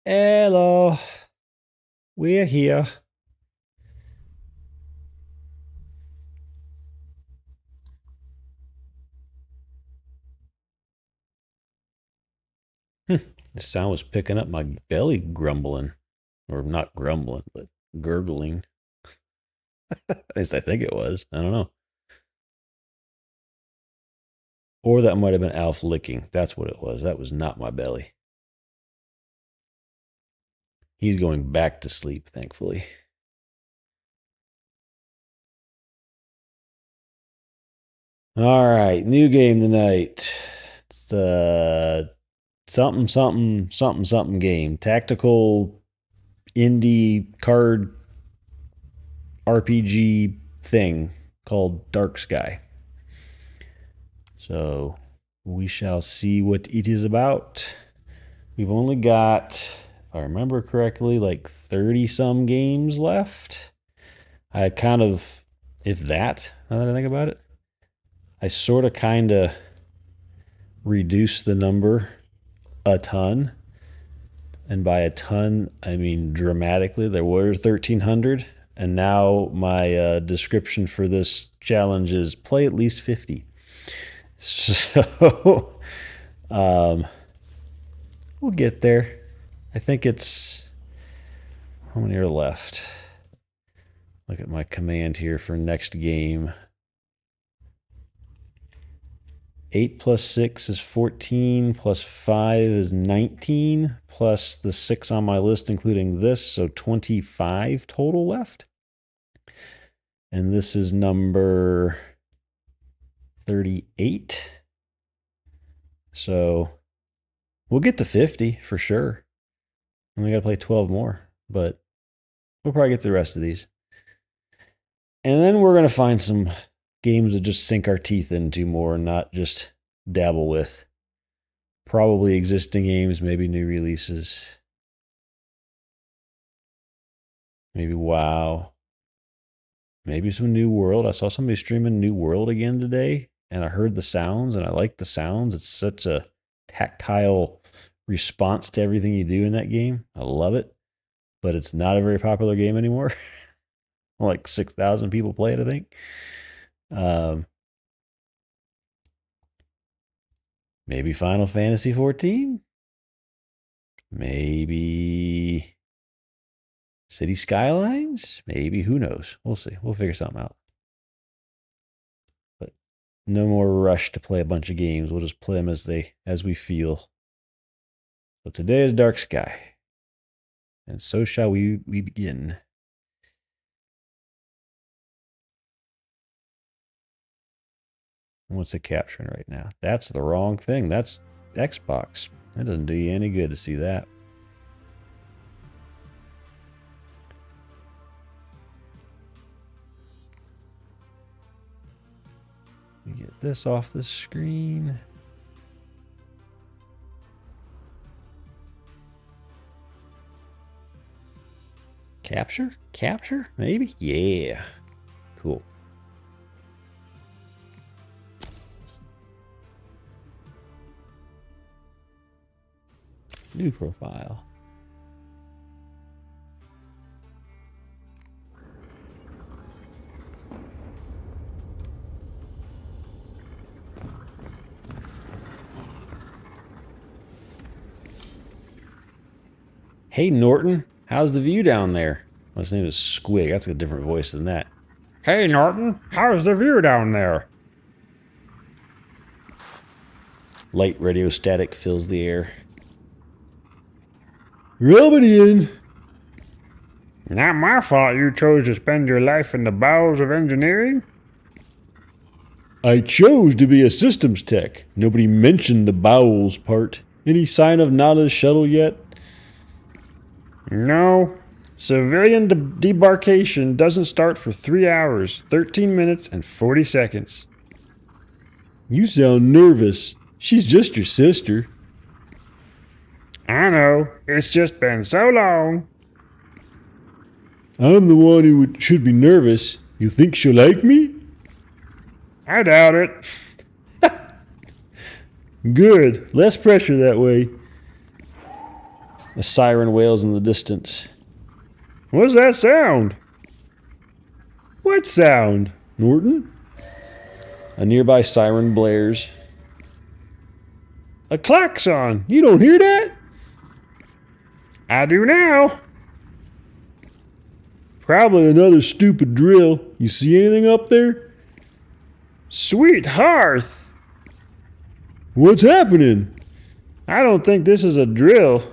Hello, we're here. The sound was picking up my belly grumbling, or not grumbling, but gurgling. At least I think it was. I don't know. Or that might have been Alf licking. That's what it was. That was not my belly. He's going back to sleep, thankfully. All right, new game tonight. It's something game. Tactical indie card RPG thing called Dark Sky. So we shall see what it is about. We've only got, if I remember correctly, like 30 some games left. I kind of, if that, now that I think about it, I sort of kind of reduced the number a ton. And by a ton, I mean dramatically. There were 1,300. And now my description for this challenge is play at least 50. So we'll get there. I think it's, how many are left? Look at my command here for next game. 8 plus 6 is 14, plus 5 is 19, plus the 6 on my list, including this, so 25 total left. And this is number 38. So we'll get to 50 for sure. And we got to play 12 more, but we'll probably get the rest of these. And then we're going to find some games to just sink our teeth into more and not just dabble with. Probably existing games, maybe new releases. Maybe WoW. Maybe some New World. I saw somebody streaming New World again today, and I heard the sounds, and I like the sounds. It's such a tactile response to everything you do in that game. I love it, but it's not a very popular game anymore. Like 6,000 people play it, I think. Maybe Final Fantasy 14. Maybe City Skylines. Maybe, who knows? We'll see. We'll figure something out. But no more rush to play a bunch of games. We'll just play them as we feel. So today is Dark Sky, and so shall we begin. What's it capturing right now? That's the wrong thing. That's Xbox. That doesn't do you any good to see that. Let me get this off the screen. Capture? Capture? Maybe? Yeah. Cool. New profile. Hey, Norton, how's the view down there? Well, his name is Squig. That's a different voice than that. Hey, Norton, how's the view down there? Light radio static fills the air. Rub it in. Not my fault you chose to spend your life in the bowels of engineering. I chose to be a systems tech. Nobody mentioned the bowels part. Any sign of Nada's shuttle yet? No. Civilian debarkation doesn't start for 3 hours, 13 minutes, and 40 seconds. You sound nervous. She's just your sister. I know. It's just been so long. I'm the one who should be nervous. You think she'll like me? I doubt it. Good. Less pressure that way. A siren wails in the distance. What's that sound? What sound? Norton? A nearby siren blares. A klaxon! You don't hear that? I do now. Probably another stupid drill. You see anything up there? Sweet hearth! What's happening? I don't think this is a drill.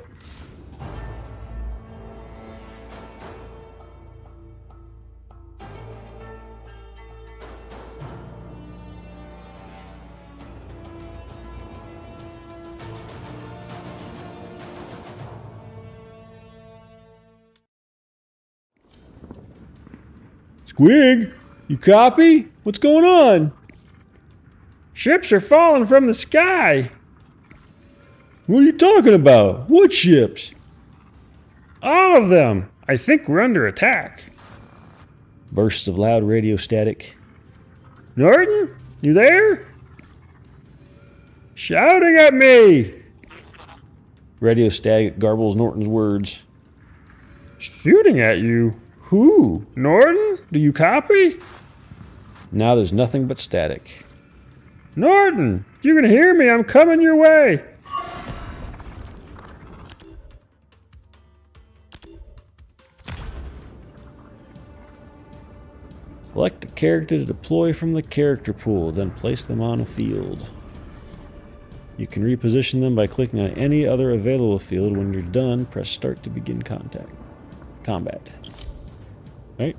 Squig, you copy? What's going on? Ships are falling from the sky. What are you talking about? What ships? All of them. I think we're under attack. Bursts of loud radio static. Norton, you there? Shouting at me. Radio static garbles Norton's words. Shooting at you? Who? Norton? Do you copy? Now there's nothing but static. Norton, if you can hear me, I'm coming your way. Select a character to deploy from the character pool, then place them on a field. You can reposition them by clicking on any other available field. When you're done, press start to begin combat. Right?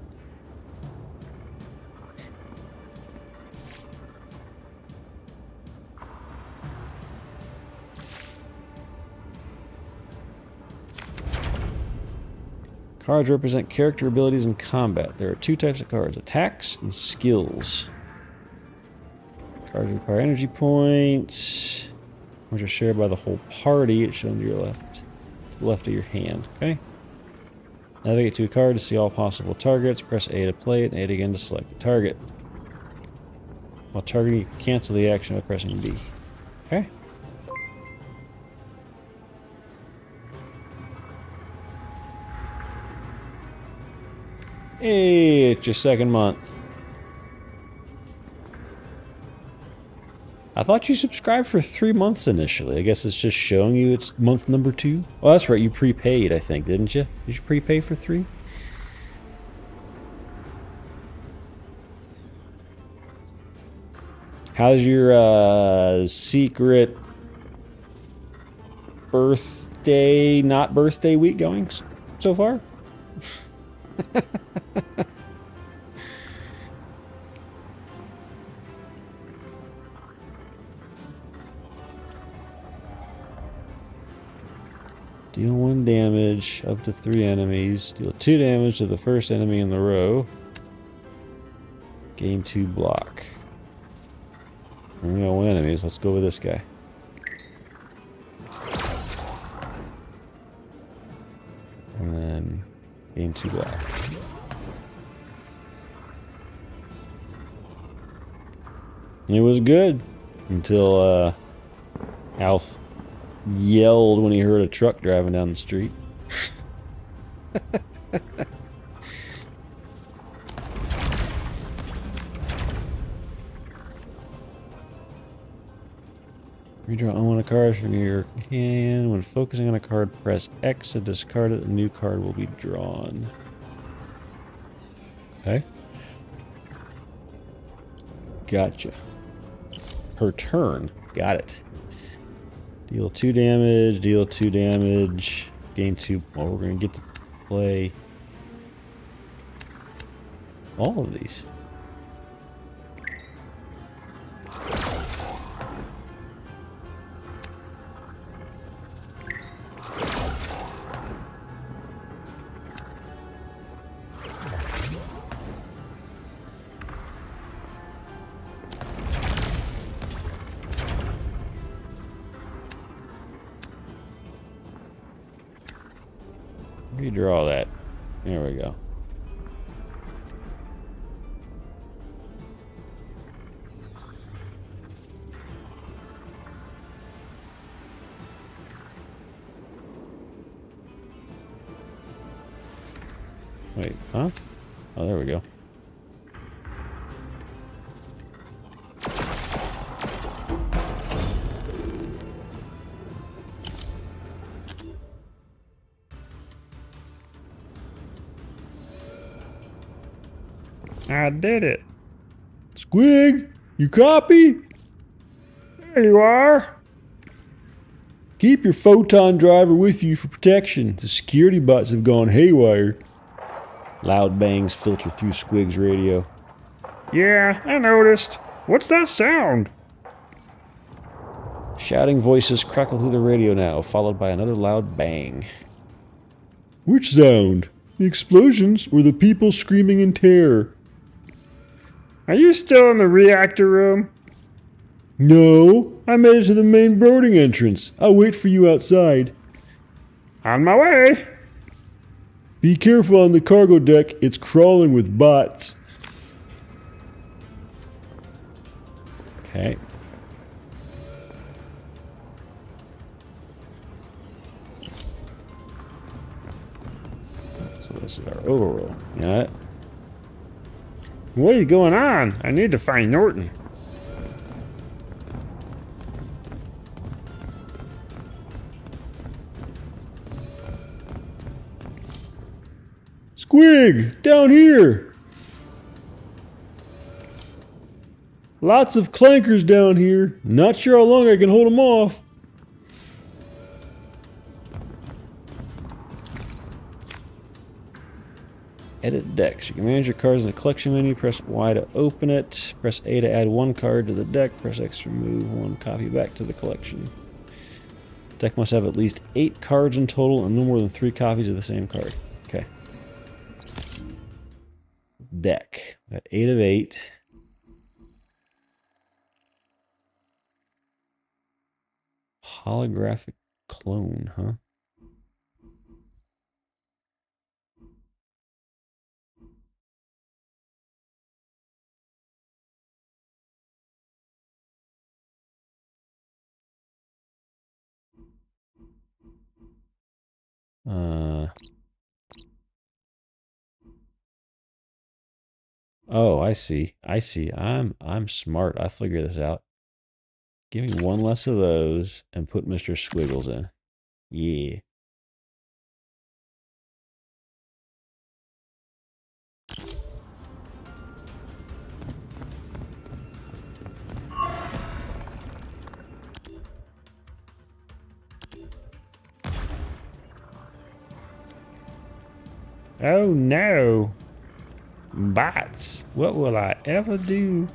Cards represent character abilities in combat. There are two types of cards, attacks and skills. Cards require energy points, which are shared by the whole party. It's shown to your left, to the left of your hand. Okay. Navigate to a card to see all possible targets. Press A to play it, and A again to select a target. While targeting, you can cancel the action by pressing B. Okay. Hey, it's your second month. I thought you subscribed for 3 months initially. I guess it's just showing you it's month number 2. Oh, that's right. You prepaid, I think, didn't you? Did you prepay for 3? How's your secret birthday, not birthday week going so far? Deal 1 damage up to 3 enemies. Deal 2 damage to the first enemy in the row. Gain 2 block. We got 1 enemies. Let's go with this guy. And then gain 2 block. It was good until Alf yelled when he heard a truck driving down the street. Redraw unwanted cards from your hand. When focusing on a card, press X to discard it. A new card will be drawn. Okay. Gotcha. Per turn. Got it. Deal 2 damage, deal 2 damage, gain 2. Well, we're going to get to play all of these. Redraw that. There we go. Wait, huh? Oh, there we go. I did it. Squig, you copy? There you are. Keep your photon driver with you for protection. The security bots have gone haywire. Loud bangs filter through Squig's radio. Yeah, I noticed. What's that sound? Shouting voices crackle through the radio now, followed by another loud bang. Which sound? The explosions or the people screaming in terror? Are you still in the reactor room? No, I made it to the main boarding entrance. I'll wait for you outside. On my way. Be careful on the cargo deck, it's crawling with bots. Okay. So this is our overroll. Got it. What is going on? I need to find Norton. Squig, down here. Lots of clankers down here. Not sure how long I can hold them off. Edit decks. You can manage your cards in the collection menu. Press Y to open it. Press A to add one card to the deck. Press X to remove one copy back to the collection. Deck must have at least 8 cards in total and no more than 3 copies of the same card. Okay. Deck. Got 8 of 8. Holographic clone, huh? Oh, I see. I see. I'm smart. I figure this out. Give me one less of those and put Mr. Squiggles in. Yeah. Oh no. Bots. What will I ever do?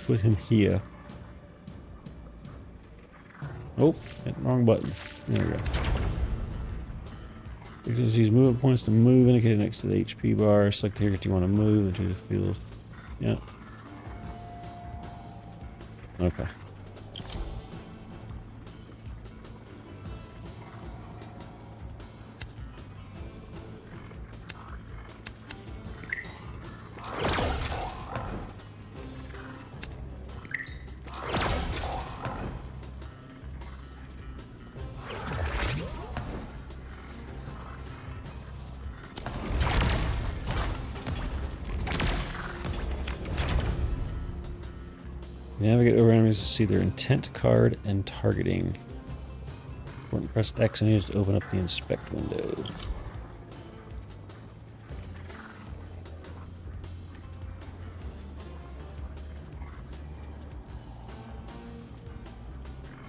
Put him here. Oh, hit wrong button. There we go. Use movement points to move, indicated next to the HP bar. Select the character you want to move into the field. Yeah. Okay. Navigate over enemies to see their intent card and targeting. Important, press X and use to open up the inspect window.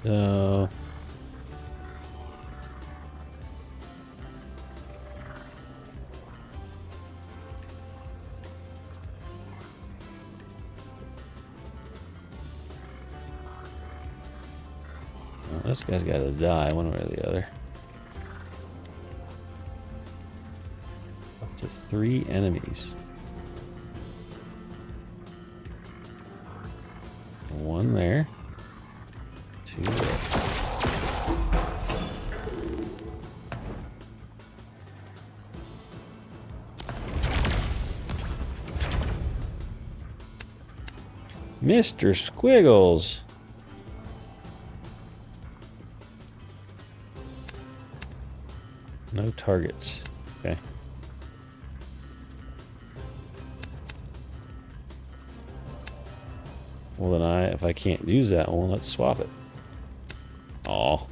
So this guy's got to die one way or the other. Up to 3 enemies. 1 there. 2 there. Mr. Squiggles. No targets. Okay. Well, then if I can't use that one, let's swap it. Aw.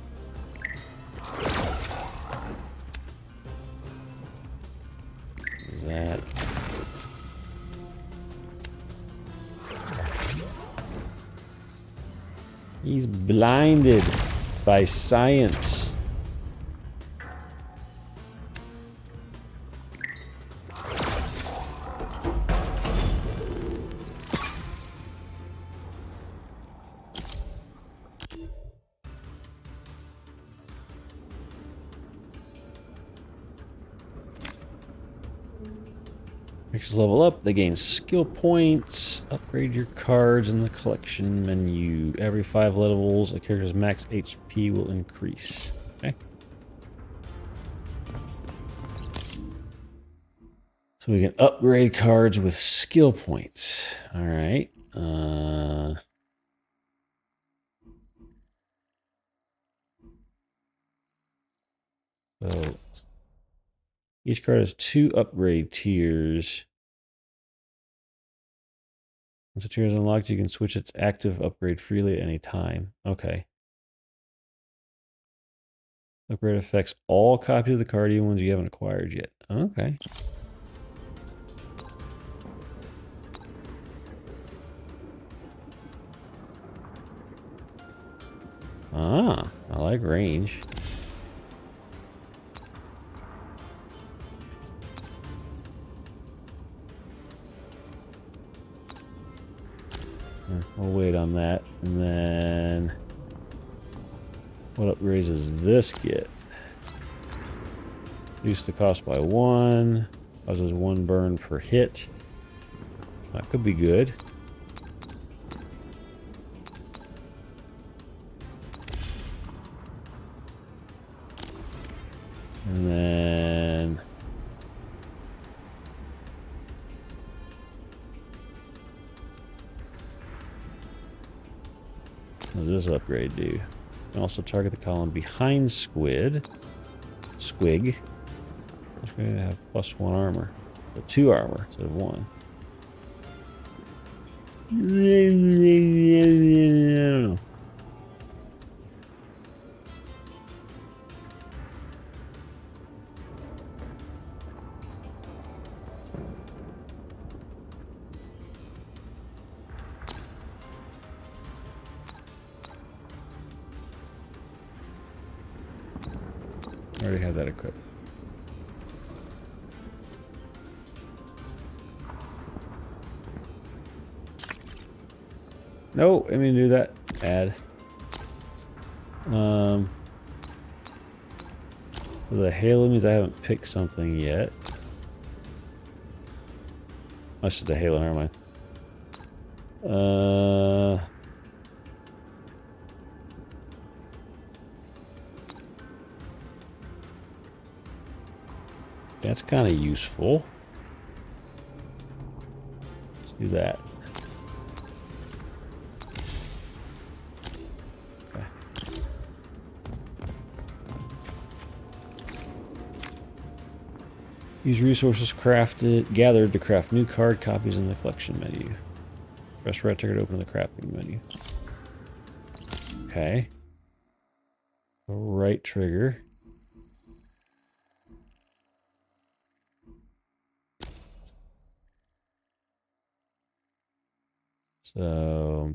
Is that? He's blinded by science. Characters level up, they gain skill points. Upgrade your cards in the collection menu. Every 5 levels, a character's max HP will increase. Okay. So we can upgrade cards with skill points. All right. So each card has 2 upgrade tiers. Once a tier is unlocked, you can switch its active upgrade freely at any time. Okay. Upgrade affects all copies of the card, even ones you haven't acquired yet. Okay. Ah, I like range. We'll wait on that. And then what upgrades does this get? Reduce the cost by 1. Causes 1 burn per hit. That could be good. And then what does this upgrade do? You can also target the column behind Squig. It's going to have +1 armor. So 2 armor instead of 1. I don't know. I already have that equipped. No, I mean do that. Add. The halo means I haven't picked something yet. That's just the halo, never mind. That's kind of useful. Let's do that. Okay. Use resources gathered to craft new card copies in the collection menu. Press right trigger to open the crafting menu. Okay. Right trigger. So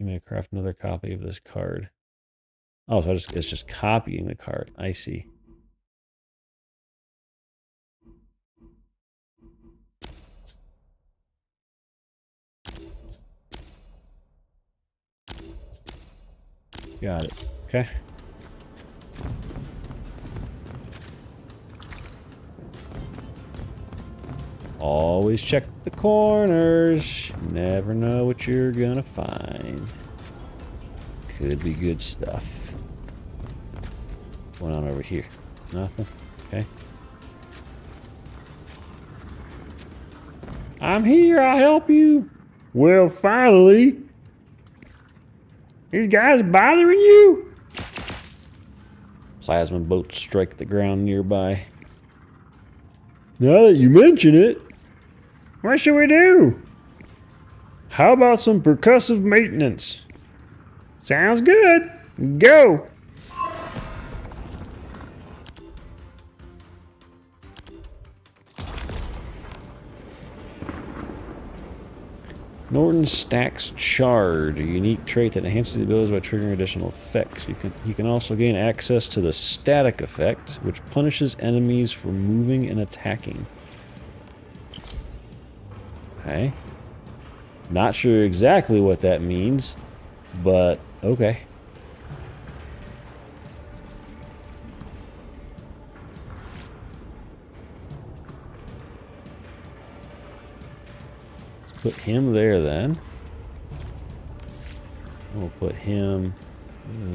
you may craft another copy of this card. Oh, so it's just copying the card. I see. Got it. Okay. Always check the corners. You never know what you're gonna find. Could be good stuff. What's going on over here? Nothing? Okay. I'm here, I'll help you. Well, finally. These guys bothering you? Plasma boats strike the ground nearby. Now that you mention it, What should we do? how about some percussive maintenance? Sounds good. Go. Norton stacks charge, a unique trait that enhances the abilities by triggering additional effects. You can also gain access to the static effect, which punishes enemies for moving and attacking. Okay. Not sure exactly what that means, but okay. Put him there then. We'll put him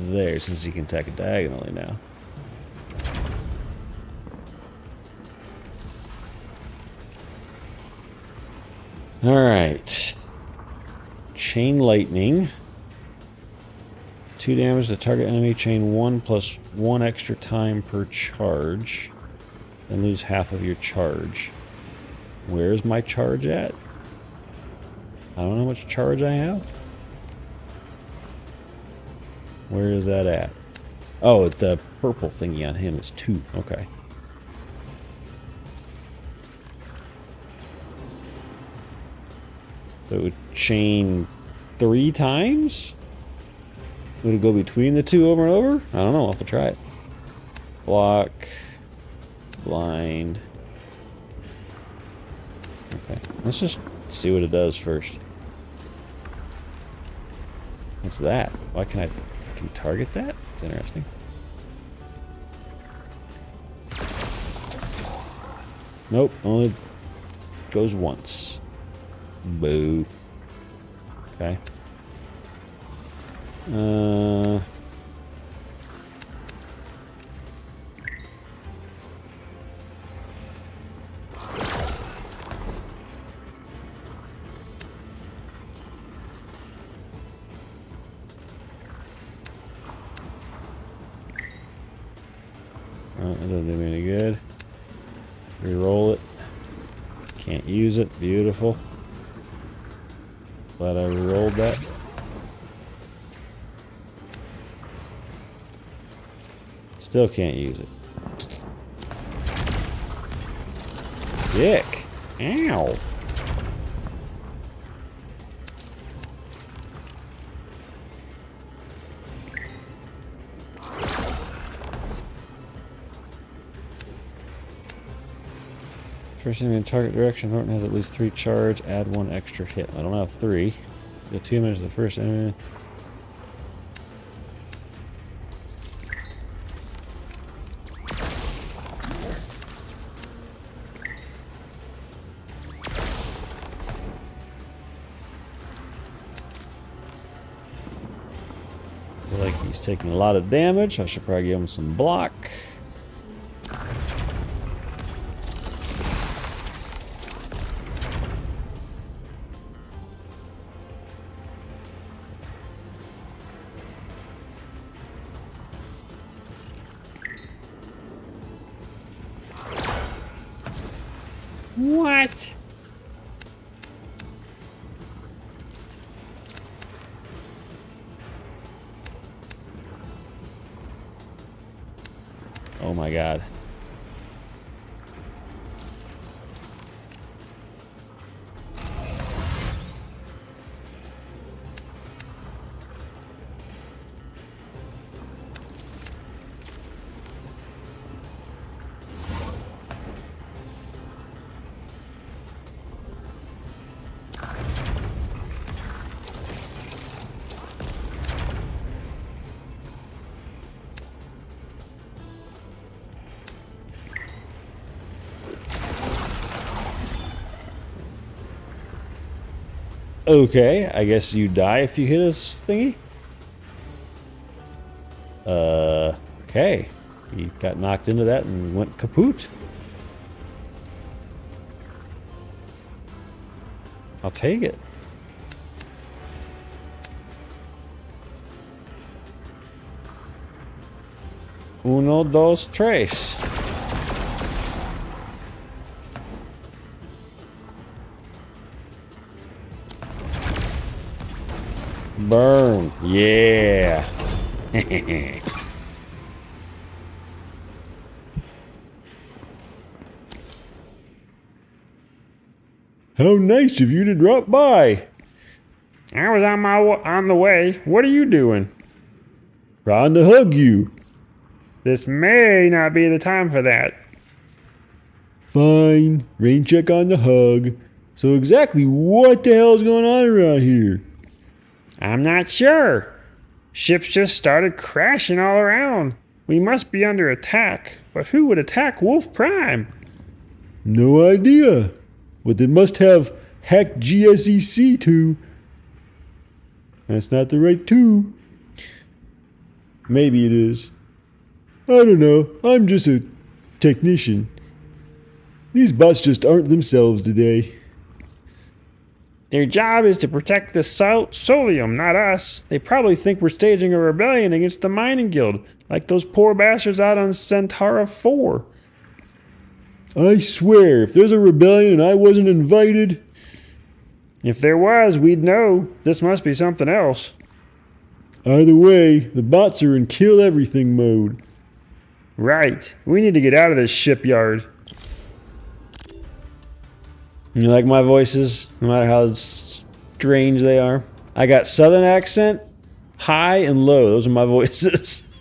there since he can attack it diagonally now. Alright. Chain lightning. 2 damage to target enemy, chain 1 plus 1 extra time per charge. Then lose half of your charge. Where's my charge at? I don't know how much charge I have. Where is that at? Oh, it's the purple thingy on him. It's 2. Okay. So it would chain 3 times? Would it go between the 2 over and over? I don't know. I'll have to try it. Block. Blind. Okay. Let's just see what it does first. What's that? Why can I target that? It's interesting. Nope, only goes once. Boo. Okay. It doesn't do me any good. Reroll it. Can't use it. Beautiful. Glad I rerolled that. Still can't use it. Dick. Ow. First enemy in target direction. Norton has at least 3 charge. Add 1 extra hit. I don't have 3. The 2 minutes of the first enemy. I feel like he's taking a lot of damage. I should probably give him some block. What? Oh my god. Okay, I guess you die if you hit this thingy. Okay. He got knocked into that and went kaput. I'll take it. Uno, dos, tres. Burn. Yeah. How nice of you to drop by. I was on the way. What are you doing? Trying to hug you. This may not be the time for that. Fine. Rain check on the hug. So exactly what the hell is going on around here? I'm not sure. Ships just started crashing all around. We must be under attack. But who would attack Wolf Prime? No idea. But they must have hacked GSEC too. That's not the right two. Maybe it is. I don't know. I'm just a technician. These bots just aren't themselves today. Their job is to protect the Solium, not us. They probably think we're staging a rebellion against the Mining Guild, like those poor bastards out on Centaura 4. I swear, if there's a rebellion and I wasn't invited... If there was, we'd know. This must be something else. Either way, the bots are in kill everything mode. Right. We need to get out of this shipyard. You like my voices, no matter how strange they are? I got southern accent, high and low. Those are my voices.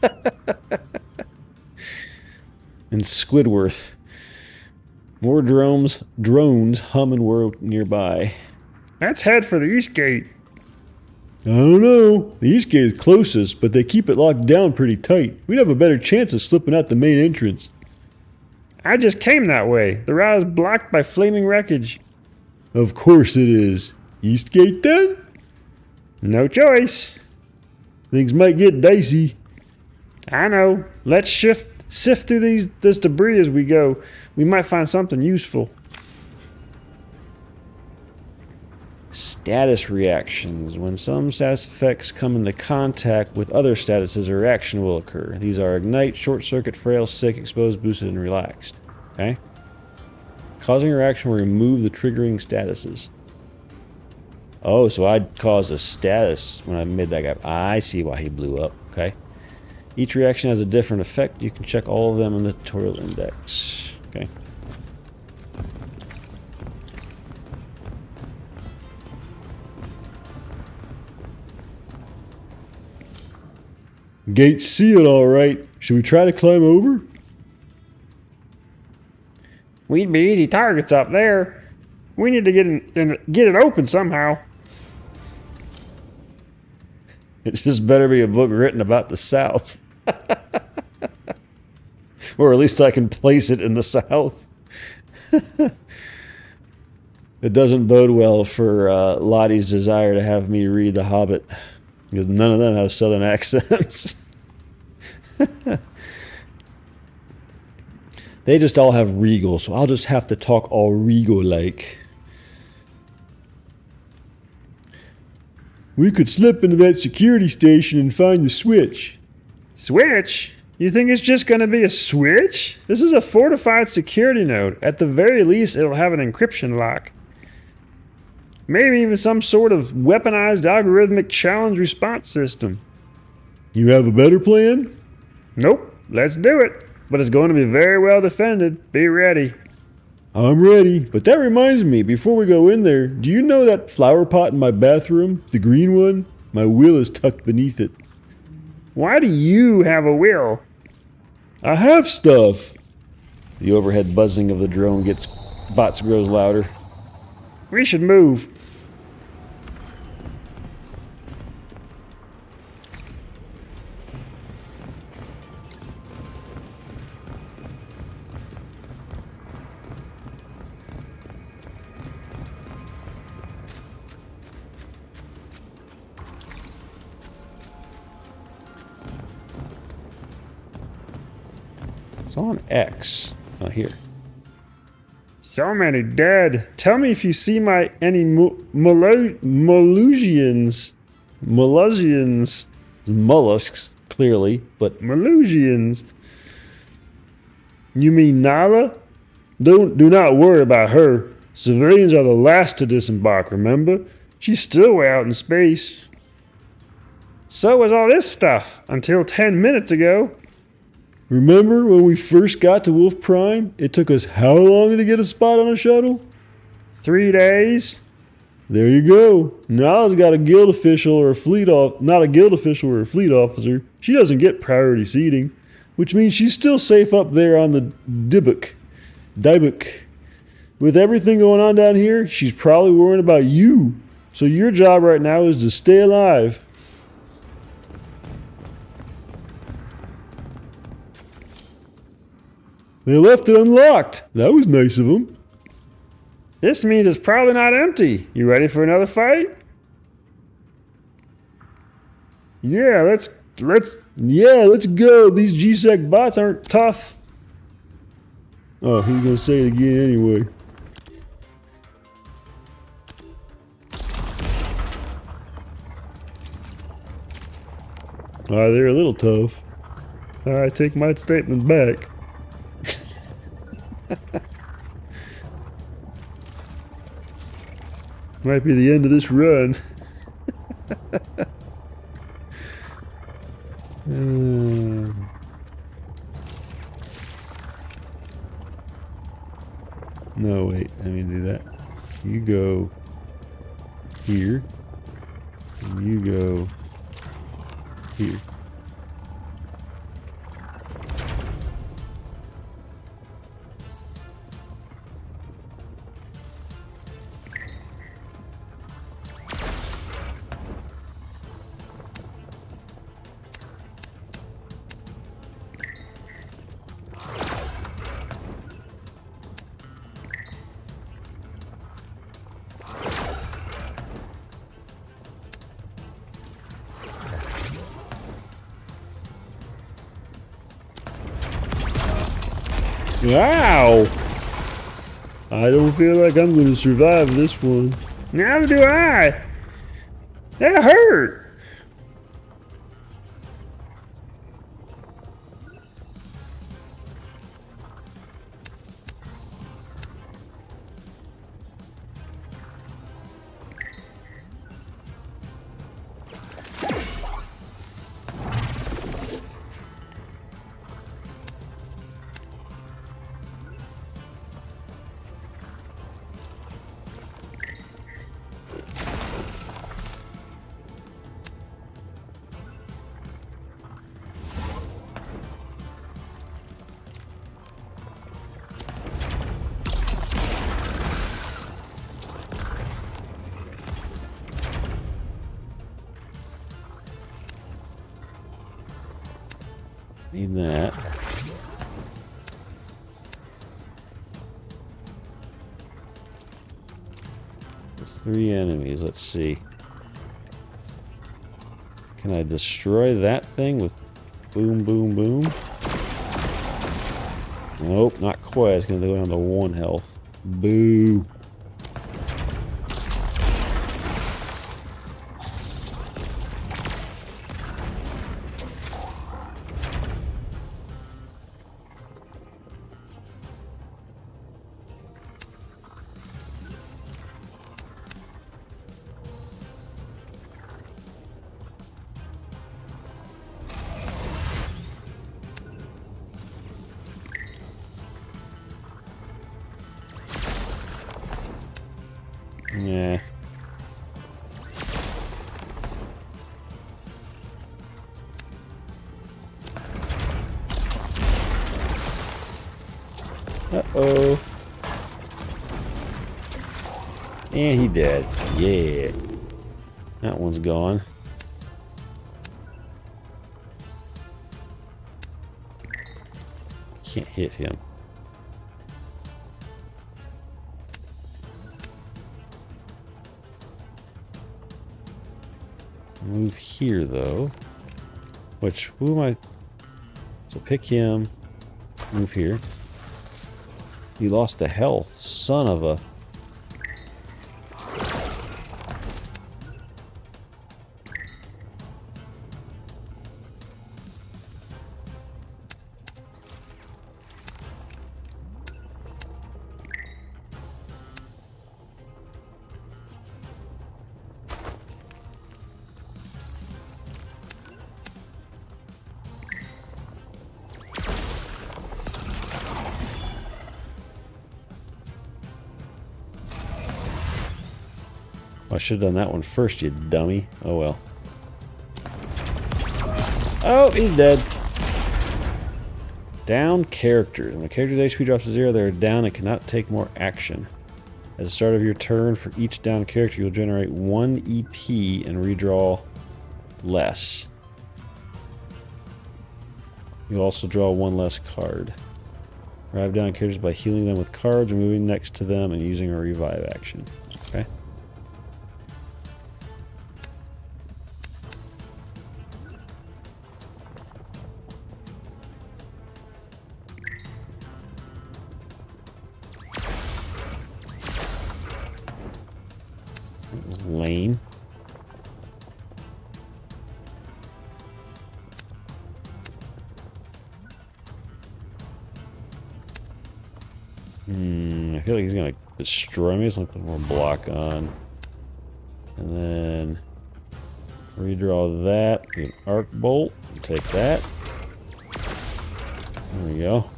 And Squidworth. More drones humming were nearby. Let's head for the East Gate. I don't know. The East Gate is closest, but they keep it locked down pretty tight. We'd have a better chance of slipping out the main entrance. I just came that way. The route is blocked by flaming wreckage. Of course it is. East Gate then? No choice. Things might get dicey. I know. Let's sift through this debris as we go. We might find something useful. Status reactions. When some status effects come into contact with other statuses, a reaction will occur. These are ignite, short circuit, frail, sick, exposed, boosted, and relaxed. Okay? Causing a reaction will remove the triggering statuses. Oh, so I'd cause a status when I made that guy. I see why he blew up. Okay. Each reaction has a different effect. You can check all of them in the tutorial index. Okay. Gate's sealed, all right. Should we try to climb over? We'd be easy targets up there. We need to get it open somehow. It just better be a book written about the South. Or at least I can place it in the South. It doesn't bode well for Lottie's desire to have me read The Hobbit, because none of them have southern accents. They just all have regal, so I'll just have to talk all regal-like. We could slip into that security station and find the switch. Switch? You think it's just going to be a switch? This is a fortified security node. At the very least, it'll have an encryption lock. Maybe even some sort of weaponized algorithmic challenge response system. You have a better plan? Nope. Let's do it. But it's going to be very well defended. Be ready. I'm ready, but that reminds me, before we go in there, do you know that flower pot in my bathroom? The green one? My will is tucked beneath it. Why do you have a will? I have stuff. The overhead buzzing of the drone bots grows louder. We should move. It's on X. Oh, here. So many dead. Tell me if you see any Molusians. Mollusks, clearly, but Molusians. You mean Nala? Do not worry about her. Civilians are the last to disembark, remember? She's still way out in space. So was all this stuff, until 10 minutes ago. Remember when we first got to Wolf Prime? It took us how long to get a spot on a shuttle? 3 days. There you go. Nala's got a guild official or a fleet not a guild official or a fleet officer. She doesn't get priority seating, which means she's still safe up there on the Dybbuk. With everything going on down here, she's probably worrying about you. So your job right now is to stay alive. They left it unlocked. That was nice of them. This means it's probably not empty. You ready for another fight? Yeah, let's go. These GSEC bots aren't tough. Oh, who's gonna say it again anyway? They're a little tough. I take my statement back. Might be the end of this run. No, wait. Let me do that. You go here. And you go here. Wow! I don't feel like I'm going to survive this one. Neither do I. That hurt. Need that. There's 3 enemies. Let's see. Can I destroy that thing with boom, boom, boom? Nope, not quite. It's going to go down to 1 health. Boo. Yeah. Uh-oh. And he dead. Yeah. That one's gone. Can't hit him. Move here though. Who am I? So pick him. Move here. He lost a health. Son of a. I should have done that one first, you dummy. Oh well. Oh, he's dead. Down characters. When a character's HP drops to 0, they are down and cannot take more action. At the start of your turn, for each down character, you'll generate 1 EP and redraw less. You'll also draw 1 less card. Revive down characters by healing them with cards or moving next to them and using a revive action. Okay. That was lame. I feel like he's gonna destroy me, so I'm gonna put more block on. And then redraw that. Get an arc bolt. Take that. There we go.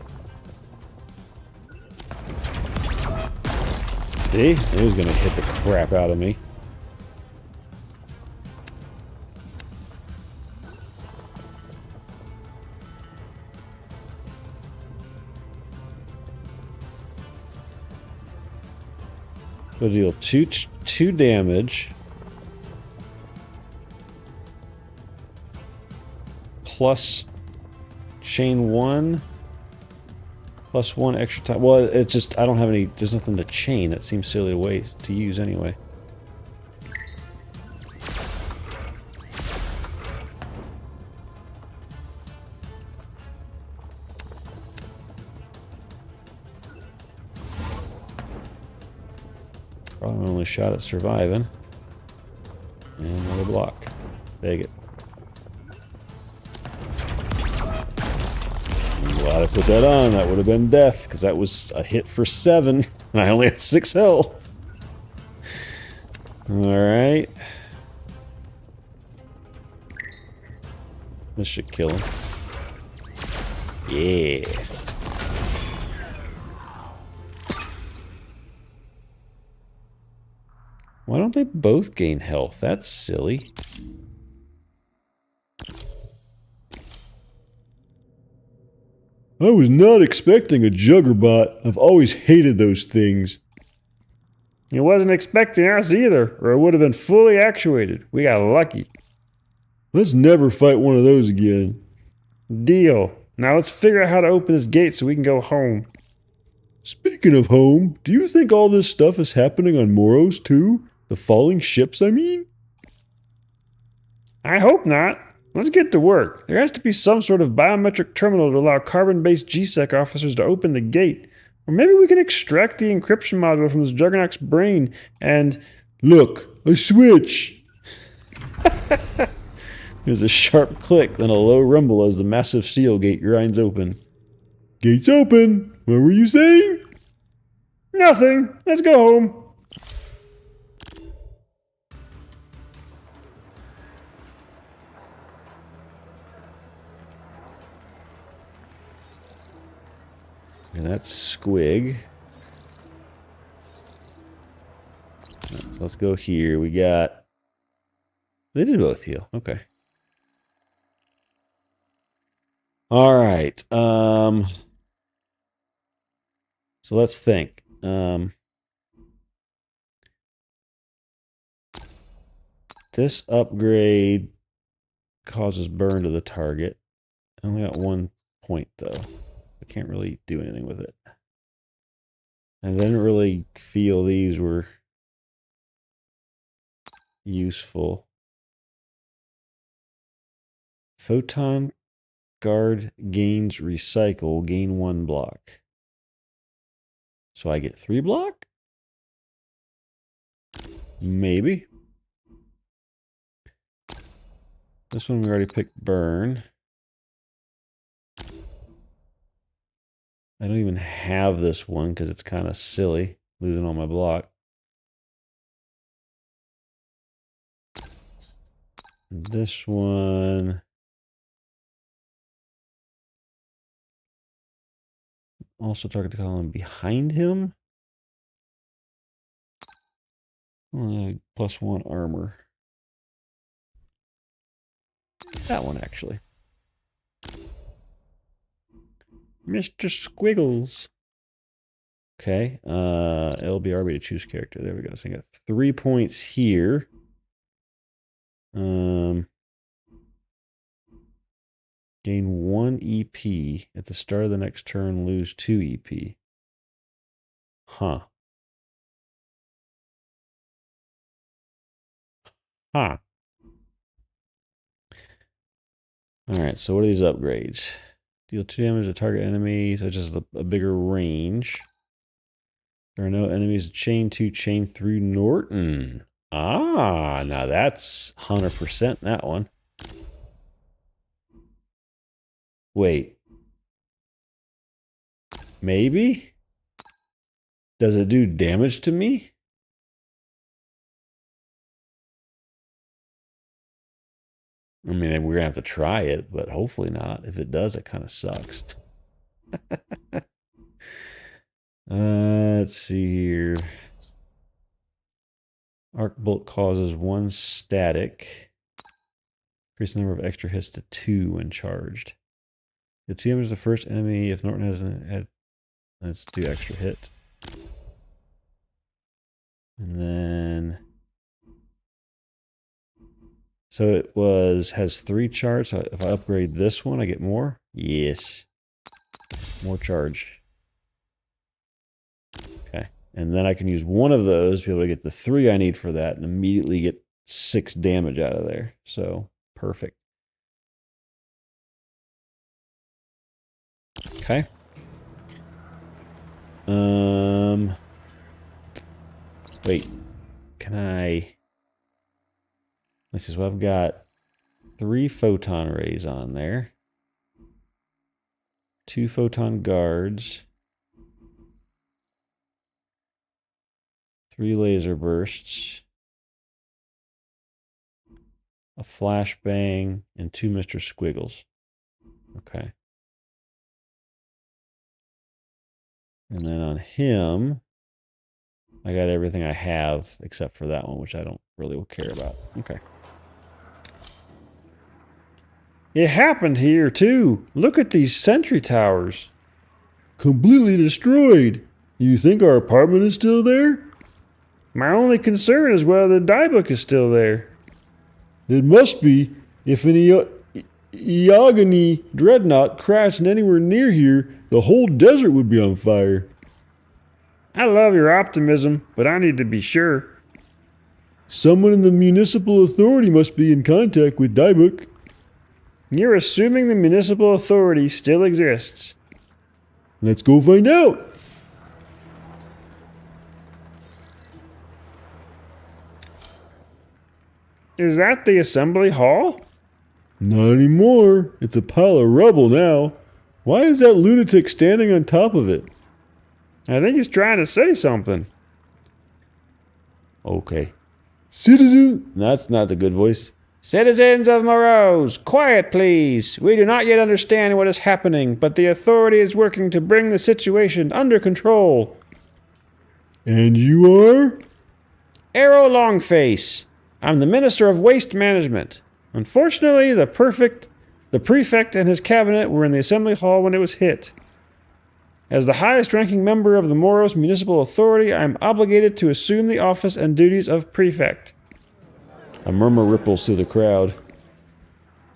See? He was gonna hit the crap out of me. So deal two damage. Plus chain 1. Plus 1 extra time. Well, it's just, I don't have any, there's nothing to chain. That seems silly a way to use anyway. Probably my only shot at surviving. And another block. Take it. Glad I put that on. That would have been death, because that was a hit for 7, and I only had 6 health. Alright. This should kill him. Yeah. Why don't they both gain health? That's silly. I was not expecting a Juggerbot. I've always hated those things. He wasn't expecting us either, or it would have been fully actuated. We got lucky. Let's never fight one of those again. Deal. Now let's figure out how to open this gate so we can go home. Speaking of home, do you think all this stuff is happening on Moros too? The falling ships, I mean? I hope not. Let's get to work. There has to be some sort of biometric terminal to allow carbon-based GSEC officers to open the gate. Or maybe we can extract the encryption module from this Juggernaut's brain and... Look, a switch! There's a sharp click, then a low rumble as the massive steel gate grinds open. Gate's open! What were you saying? Nothing. Let's go home. And that's Squig. So let's go here. We got... They did both heal. Okay. Alright. So let's think. This upgrade causes burn to the target. I only got 1 point, though. I can't really do anything with it. I didn't really feel these were useful. Photon guard gains recycle, gain 1 block. So I get 3 block? Maybe. This one we already picked burn. I don't even have this one because it's kind of silly, losing all my block. This one... Also target the column behind him. +1 armor. That one, actually. Mr. Squiggles. Okay. LBRB to choose character. There we go. So I got 3 points here. Gain 1 EP. At the start of the next turn, lose 2 EP. Huh. Huh. Alright, so what are these upgrades? Deal 2 damage to target enemies, such as a bigger range. There are no enemies to chain to chain through Norton. Ah, now that's 100% that one. Wait. Maybe? Does it do damage to me? I mean, we're gonna have to try it, but hopefully not. If it does, it kind of sucks. Let's see here. Arc bolt causes 1 static. Increase the number of extra hits to 2 when charged. The 2 damage the first enemy if Norton hasn't had. Let's do extra hit. And then. So it has 3 charge. So if I upgrade this one, I get more? Yes. More charge. Okay. And then I can use one of those to be able to get the 3 I need for that and immediately get 6 damage out of there. So, perfect. Okay. Wait. Can I... Let's see, so I've got 3 photon rays on there. 2 photon guards. 3 laser bursts. A flashbang, and 2 Mr. Squiggles. Okay. And then on him, I got everything I have except for that one, which I don't really care about. Okay. It happened here, too. Look at these sentry towers. Completely destroyed. You think our apartment is still there? My only concern is whether the die book is still there. It must be. If an Iagani dreadnought crashed anywhere near here, the whole desert would be on fire. I love your optimism, but I need to be sure. Someone in the municipal authority must be in contact with Dyebook. You're assuming the municipal authority still exists. Let's go find out. Is that the assembly hall? Not anymore. It's a pile of rubble now. Why is that lunatic standing on top of it? I think he's trying to say something. Okay. Citizen... That's not the good voice. Citizens of Morose, quiet please. We do not yet understand what is happening, but the authority is working to bring the situation under control. And you are? Arrow Longface. I'm the Minister of Waste Management. Unfortunately, the prefect and his cabinet were in the assembly hall when it was hit. As the highest-ranking member of the Morose Municipal Authority, I am obligated to assume the office and duties of prefect. A murmur ripples through the crowd.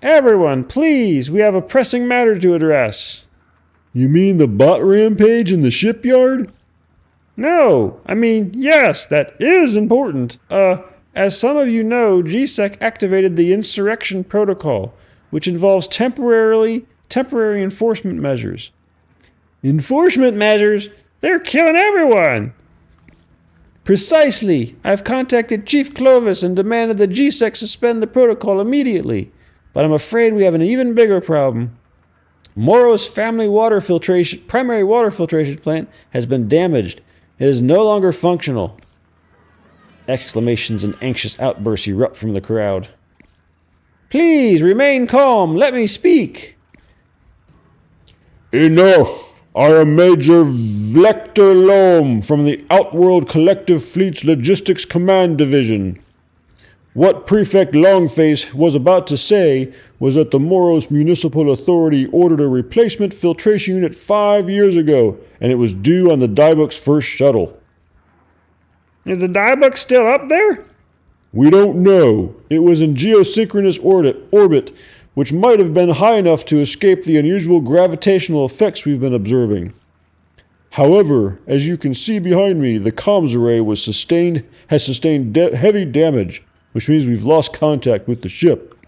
Everyone, please, we have a pressing matter to address. You mean the bot rampage in the shipyard? No, I mean, yes, that is important. As some of you know, GSEC activated the Insurrection Protocol, which involves temporary enforcement measures. Enforcement measures? They're killing everyone! Precisely. I've contacted Chief Clovis and demanded that GSEC suspend the protocol immediately. But I'm afraid we have an even bigger problem. Morrow's primary water filtration plant has been damaged. It is no longer functional. Exclamations and anxious outbursts erupt from the crowd. Please remain calm. Let me speak. Enough! I am Major Vlector Loam from the Outworld Collective Fleet's Logistics Command Division. What Prefect Longface was about to say was that the Moros Municipal Authority ordered a replacement filtration unit 5 years ago, and it was due on the Dybook's first shuttle. Is the Dybook still up there? We don't know. It was in geosynchronous orbit, which might have been high enough to escape the unusual gravitational effects we've been observing. However, as you can see behind me, the comms array has sustained heavy damage, which means we've lost contact with the ship.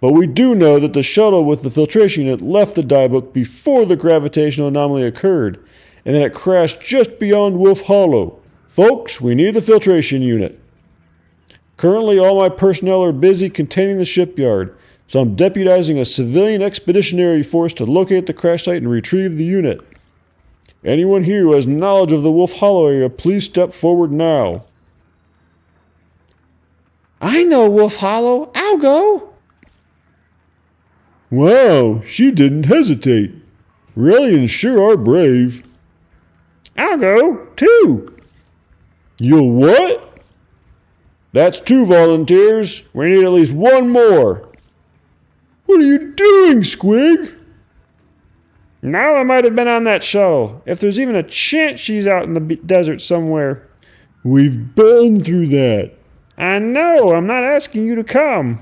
But we do know that the shuttle with the filtration unit left the Dybook before the gravitational anomaly occurred, and that it crashed just beyond Wolf Hollow. Folks, we need the filtration unit. Currently, all my personnel are busy containing the shipyard, so I'm deputizing a civilian expeditionary force to locate the crash site and retrieve the unit. Anyone here who has knowledge of the Wolf Hollow area, please step forward now. I know Wolf Hollow. I'll go. Wow, she didn't hesitate. Relians sure are brave. I'll go, too. You'll what? That's 2 volunteers. We need at least 1 more. What are you doing, Squig? Nala might have been on that shuttle, if there's even a chance she's out in the desert somewhere. We've been through that. I know, I'm not asking you to come.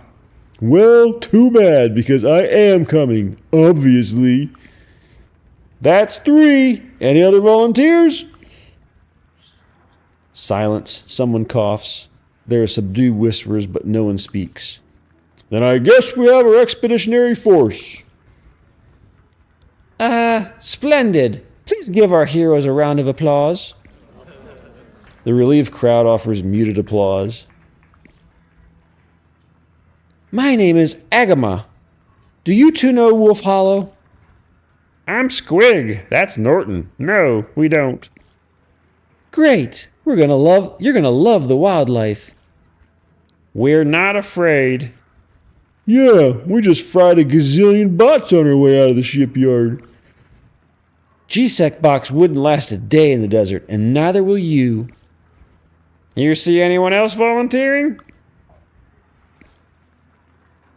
Well, too bad, because I am coming, obviously. That's 3. Any other volunteers? Silence. Someone coughs. There are subdued whispers, but no one speaks. Then I guess we have our expeditionary force. Splendid. Please give our heroes a round of applause. The relieved crowd offers muted applause. My name is Agama. Do you two know Wolf Hollow? I'm Squig. That's Norton. No, we don't. Great. You're gonna love the wildlife. We're not afraid. Yeah, we just fried a gazillion bots on our way out of the shipyard. GSEC box wouldn't last a day in the desert, and neither will you. You see anyone else volunteering?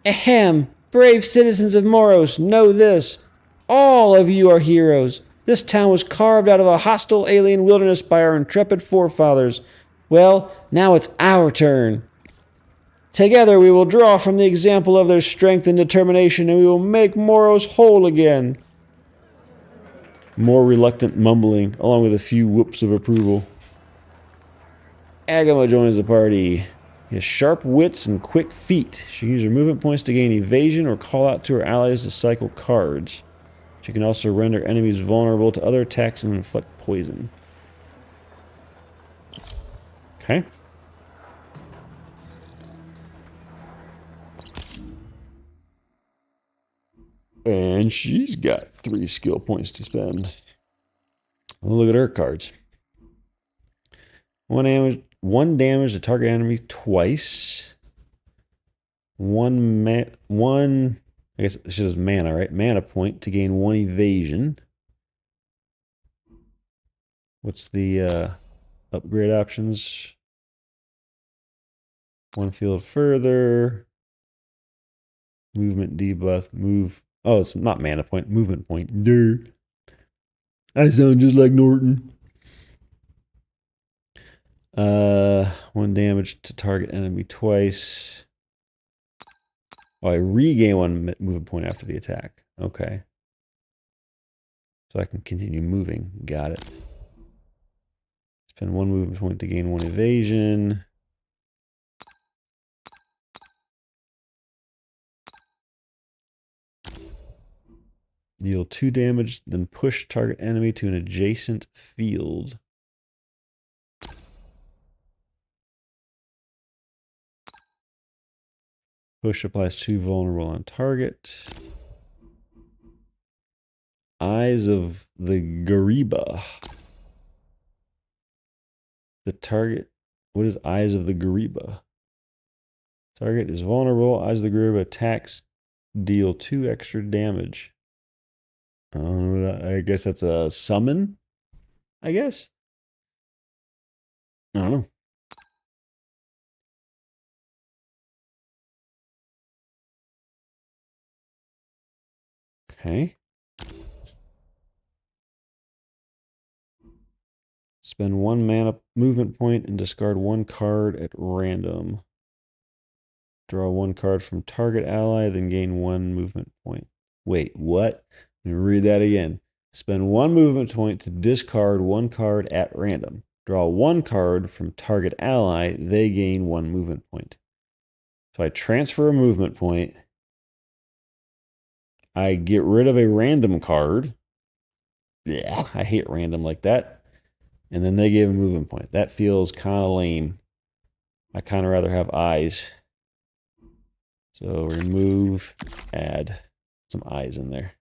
Ahem. Brave citizens of Moros, know this. All of you are heroes. This town was carved out of a hostile alien wilderness by our intrepid forefathers. Well, now it's our turn. Together we will draw from the example of their strength and determination, and we will make Moros whole again. More reluctant mumbling, along with a few whoops of approval. Agama joins the party. He has sharp wits and quick feet. She can use her movement points to gain evasion or call out to her allies to cycle cards. She can also render enemies vulnerable to other attacks and inflict poison. Okay. And she's got 3 skill points to spend. Look at her cards. 1 damage to target enemy twice. I guess she does mana, right? Mana point to gain 1 evasion. What's the upgrade options? 1 field further. Movement debuff. Move. Oh, it's not mana point. Movement point. Duh. I sound just like Norton. 1 damage to target enemy twice. Oh, I regain 1 movement point after the attack. Okay. So I can continue moving. Got it. Spend 1 movement point to gain 1 evasion. Deal 2 damage, then push target enemy to an adjacent field. Push applies 2 vulnerable on target. Eyes of the Gariba. The target. What is Eyes of the Gariba? Target is vulnerable. Eyes of the Gariba attacks. Deal 2 extra damage. I guess that's a summon, I guess. I don't know. Okay. Spend 1 mana movement point and discard 1 card at random. Draw 1 card from target ally, then gain 1 movement point. Wait, what? Let me read that again. Spend 1 movement point to discard 1 card at random. Draw 1 card from target ally, they gain 1 movement point. So I transfer a movement point. I get rid of a random card. Yeah, I hate random like that. And then they give a movement point. That feels kind of lame. I kind of rather have eyes. So remove, add some eyes in there.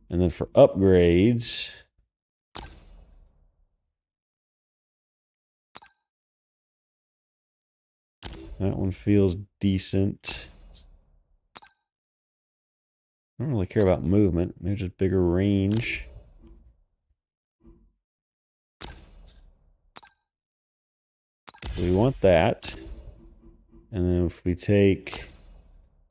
And then for upgrades, that one feels decent. I don't really care about movement. Maybe just bigger range. We want that. And then if we take...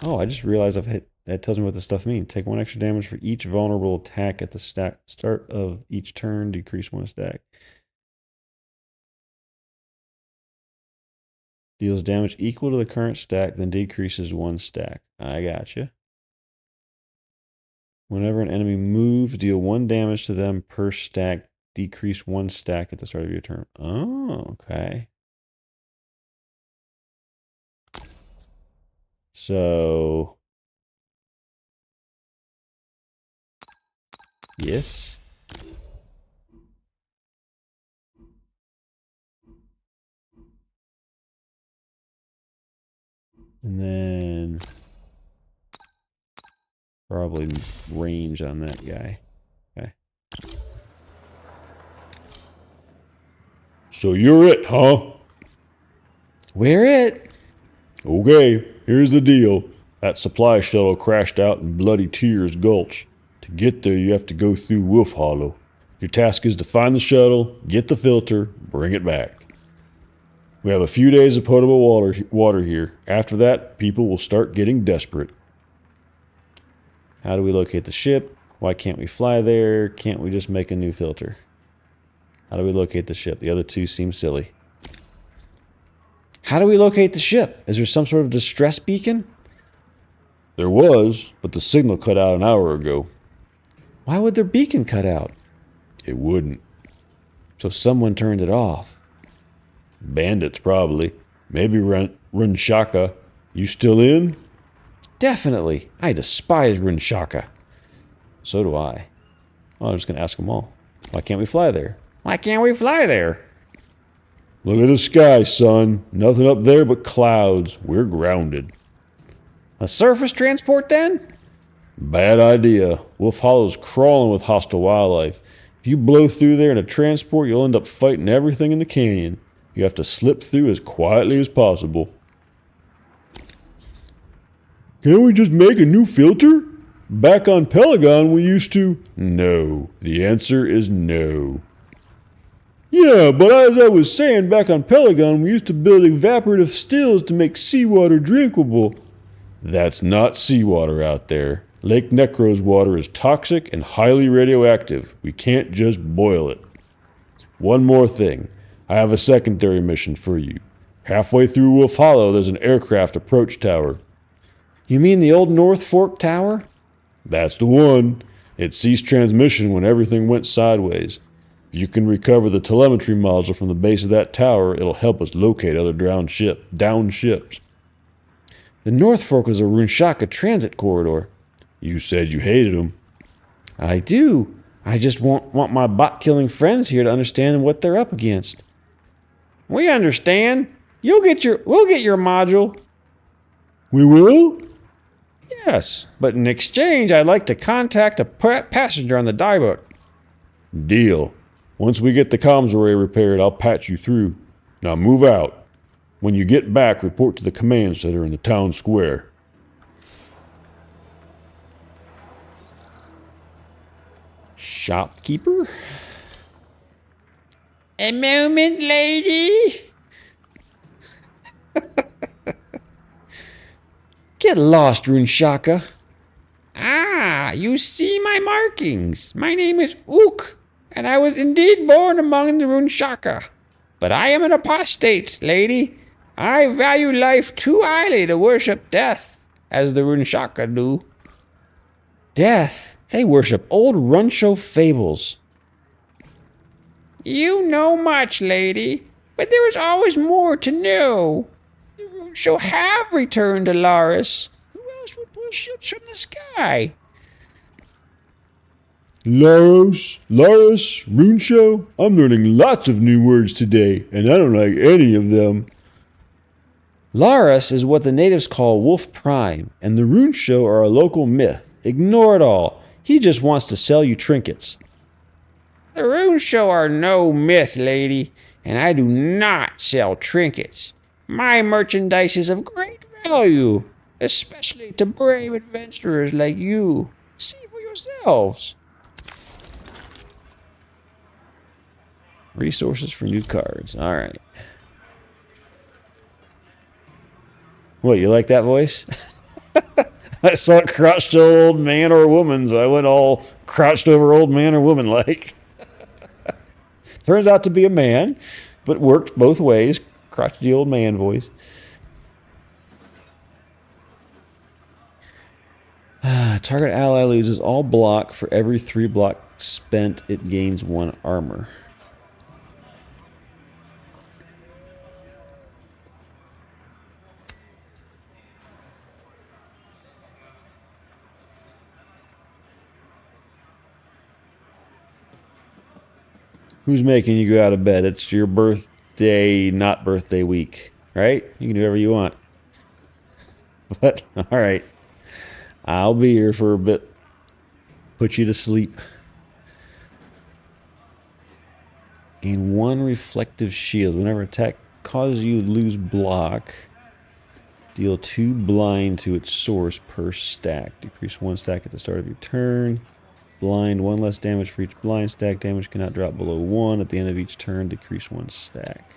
Oh, I just realized I've hit... That tells me what this stuff means. Take 1 extra damage for each vulnerable attack at the start of each turn. Decrease 1 stack. Deals damage equal to the current stack, then decreases 1 stack. I gotcha. Whenever an enemy moves, deal 1 damage to them per stack. Decrease 1 stack at the start of your turn. Oh, okay. So... Yes. And then... Probably range on that guy. Okay. So you're it, huh? We're it. Okay, here's the deal. That supply shuttle crashed out in Bloody Tears Gulch. To get there, you have to go through Wolf Hollow. Your task is to find the shuttle, get the filter, bring it back. We have a few days of potable water here. After that, people will start getting desperate. How do we locate the ship? Why can't we fly there? Can't we just make a new filter? How do we locate the ship? The other two seem silly. How do we locate the ship? Is there some sort of distress beacon? There was, but the signal cut out an hour ago. Why would their beacon cut out? It wouldn't. So someone turned it off. Bandits, probably. Maybe Runshaka. You still in? Definitely. I despise Rinshaka. So do I. Well, I'm just going to ask them all. Why can't we fly there? Why can't we fly there? Look at the sky, son. Nothing up there but clouds. We're grounded. A surface transport then? Bad idea. Wolf Hollow's crawling with hostile wildlife. If you blow through there in a transport, you'll end up fighting everything in the canyon. You have to slip through as quietly as possible. Can't we just make a new filter? Back on Pelagon we used to... No. The answer is no. Yeah, but as I was saying, back on Pelagon we used to build evaporative stills to make seawater drinkable. That's not seawater out there. Lake Necro's water is toxic and highly radioactive. We can't just boil it. One more thing. I have a secondary mission for you. Halfway through Wolf Hollow, there's an aircraft approach tower. You mean the old North Fork Tower? That's the one. It ceased transmission when everything went sideways. If you can recover the telemetry module from the base of that tower, it'll help us locate other downed ships. The North Fork was a Runshaka transit corridor. You said you hated them. I do. I just want my bot-killing friends here to understand what they're up against. We understand. We'll get your module. We will? Yes, but in exchange, I'd like to contact a passenger on the diebook. Deal. Once we get the comms array repaired, I'll patch you through. Now move out. When you get back, report to the command center in the town square. Shopkeeper? A moment, lady. Get lost, Runeshaka. Ah, you see my markings. My name is Ook, and I was indeed born among the Runeshaka. But I am an apostate, lady. I value life too highly to worship death, as the Runeshaka do. Death? They worship old Runshow fables. You know much, lady, but there is always more to know. The Runeshow have returned to Laris. Who else would pull ships from the sky? Laros, Runeshow. I'm learning lots of new words today, and I don't like any of them. Laris is what the natives call Wolf Prime, and the Runeshow are a local myth. Ignore it all. He just wants to sell you trinkets. The Runeshow are no myth, lady, and I do not sell trinkets. My merchandise is of great value, especially to brave adventurers like you. See for yourselves. Resources for new cards. All right. What, you like that voice? I saw it crouched old man or woman, so I went all crouched over old man or woman like. Turns out to be a man, but worked both ways. Crotchety old man voice. Target ally loses all block. For every 3 block spent, it gains 1 armor. Who's making you go out of bed? It's your birthday, not birthday week, right? You can do whatever you want. But, alright. I'll be here for a bit. Put you to sleep. Gain 1 reflective shield. Whenever attack causes you to lose block, deal 2 blind to its source per stack. Decrease 1 stack at the start of your turn. Blind, 1 less damage for each blind stack. Damage cannot drop below 1. At the end of each turn, decrease 1 stack.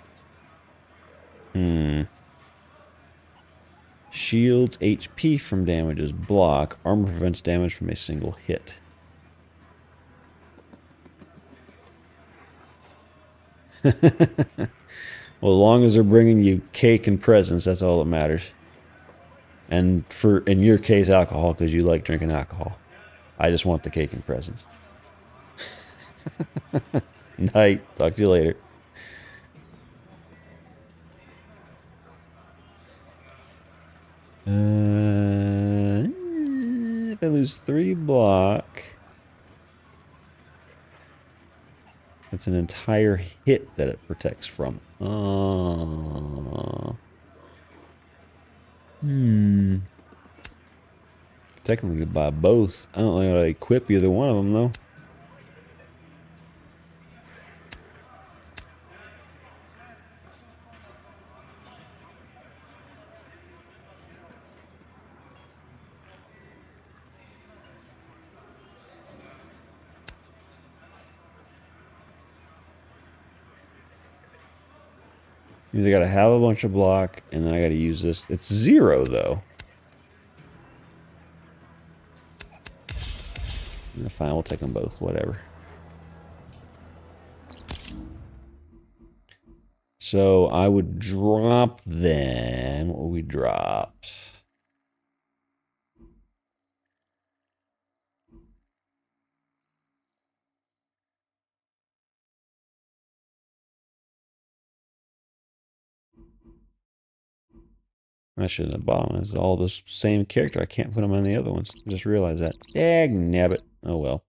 Shields HP from damages. Block. Armor prevents damage from a single hit. Well, as long as they're bringing you cake and presents, that's all that matters. And for, in your case, alcohol, because you like drinking alcohol. I just want the cake and presents. Night. Talk to you later. If I lose 3 block, it's an entire hit that it protects from. Technically could buy both. I don't know how to equip either one of them though. Means I gotta have a bunch of block, and then I gotta use this. It's 0 though. Fine, we'll take them both, whatever. So I would drop them. What would we drop? I shouldn't have bought them. It's all the same character. I can't put them on the other ones. I just realized that. Dag nabbit. Oh well.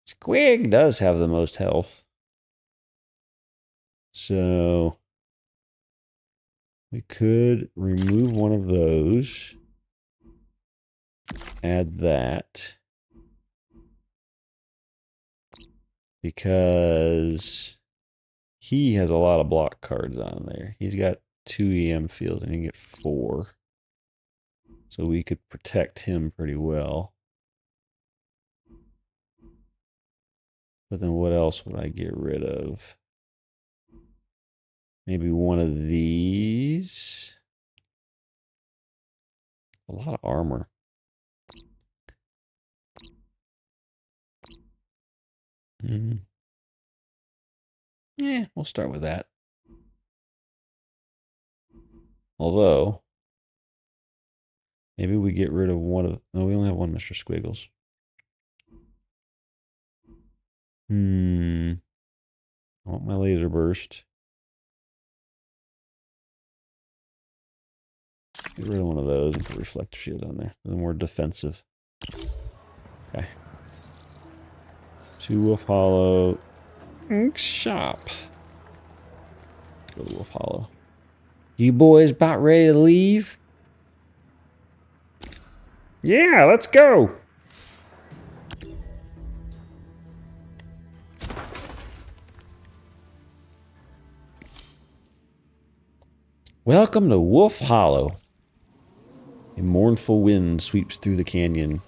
Squig does have the most health. So we could remove one of those. Add that. Because he has a lot of block cards on there. He's got 2 EM fields and he can get 4. So we could protect him pretty well. But then what else would I get rid of? Maybe one of these. A lot of armor. Yeah, we'll start with that. Although, maybe we get rid of one of... No, we only have one Mr. Squiggles. I want my laser burst. Get rid of one of those and put reflector shield on there. They're more defensive. Okay. 2 Wolf Hollow. Shop. Go to Wolf Hollow. You boys about ready to leave? Yeah, let's go. Welcome to Wolf Hollow. A mournful wind sweeps through the canyon.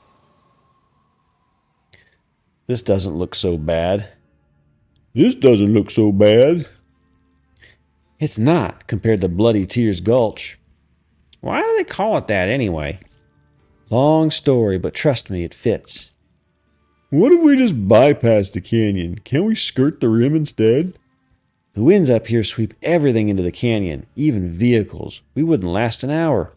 This doesn't look so bad. This doesn't look so bad. It's not, compared to Bloody Tears Gulch. Why do they call it that anyway? Long story, but trust me, it fits. What if we just bypass the canyon? Can't we skirt the rim instead? The winds up here sweep everything into the canyon, even vehicles. We wouldn't last an hour.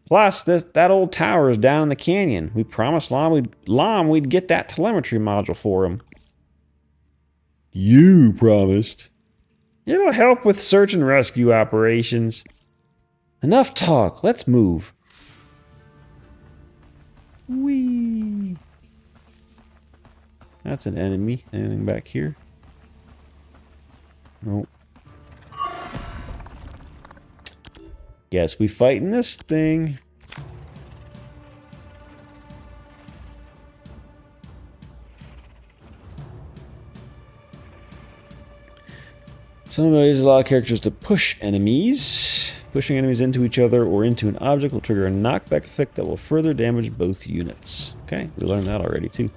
Plus, that old tower is down in the canyon. We promised Lom we'd get that telemetry module for him. You promised. It'll help with search and rescue operations. Enough talk. Let's move. Whee! That's an enemy. Anything back here? Nope. Guess we fighting this thing. Some abilities allow characters to push enemies. Pushing enemies into each other or into an object will trigger a knockback effect that will further damage both units. Okay, we learned that already too.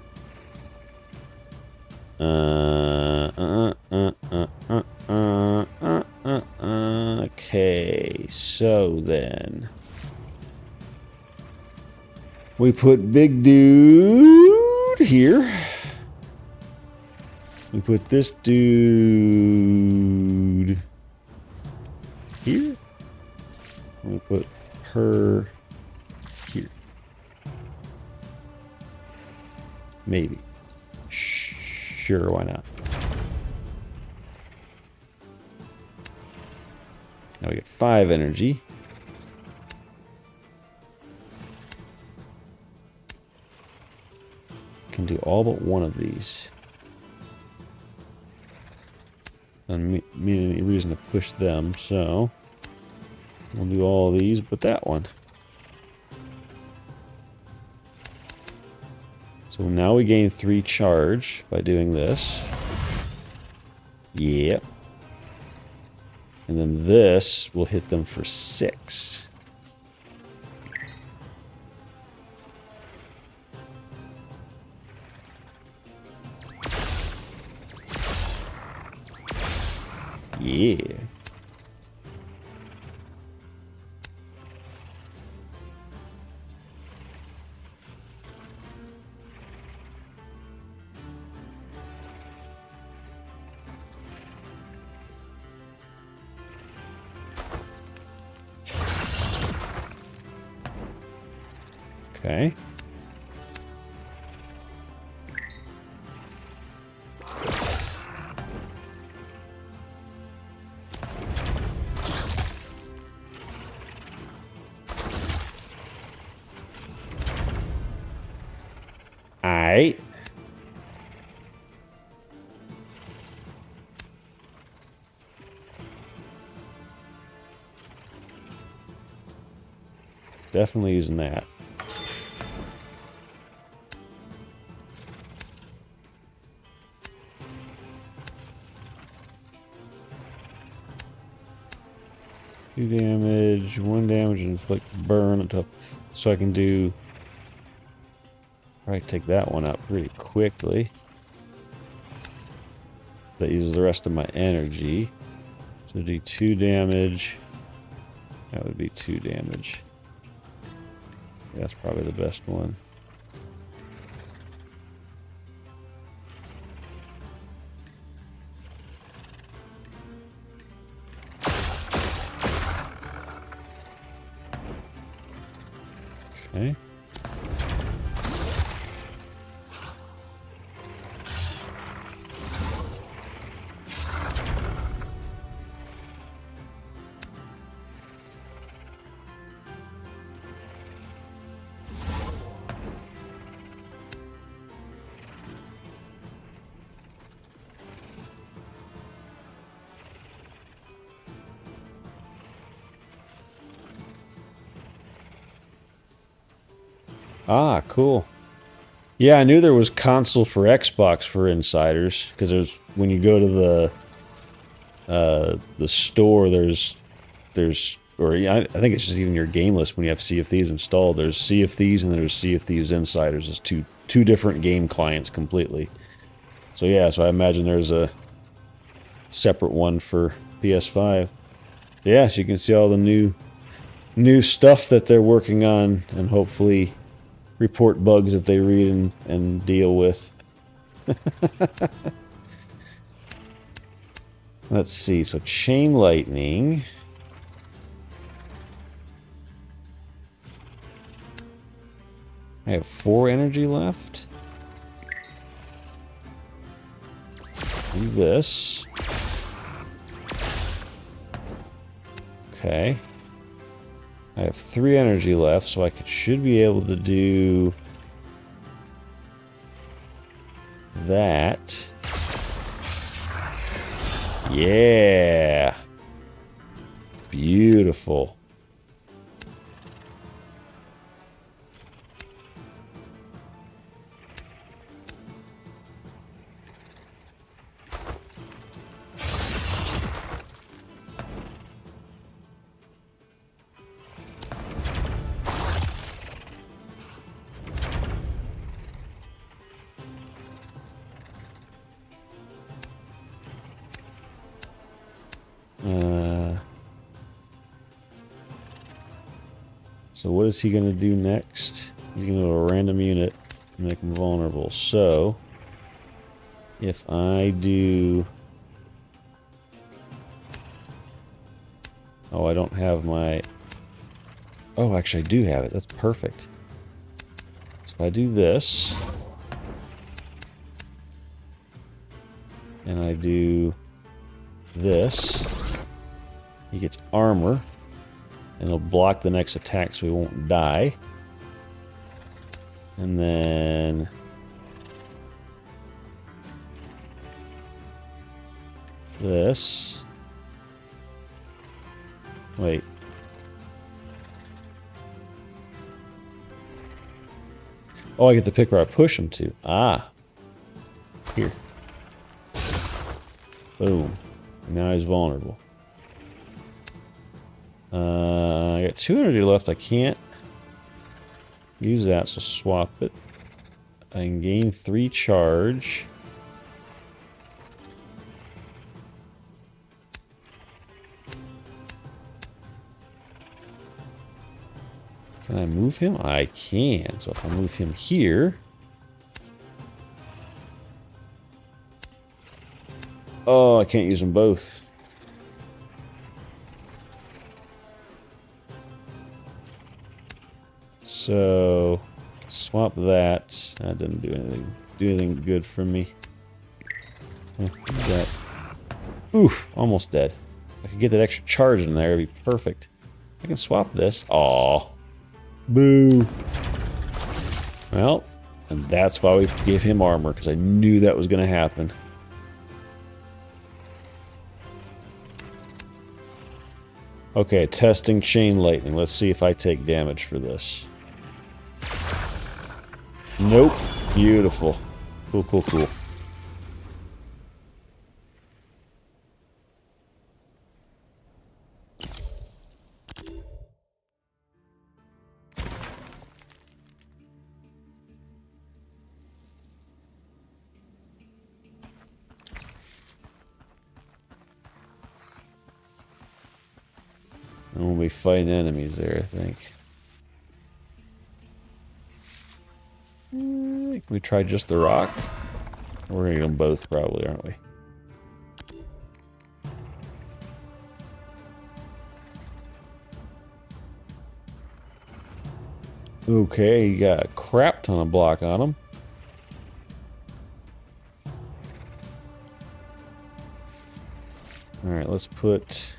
Okay, so then we put big dude here. We put this dude here. We put her here. Maybe. Sure, why not? Now we get 5 energy. Can do all but one of these. Doesn't mean any reason to push them, so we'll do all of these but that one. So now we gain 3 charge by doing this. Yep. And then this will hit them for 6. Yeah. Okay. Aight. Definitely using that. 2 damage, 1 damage, and inflict burn on top. So I can do. Probably take that one out pretty quickly. That uses the rest of my energy. So do 2 damage. That would be 2 damage. Yeah, that's probably the best one. Okay. Ah, cool. Yeah, I knew there was console for Xbox for insiders because there's when you go to the store, there's or yeah, I think it's just even your game list when you have Sea of Thieves installed. There's Sea of Thieves and there's Sea of Thieves Insiders. There's two different game clients completely. So yeah, so I imagine there's a separate one for PS5. Yeah, so you can see all the new stuff that they're working on and hopefully report bugs that they read and deal with. Let's see, so Chain Lightning. I have 4 energy left. Do this. Okay. I have 3 energy left, so I should be able to do that. Yeah. Beautiful. So what is he going to do next? He's going to do a random unit and make him vulnerable. So if I do... Oh, I don't have my... Oh, actually I do have it. That's perfect. So if I do this... And I do this, he gets armor, and he'll block the next attack so he won't die. And then this. Wait. Oh, I get to pick where I push him to. Ah. Here. Boom. Now he's vulnerable. I got 2 energy left. I can't use that, so swap it. I can gain 3 charge. Can I move him? I can. So if I move him here... Oh, I can't use them both. So swap that. That didn't do anything good for me. That. Oof, almost dead. If I could get that extra charge in there, it'd be perfect. I can swap this. Aw. Boo. Well, and that's why we gave him armor, because I knew that was going to happen. Okay, testing Chain Lightning. Let's see if I take damage for this. Nope. Beautiful. Cool, cool, cool. And we'll be fighting enemies there, I think. Can we try just the rock? We're gonna get them both probably, aren't we? Okay, you got a crap ton of block on them. Alright, let's put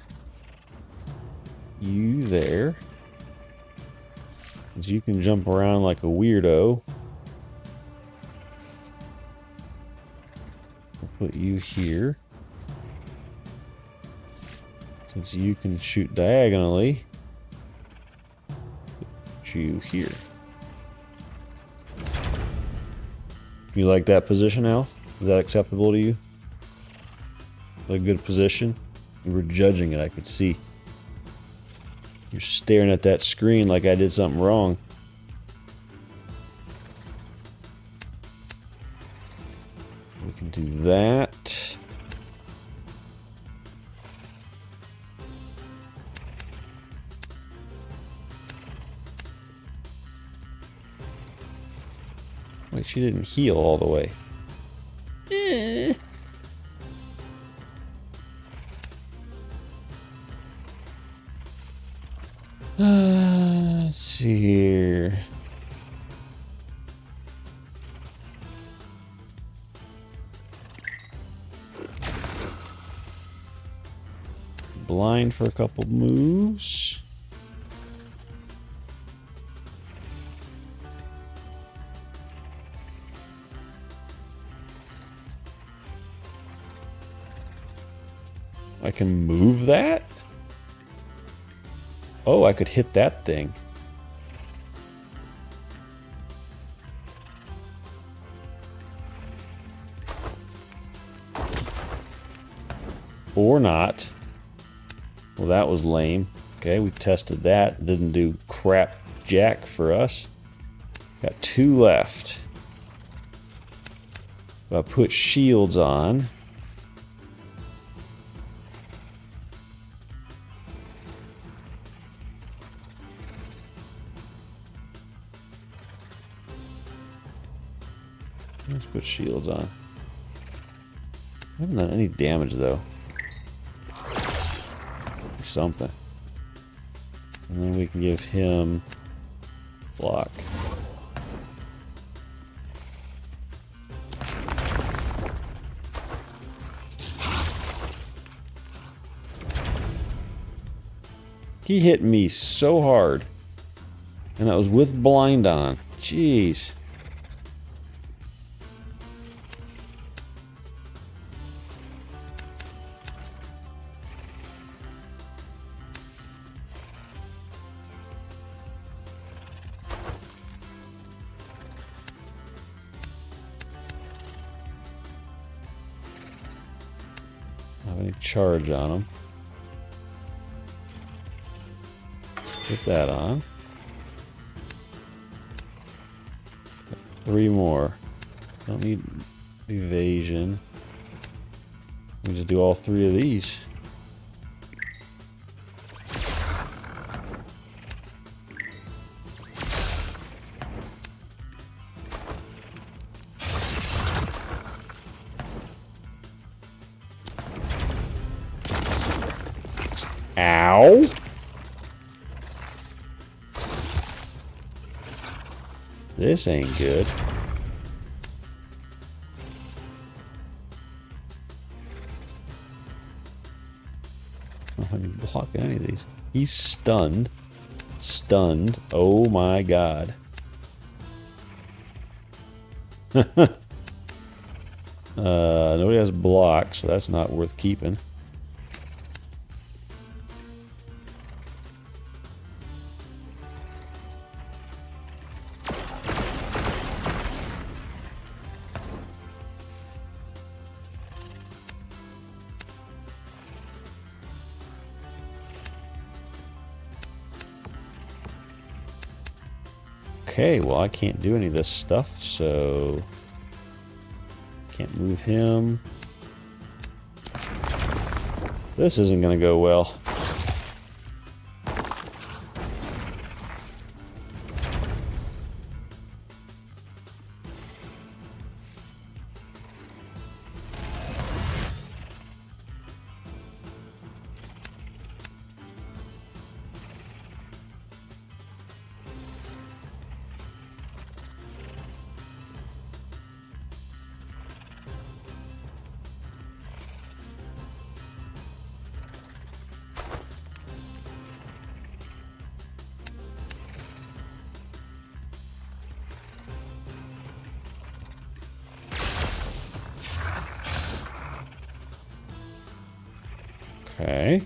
you there. Because you can jump around like a weirdo. We'll put you here. Since you can shoot diagonally, put you here. You like that position, Alf? Is that acceptable to you? A good position? You were judging it, I could see. You're staring at that screen like I did something wrong. We can do that. Wait, she didn't heal all the way. Let's see here. Blind for a couple moves. I can move that? Oh, I could hit that thing. Or not. Well, that was lame. Okay, we tested that. Didn't do crap jack for us. Got 2 left. I'll put shields on. Let's put shields on. I haven't done any damage though. Or something. And then we can give him block. He hit me so hard. And that was with blind on. Jeez. Have any charge on him. Put that on. 3 more. Don't need evasion. We just do all 3 of these. Ow! This ain't good. I don't have any block any of these. He's stunned. Stunned. Oh my god. Nobody has block, so that's not worth keeping. Okay, well I can't do any of this stuff, so can't move him. This isn't gonna go well. Okay.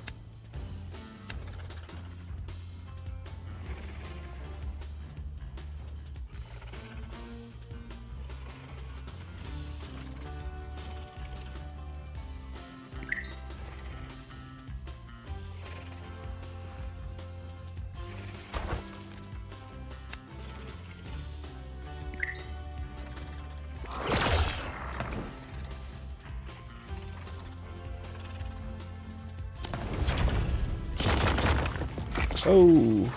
Oh.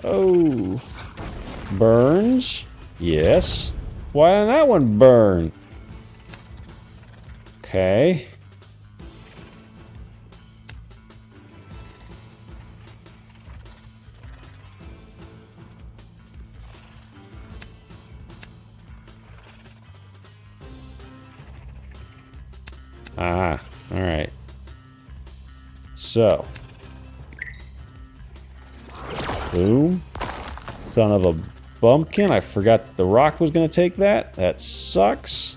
Oh. Burns? Yes. Why didn't that one burn? Okay. Ah, all right. So. Boom. Son of a bumpkin. I forgot the rock was going to take that. That sucks.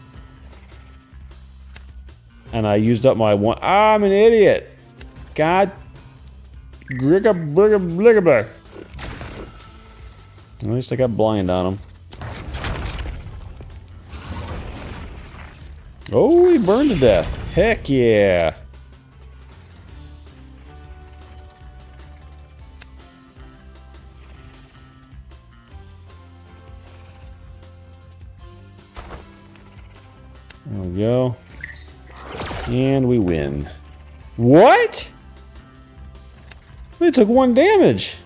And I used up my one. Ah, I'm an idiot. God. Grigga. At least I got blind on him. Oh, he burned to death. Heck yeah. There we go. And we win. What? We took 1 damage.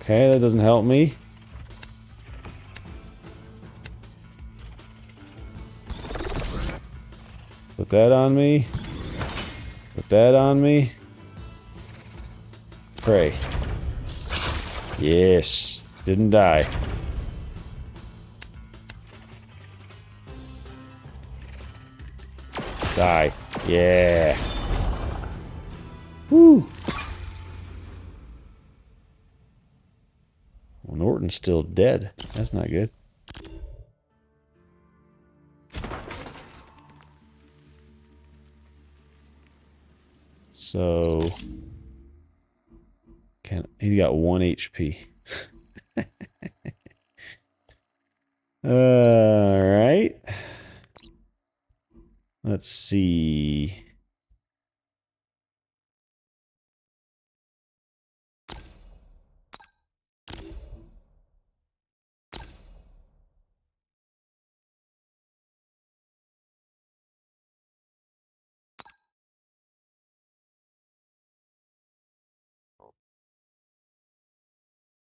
Okay, that doesn't help me. Put that on me. Put that on me. Pray. Yes. Didn't die. Die. Yeah. Woo. Well, Norton's still dead. That's not good. So... he's got 1 HP. Alright. Let's see.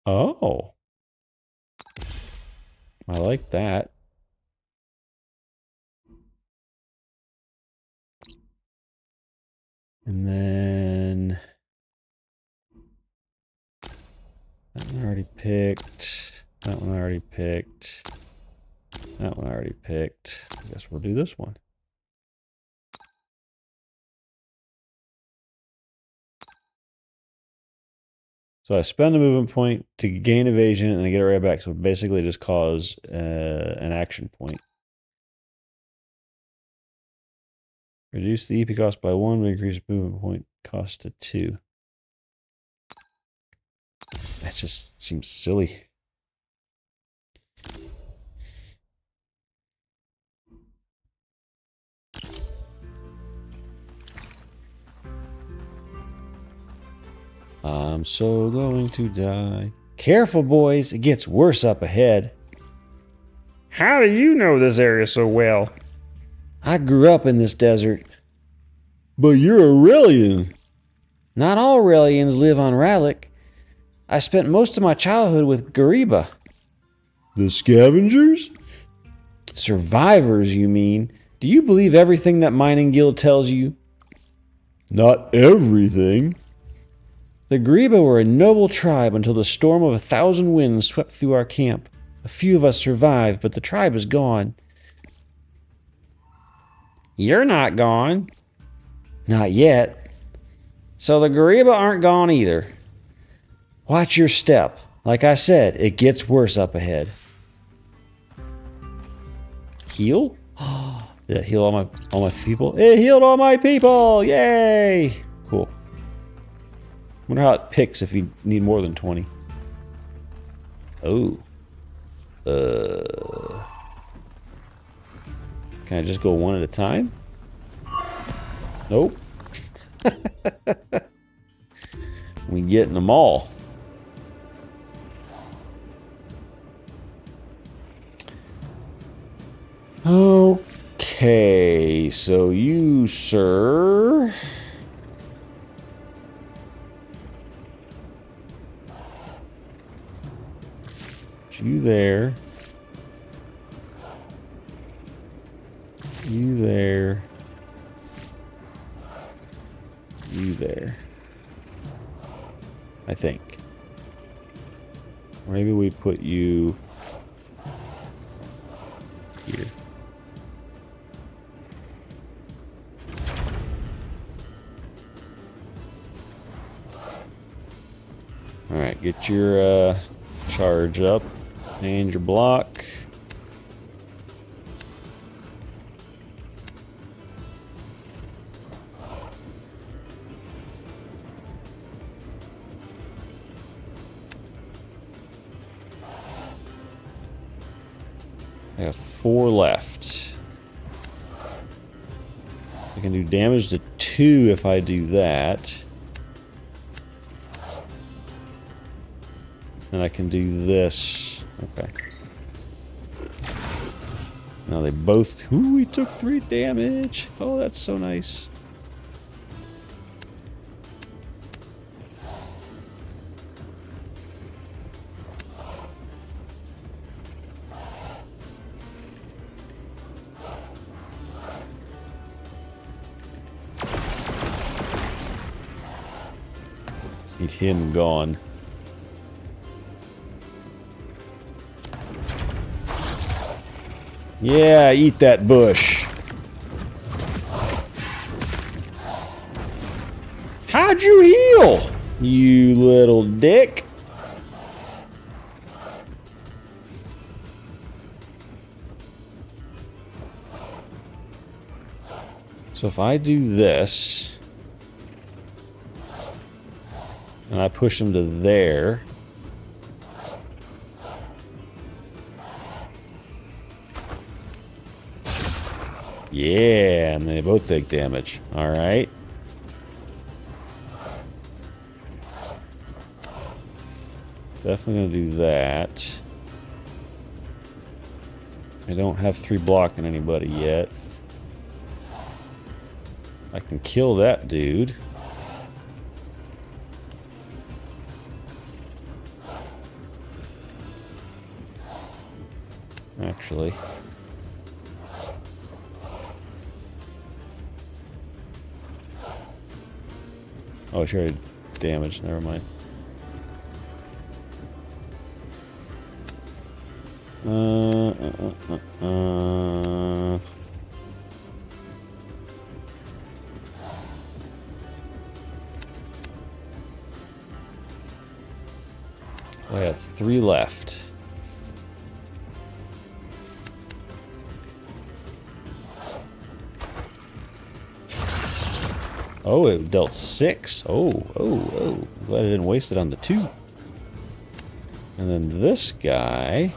Oh. I like that. And then... that one already picked. That one already picked. That one already picked. I guess we'll do this one. So I spend a movement point to gain evasion and I get it right back. So basically just cause an action point. Reduce the EP cost by 1, but increase movement point cost to 2. That just seems silly. I'm so going to die. Careful, boys. It gets worse up ahead. How do you know this area so well? I grew up in this desert. But you're Aurelian. Not all Aurelians live on Rallick. I spent most of my childhood with Gariba. The scavengers? Survivors, you mean? Do you believe everything that Mining Guild tells you? Not everything. The Gariba were a noble tribe until the storm of 1,000 winds swept through our camp. A few of us survived, but the tribe is gone. You're not gone. Not yet. So the Gariba aren't gone either. Watch your step. Like I said, it gets worse up ahead. heal? Did it heal all my people? It healed all my people! Yay! Cool. Wonder how it picks if you need more than 20. Oh. Can I just go one at a time? Nope. We getting them all. Okay, so you, sir. You there. You there. You there. I think. Maybe we put you here. Alright, get your charge up and your block. I got 4 left. I can do damage to 2 if I do that. And I can do this. Okay. Now they both... Ooh, we took 3 damage. Oh, that's so nice. Need him gone. Yeah, eat that bush. How'd you heal, you little dick? So if I do this, and I push him to there, yeah, and they both take damage. All right. Definitely gonna do that. I don't have 3 blocking anybody yet. I can kill that dude. Actually. Oh, sure, damage. Never mind. I have 3 left. Oh, it dealt 6. Oh. Glad I didn't waste it on the 2. And then this guy.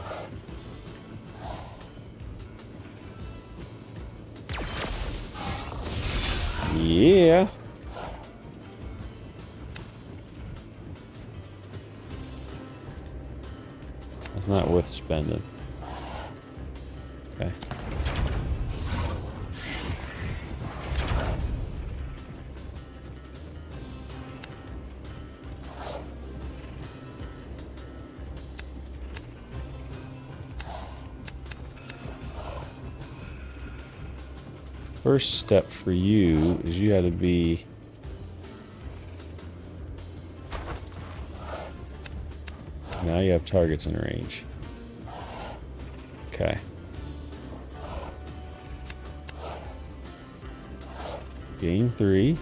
Yeah. That's not worth spending. Okay. First step for you is you had to be now you have targets in range. Okay. Gain 3.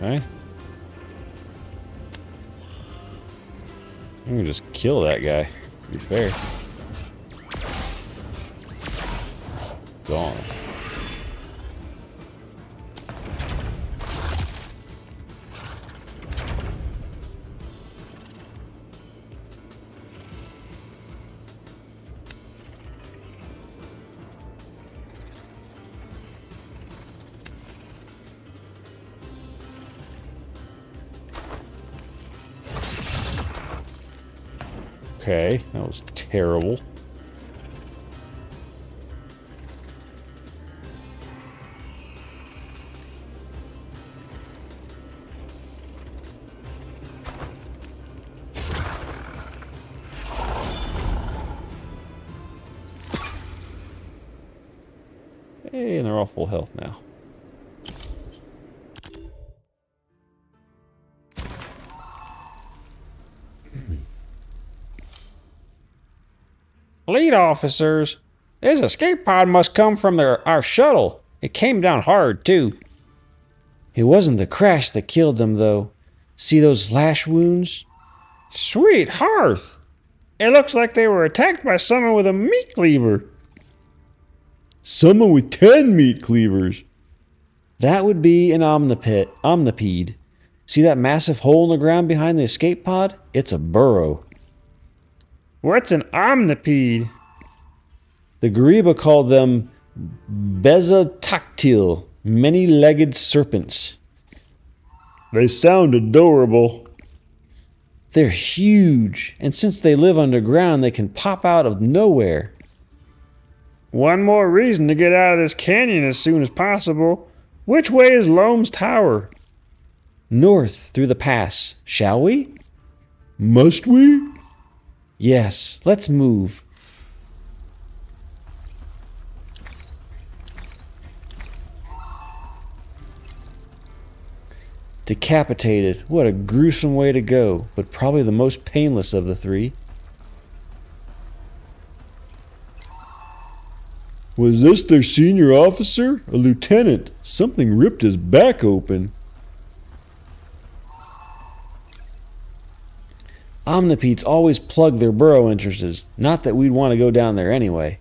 Okay. I'm gonna just kill that guy, to be fair. Gone. Okay, that was terrible. Hey, and they're all full health now. Fleet officers, this escape pod must come from our shuttle. It came down hard, too. It wasn't the crash that killed them, though. See those slash wounds? Sweet hearth! It looks like they were attacked by someone with a meat cleaver. Someone with 10 meat cleavers. That would be an omnipede. See that massive hole in the ground behind the escape pod? It's a burrow. What's an omnipede? The Gariba called them bezatactyl, many-legged serpents. They sound adorable. They're huge, and since they live underground, they can pop out of nowhere. One more reason to get out of this canyon as soon as possible. Which way is Loam's Tower? North through the pass, shall we? Must we? Yes, let's move. Decapitated. What a gruesome way to go, but probably the most painless of the three. Was this their senior officer? A lieutenant? Something ripped his back open. Omnipedes always plug their burrow entrances. Not that we'd want to go down there anyway.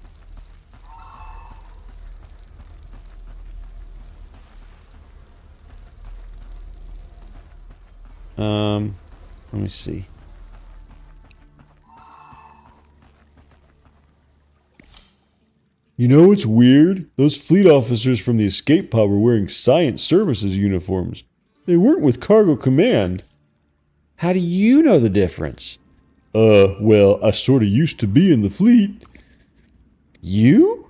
Let me see. You know what's weird? Those fleet officers from the escape pod were wearing science services uniforms. They weren't with cargo command. How do you know the difference? Well, I sorta used to be in the fleet. You?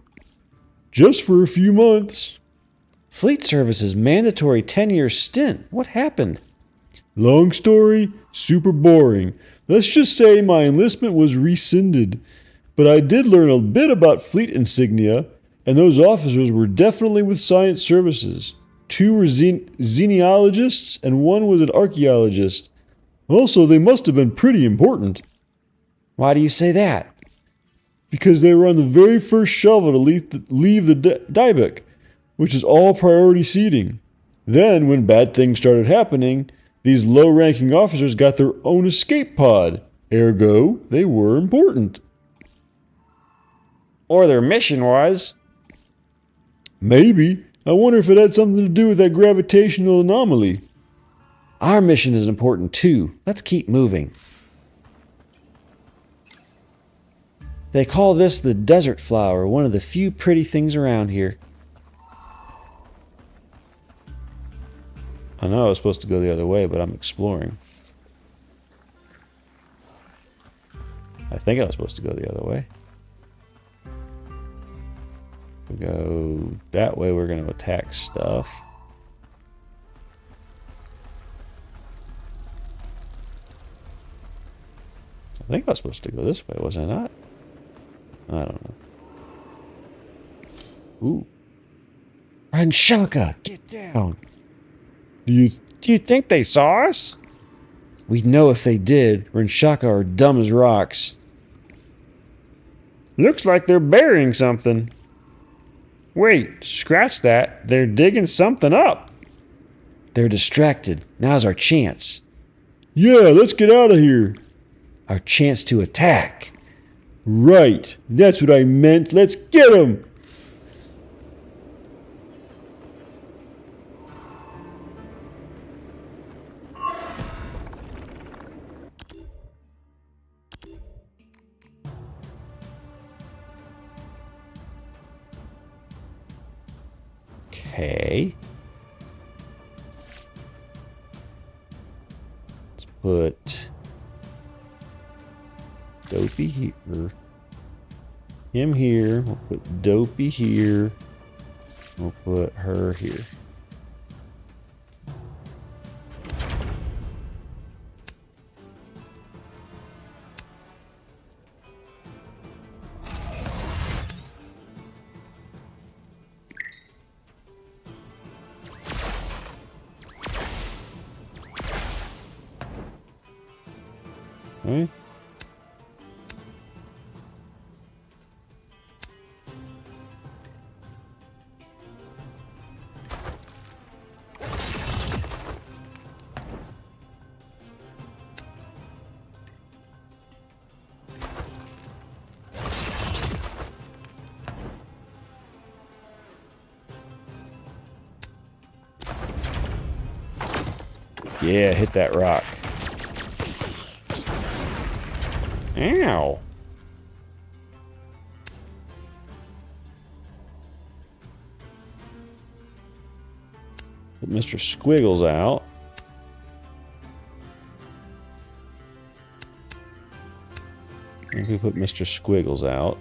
Just for a few months. Fleet service is mandatory 10-year stint. What happened? Long story, super boring. Let's just say my enlistment was rescinded. But I did learn a bit about fleet insignia, and those officers were definitely with science services. 2 were xenologists, and 1 was an archaeologist. Also, they must have been pretty important. Why do you say that? Because they were on the very first shovel to leave the dieback, which is all priority seating. Then, when bad things started happening, these low-ranking officers got their own escape pod. Ergo, they were important. Or their mission was? Maybe. I wonder if it had something to do with that gravitational anomaly. Our mission is important too. Let's keep moving. They call this the desert flower, one of the few pretty things around here. I know I was supposed to go the other way, but I'm exploring. I think I was supposed to go the other way. If we go that way, we're going to attack stuff. I think I was supposed to go this way, was I not? I don't know. Ooh. Ranshaka, get down. Do you think they saw us? We'd know if they did. Ranshaka are dumb as rocks. Looks like they're burying something. Wait, scratch that. They're digging something up. They're distracted. Now's our chance. Yeah, let's get out of here. Our chance to attack. Right. That's what I meant. Let's get them. Okay. Let's put Dopey here. Him here. We'll put Dopey here. We'll put her here. Okay. Yeah, hit that rock. Ow. Put Mr. Squiggles out. I think we put Mr. Squiggles out.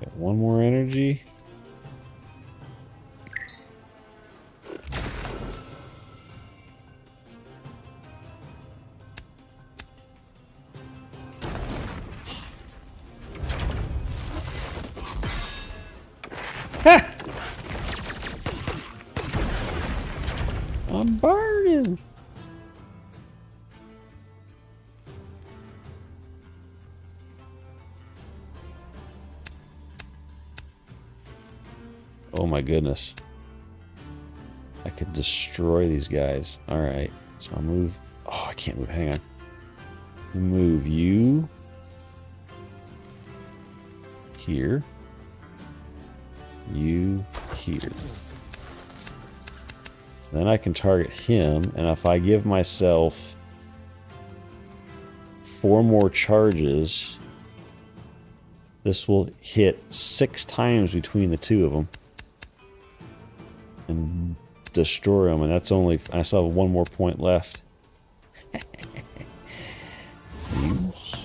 Got one more energy. Ha! I'm burning. Oh my goodness. I could destroy these guys. Alright. So I'll move. Oh, I can't move. Hang on. Move you here. You here. Then I can target him, and if I give myself 4 more charges, this will hit 6 times between the two of them and destroy them, and that's only, I still have 1 more point left. Use.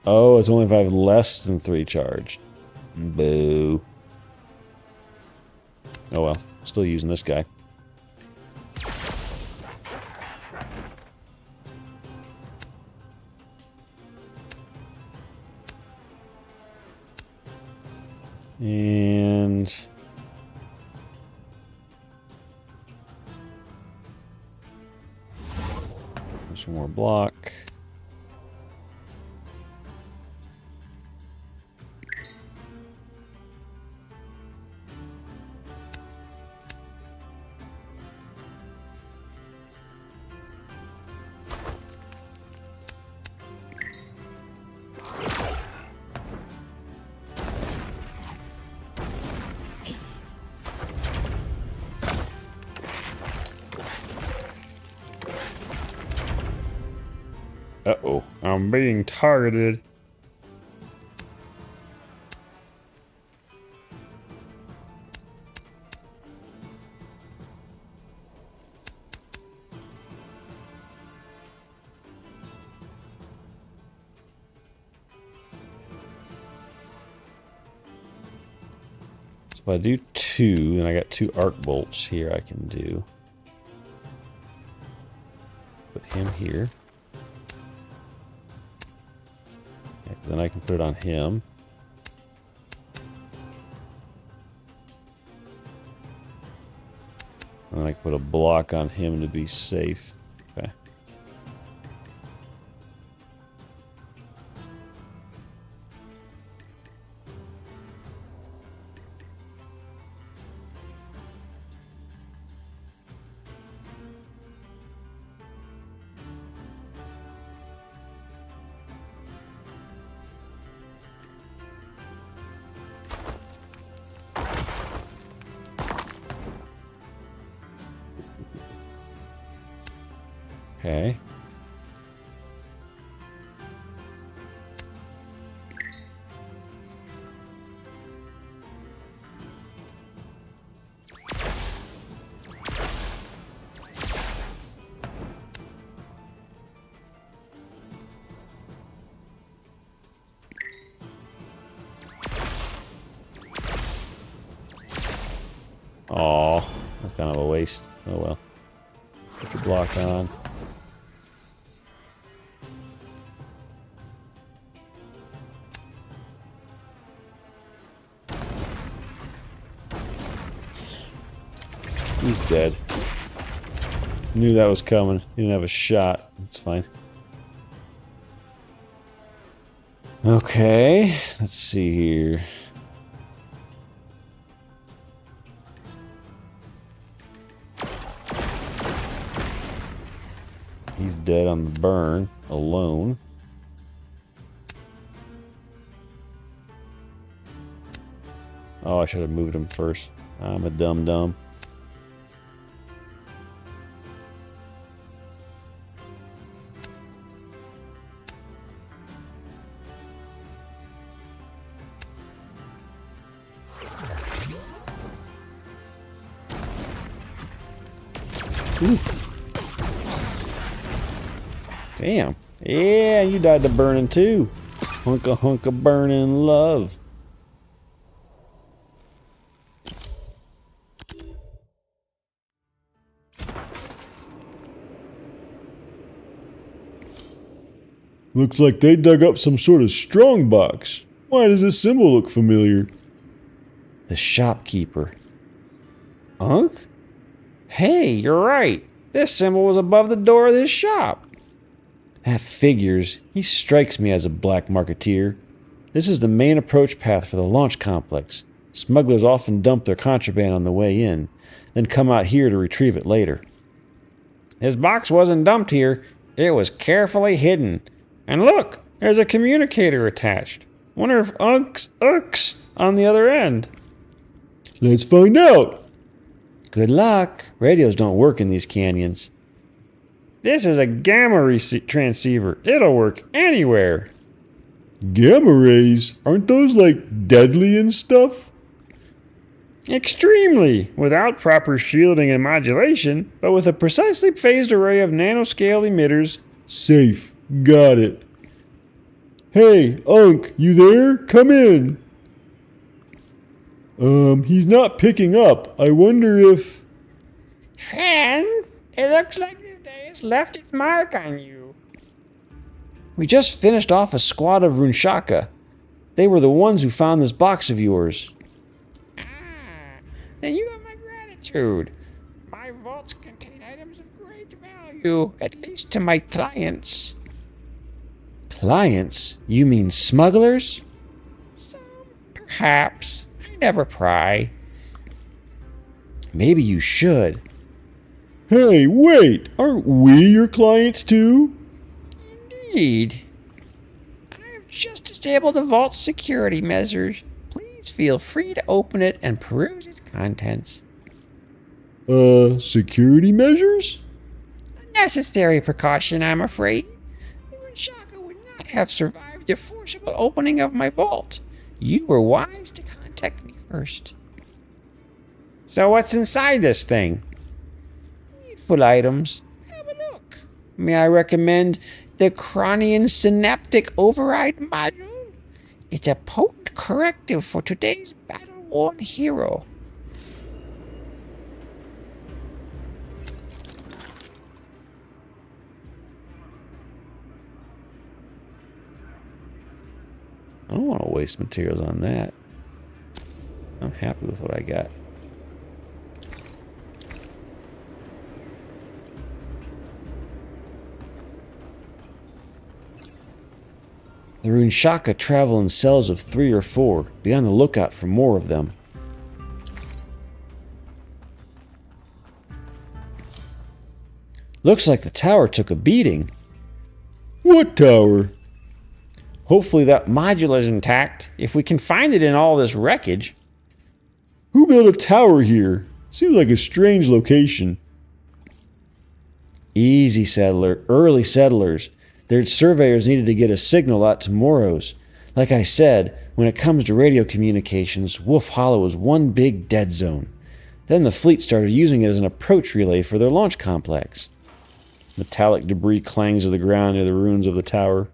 Oh, it's only if I have less than 3 charge. Boo. Oh well, still using this guy. And there's one more block. Uh-oh, I'm being targeted. if I do 2, and I got 2 arc bolts here I can do. Put him here. Yeah, 'cause then I can put it on him. And I can put a block on him to be safe. Okay. Okay. Aw, that's kind of a waste. Oh well. Put your block on. He's dead. Knew that was coming. He didn't have a shot. It's fine. Okay, let's see here. He's dead on the burn, alone. Oh, I should have moved him first. I'm a dum-dum. Ooh. Damn. Yeah, you died to burning too. Hunk of burning love. Looks like they dug up some sort of strong box. Why does this symbol look familiar? The shopkeeper. Unk? Hey, you're right. This symbol was above the door of this shop. That figures. He strikes me as a black marketeer. This is the main approach path for the launch complex. Smugglers often dump their contraband on the way in, then come out here to retrieve it later. This box wasn't dumped here. It was carefully hidden. And look, there's a communicator attached. Wonder if Unk's on the other end. Let's find out. Good luck. Radios don't work in these canyons. This is a gamma transceiver. It'll work anywhere. Gamma rays? Aren't those like deadly and stuff? Extremely, without proper shielding and modulation, but with a precisely phased array of nanoscale emitters. Safe. Got it. Hey, Unk, you there? Come in. He's not picking up. I wonder if... Friends, it looks like this day has left its mark on you. We just finished off a squad of Runshaka. They were the ones who found this box of yours. Ah, then you have my gratitude. My vaults contain items of great value, at least to my clients. Clients? You mean smugglers? Some, perhaps. I never pry. Maybe you should. Hey, wait! Aren't we your clients too? Indeed. I have just disabled the vault's security measures. Please feel free to open it and peruse its contents. Security measures? A necessary precaution, I'm afraid. The Runshaka would not have survived the forcible opening of my vault. You were wise to contact me first. So what's inside this thing? Needful items. Have a look. May I recommend the Cronian Synaptic Override Module? It's a potent corrective for today's battle one hero. I don't want to waste materials on that. I'm happy with what I got. The Runeshaka travel in cells of 3 or 4. Be on the lookout for more of them. Looks like the tower took a beating. What tower? Hopefully that modular's intact. If we can find it in all this wreckage. Who built a tower here? Seems like a strange location. Easy, settler. Early settlers. Their surveyors needed to get a signal out to Moros. Like I said, when it comes to radio communications, Wolf Hollow was one big dead zone. Then the fleet started using it as an approach relay for their launch complex. Metallic debris clangs to the ground near the ruins of the tower.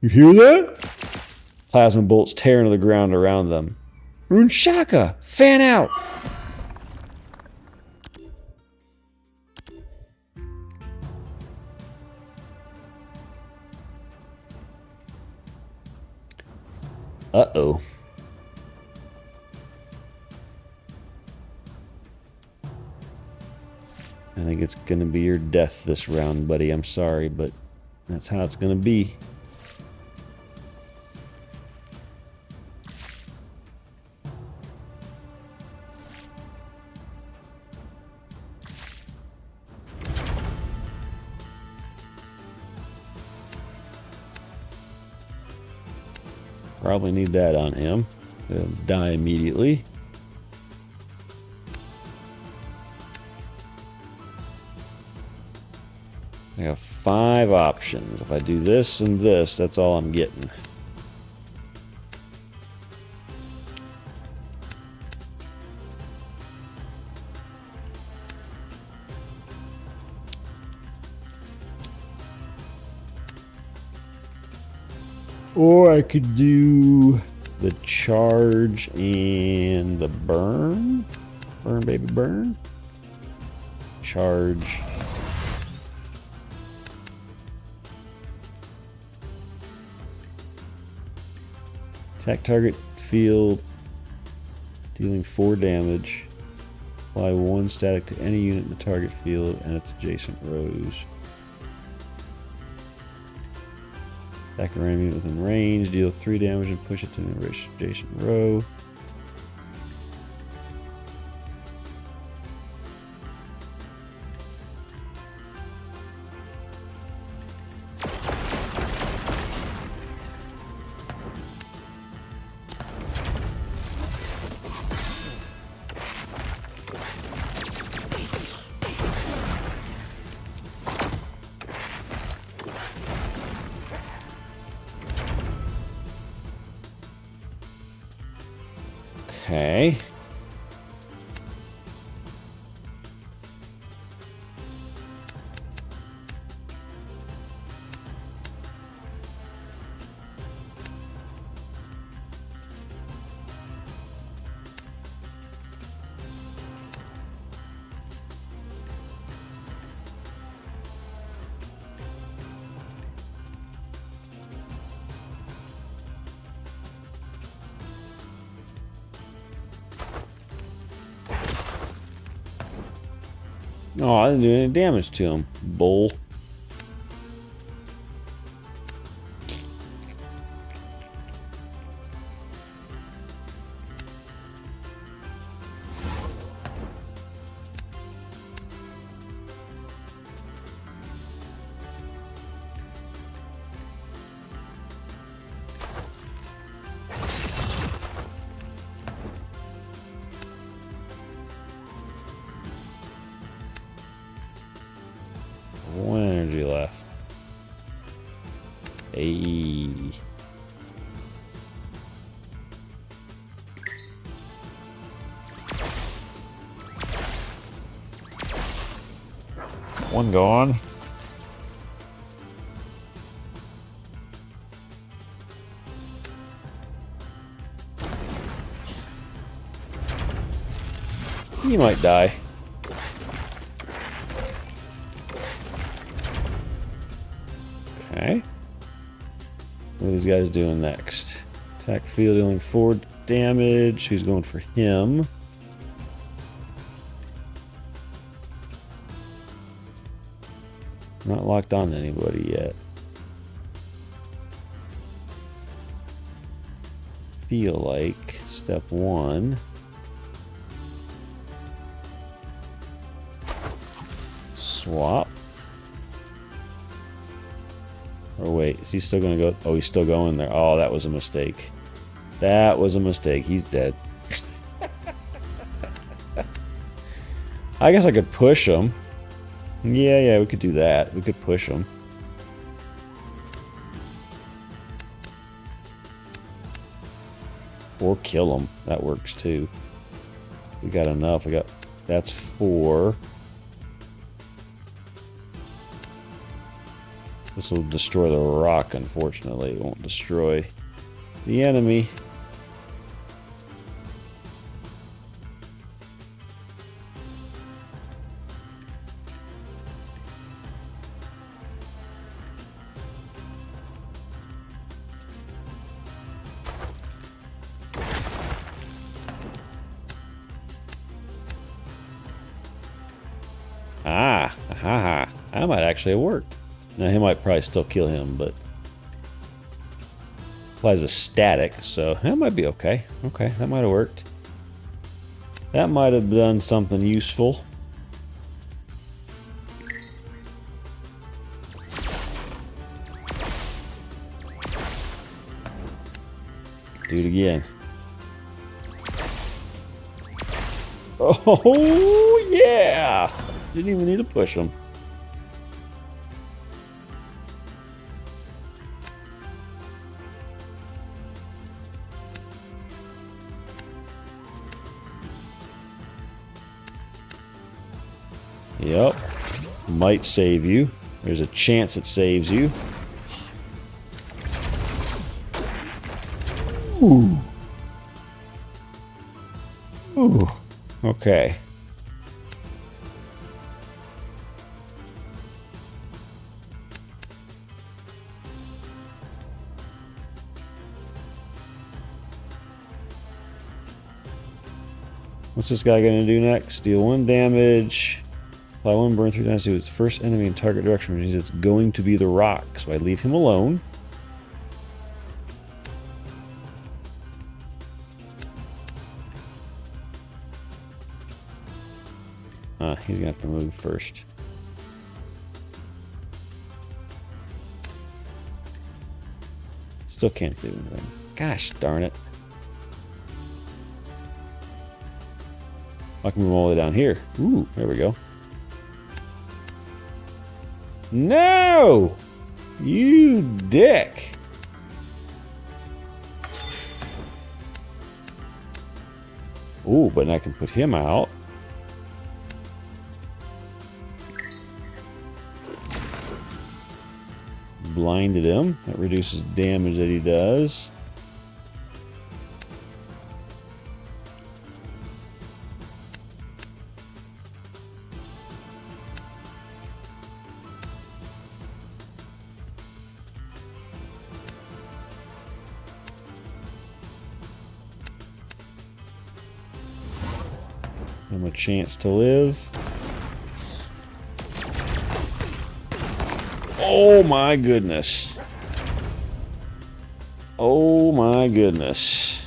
You hear that? Plasma bolts tear into the ground around them. Runeshaka! Fan out! Uh-oh. I think it's gonna be your death this round, buddy. I'm sorry, but that's how it's gonna be. Probably need that on him. He'll die immediately. I have 5 options. If I do this and this, that's all I'm getting. Or I could do the charge and the burn. Burn, baby, burn. Charge. Attack target field, dealing 4 damage. Apply 1 static to any unit in the target field and its adjacent rows. Attack a random unit within range, deal 3 damage and push it to an adjacent row. Okay. Oh, I didn't do any damage to him. Bull. One energy left. Hey. One gone. You might die. Okay. What are these guys doing next? Attack field dealing 4 damage. Who's going for him? Not locked on to anybody yet. Feel like step 1. Swap. Or wait, is he still going to go? Oh, he's still going there. Oh, that was a mistake. That was a mistake. He's dead. I guess I could push him. Yeah, we could do that. We could push him. Or kill him. That works too. We got enough. That's 4. This will destroy the rock, unfortunately. It won't destroy the enemy. That might actually have worked. Now, he might probably still kill him, but applies a static, so that might be okay. Okay, that might have worked. That might have done something useful. Do it again. Oh, yeah! Didn't even need to push him. Yep. Might save you. There's a chance it saves you. Ooh. Ooh. Okay. What's this guy gonna do next? Deal 1 damage. Apply 1 burn 3 times to its first enemy in target direction, which means it's going to be the rock. So I leave him alone. He's gonna have to move first. Still can't do anything. Gosh darn it. I can move all the way down here. Ooh, there we go. No! You dick! Ooh, but I can put him out. Blinded him. That reduces damage that he does. Give him a chance to live. Oh my goodness. Oh my goodness.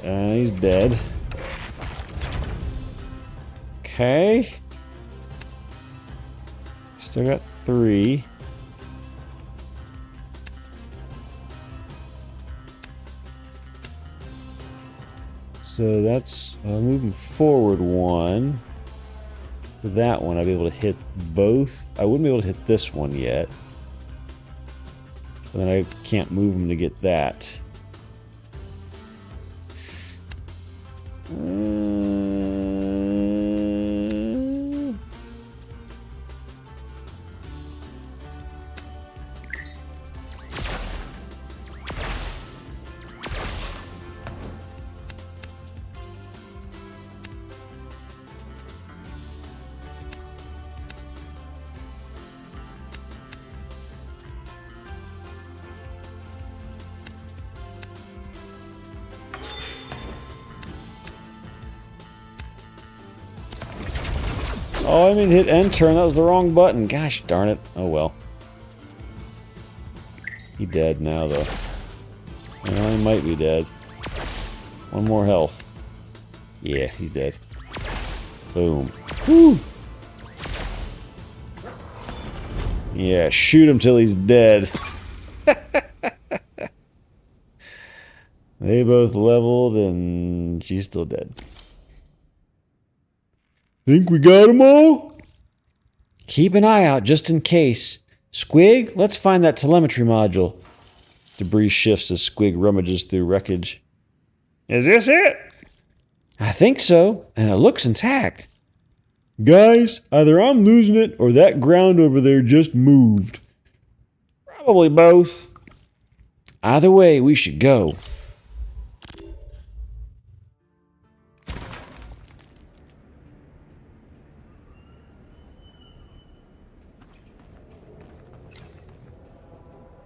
He's dead. Okay. Still got 3. So that's moving forward 1. For that one, I'll be able to hit both. I wouldn't be able to hit this one yet. But then I can't move him to get that. Oh, I mean hit end turn. That was the wrong button. Gosh darn it. Oh well. He dead now though. Well, he might be dead. 1 more health. Yeah, he's dead. Boom. Woo! Yeah, shoot him till he's dead. They both leveled and she's still dead. Think we got them all? Keep an eye out just in case. Squig, let's find that telemetry module. Debris shifts as Squig rummages through wreckage. Is this it? I think so, and it looks intact. Guys, either I'm losing it or that ground over there just moved. Probably both. Either way, we should go.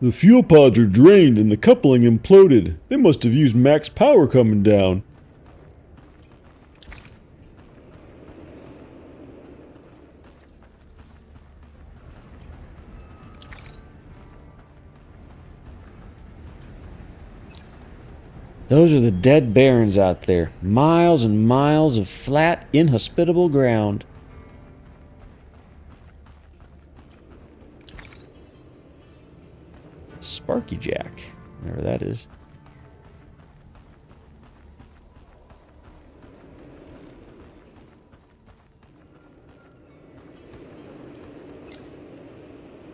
The fuel pods are drained and the coupling imploded. They must have used max power coming down. Those are the dead barrens out there. Miles and miles of flat, inhospitable ground. Sparky Jack, whatever that is.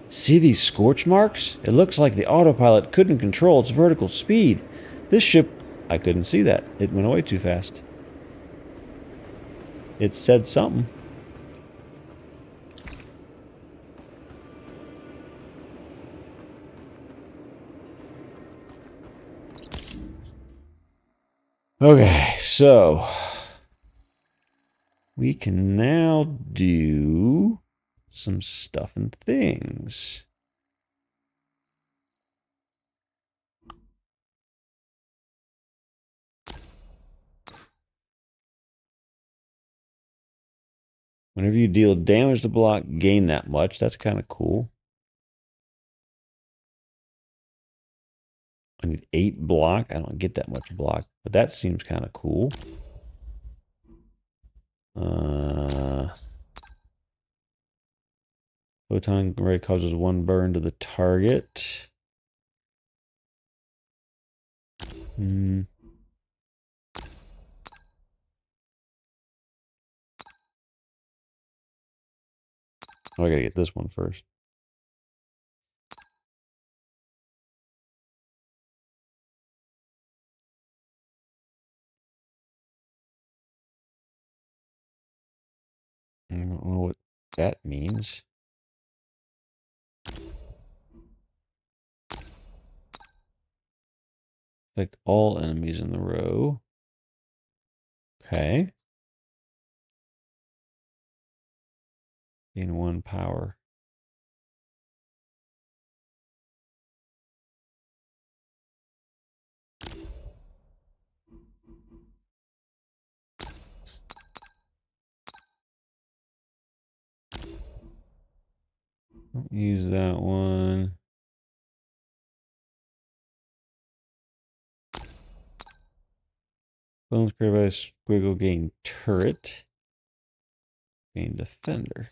See these scorch marks? It looks like the autopilot couldn't control its vertical speed. This ship... I couldn't see that. It went away too fast. It said something. Okay, so we can now do some stuff and things. Whenever you deal damage to block, gain that much. That's kind of cool. I need 8 block. I don't get that much block, but that seems kind of cool. Photon ray causes 1 burn to the target. Oh, I gotta get this one first. I don't know what that means. Select all enemies in the row. Okay. Gain 1 power. Don't use that one. Clones created by Squiggle gain turret. Gain defender.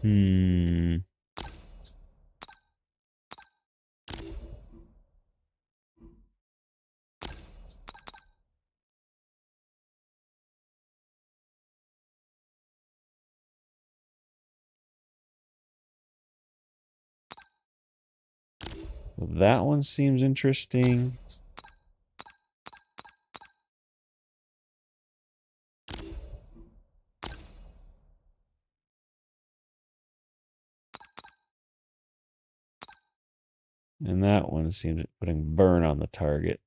Hmm. Well, that one seems interesting. And that one seems putting burn on the target.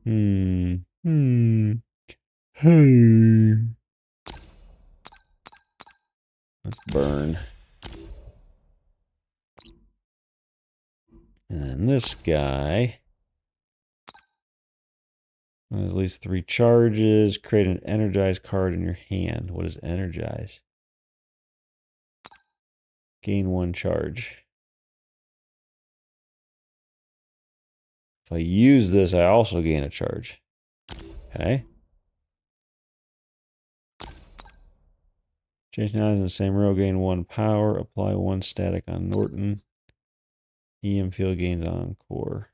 Hmm. Hmm. Hey. Let's burn. And then this guy has at least 3 charges. Create an energized card in your hand. What is energize? Gain 1 charge. If I use this, I also gain a charge. Okay. Change now in the same row, gain 1 power. Apply 1 static on Norton. EM field gains on core.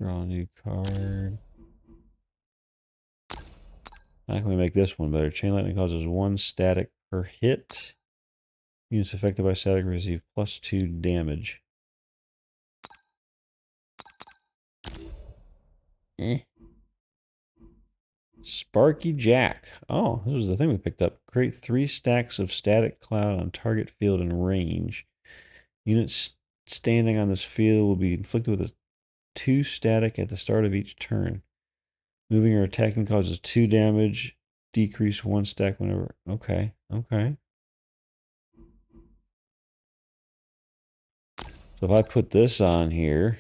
Draw a new card. How can we make this one better? Chain lightning causes 1 static per hit. Units affected by static receive +2 damage. Eh. Sparky Jack. Oh, this was the thing we picked up. Create 3 stacks of static cloud on target field and range. Units standing on this field will be inflicted with a 2 static at the start of each turn. Moving or attacking causes 2 damage. Decrease 1 stack whenever. Okay, okay. So if I put this on here,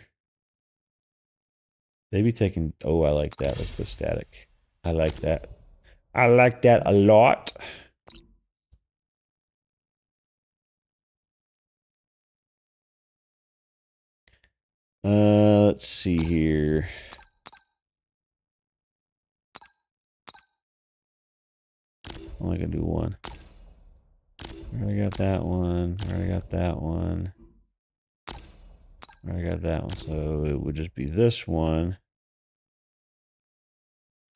they'd be taking. Oh, I like that. Let's put static. I like that. I like that a lot. Let's see here. I'm only gonna do one. I already got that one. I already got that one. I already got that one. So it would just be this one.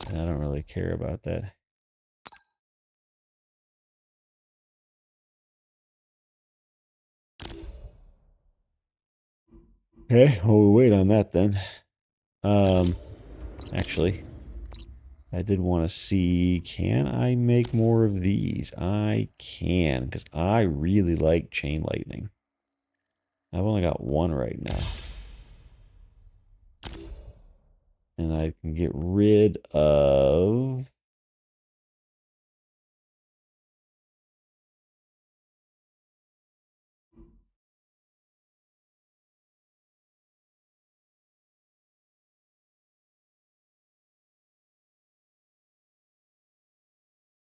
And I don't really care about that. Okay, well, we'll wait on that then. Actually, I did want to see, can I make more of these? I can, because I really like chain lightning. I've only got one right now. And I can get rid of...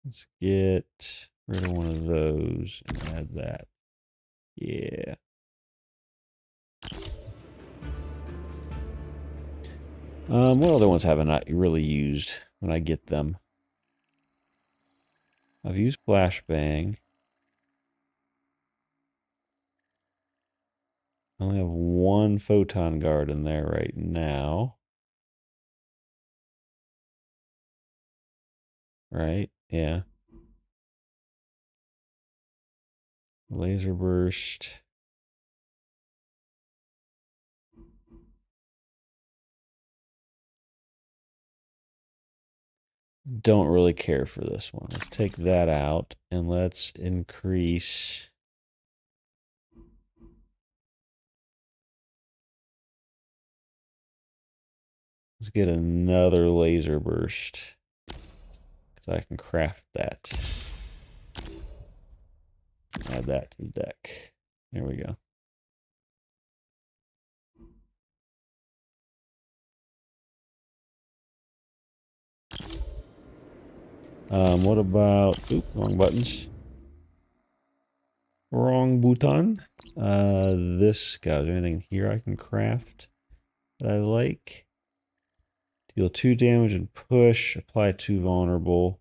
Let's get rid of one of those and add that. Yeah. What other ones haven't I really used when I get them? I've used flashbang. I only have one photon guard in there right now. Right? Yeah. Laser burst. Don't really care for this one. Let's take that out and let's increase. Let's get another laser burst. Because I can craft that. Add that to the deck. There we go. What about... Oop, wrong buttons. Wrong button. This guy. Is there anything here I can craft that I like? Deal 2 damage and push. Apply 2 vulnerable.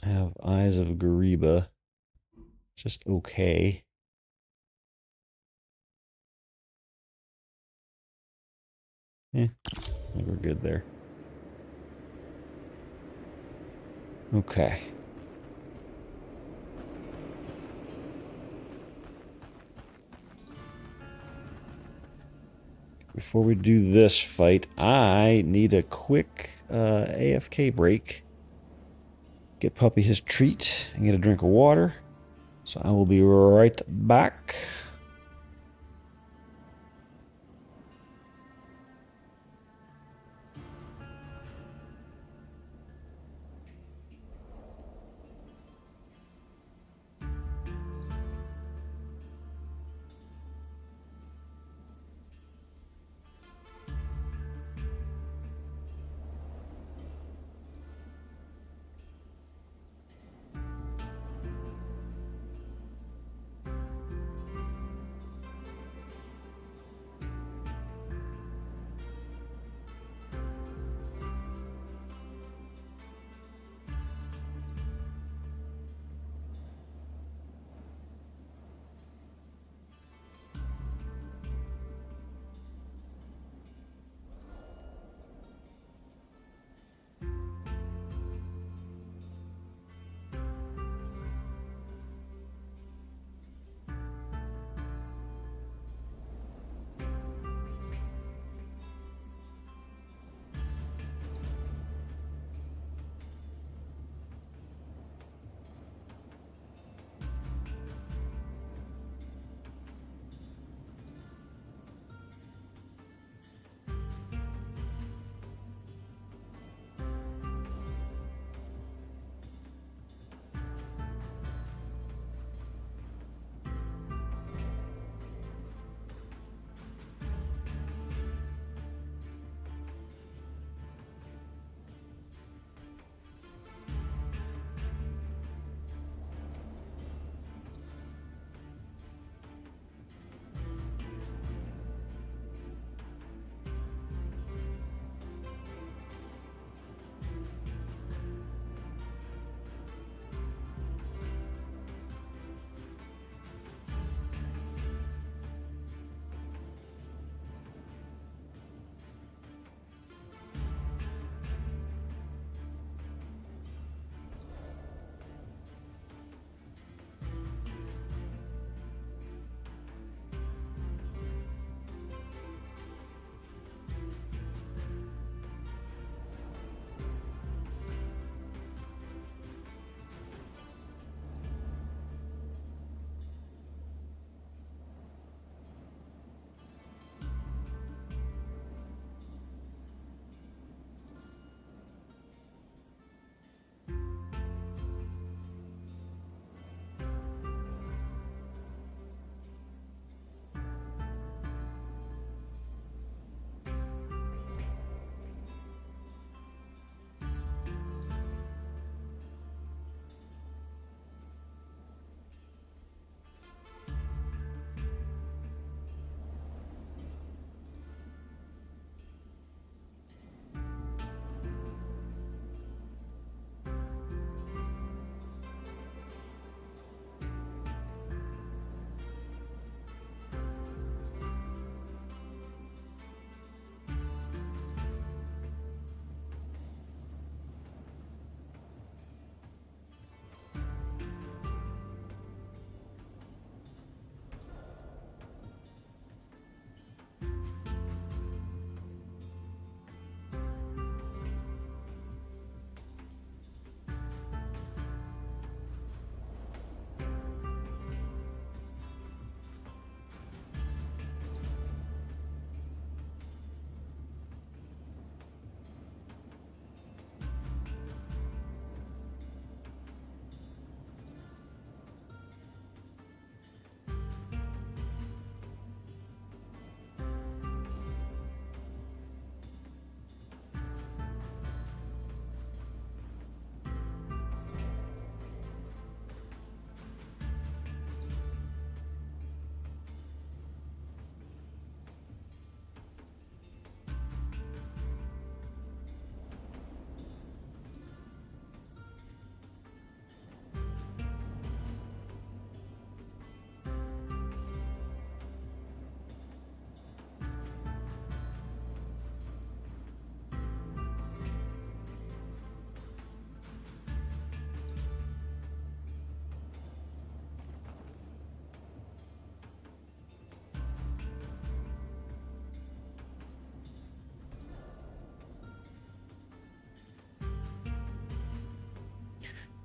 I have Eyes of Gariba. Just okay. I think we're good there. Okay. Before we do this fight, I need a quick AFK break. Get Puppy his treat and get a drink of water. So I will be right back.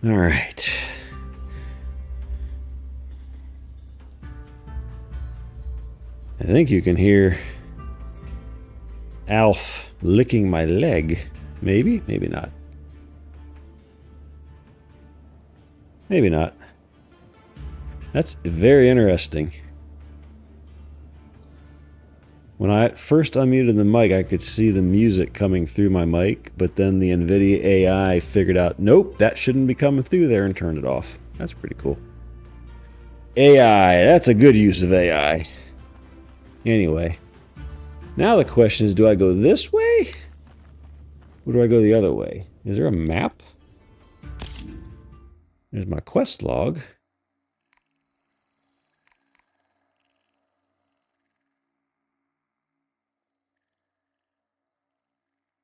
All right. I think you can hear Alf licking my leg. Maybe, maybe not. Maybe not. That's very interesting. When I first unmuted the mic, I could see the music coming through my mic, but then the NVIDIA AI figured out, nope, that shouldn't be coming through there, and turned it off. That's pretty cool. AI, that's a good use of AI. Anyway, now the question is, do I go this way? Or do I go the other way? Is there a map? There's my quest log.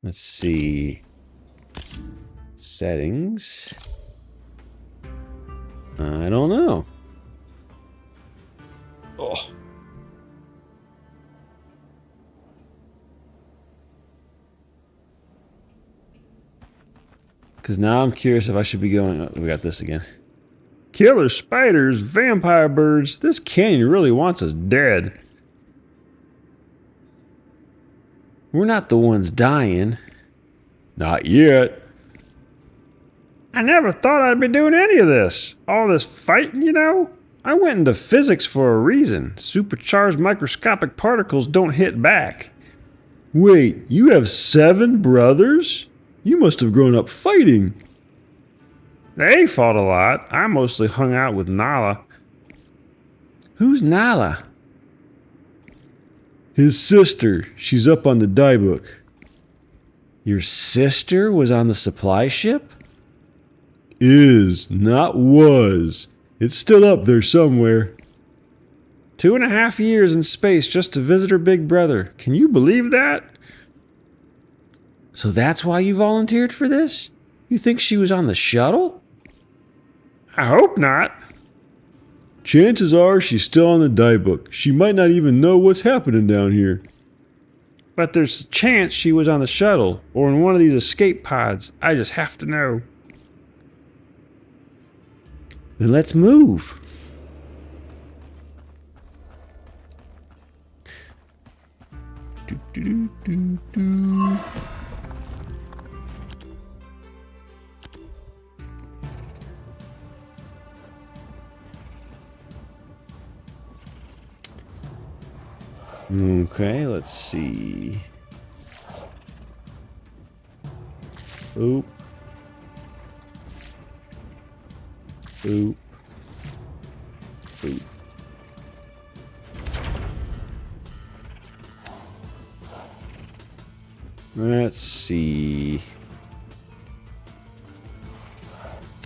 Let's see. Settings. I don't know. Oh. Because now I'm curious if I should be going... Oh, we got this again. Killer spiders, vampire birds. This canyon really wants us dead. We're not the ones dying. Not yet. I never thought I'd be doing any of this. All this fighting, you know? I went into physics for a reason. Supercharged microscopic particles don't hit back. Wait, you have 7 brothers? You must have grown up fighting. They fought a lot. I mostly hung out with Nala. Who's Nala? His sister. She's up on the die book. Your sister was on the supply ship? Is, not was. It's still up there somewhere. 2.5 years in space just to visit her big brother. Can you believe that? So that's why you volunteered for this? You think she was on the shuttle? I hope not. Chances are she's still on the die book. She might not even know what's happening down here. But there's a chance she was on the shuttle or in one of these escape pods. I just have to know. Then let's move. Do, do, do, do. Okay, let's see. Oop. Oop. Oop. Let's see.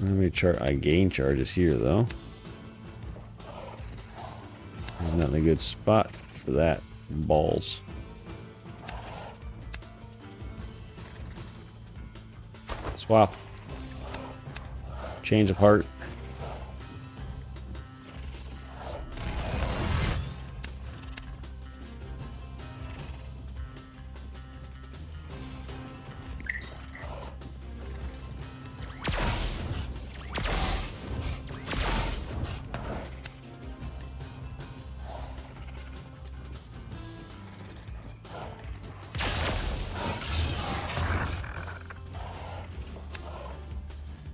Let me I gain charges here though. There's not a good spot for that. Balls. Swap. Change of heart.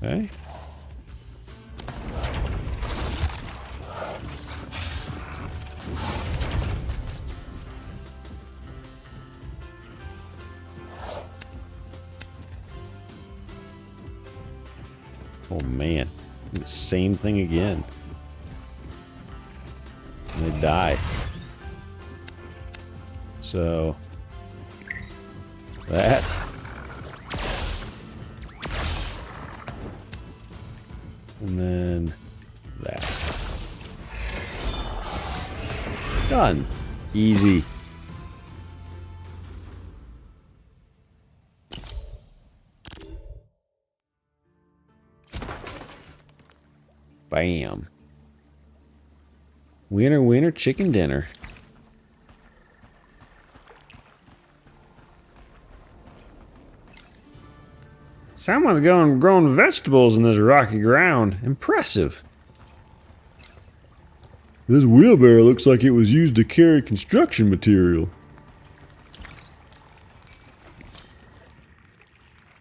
Okay. Oh man, the same thing again. And they die. So that. And then that. Done. Easy. Bam. Winner, winner, chicken dinner. Someone's growing vegetables in this rocky ground. Impressive. This wheelbarrow looks like it was used to carry construction material.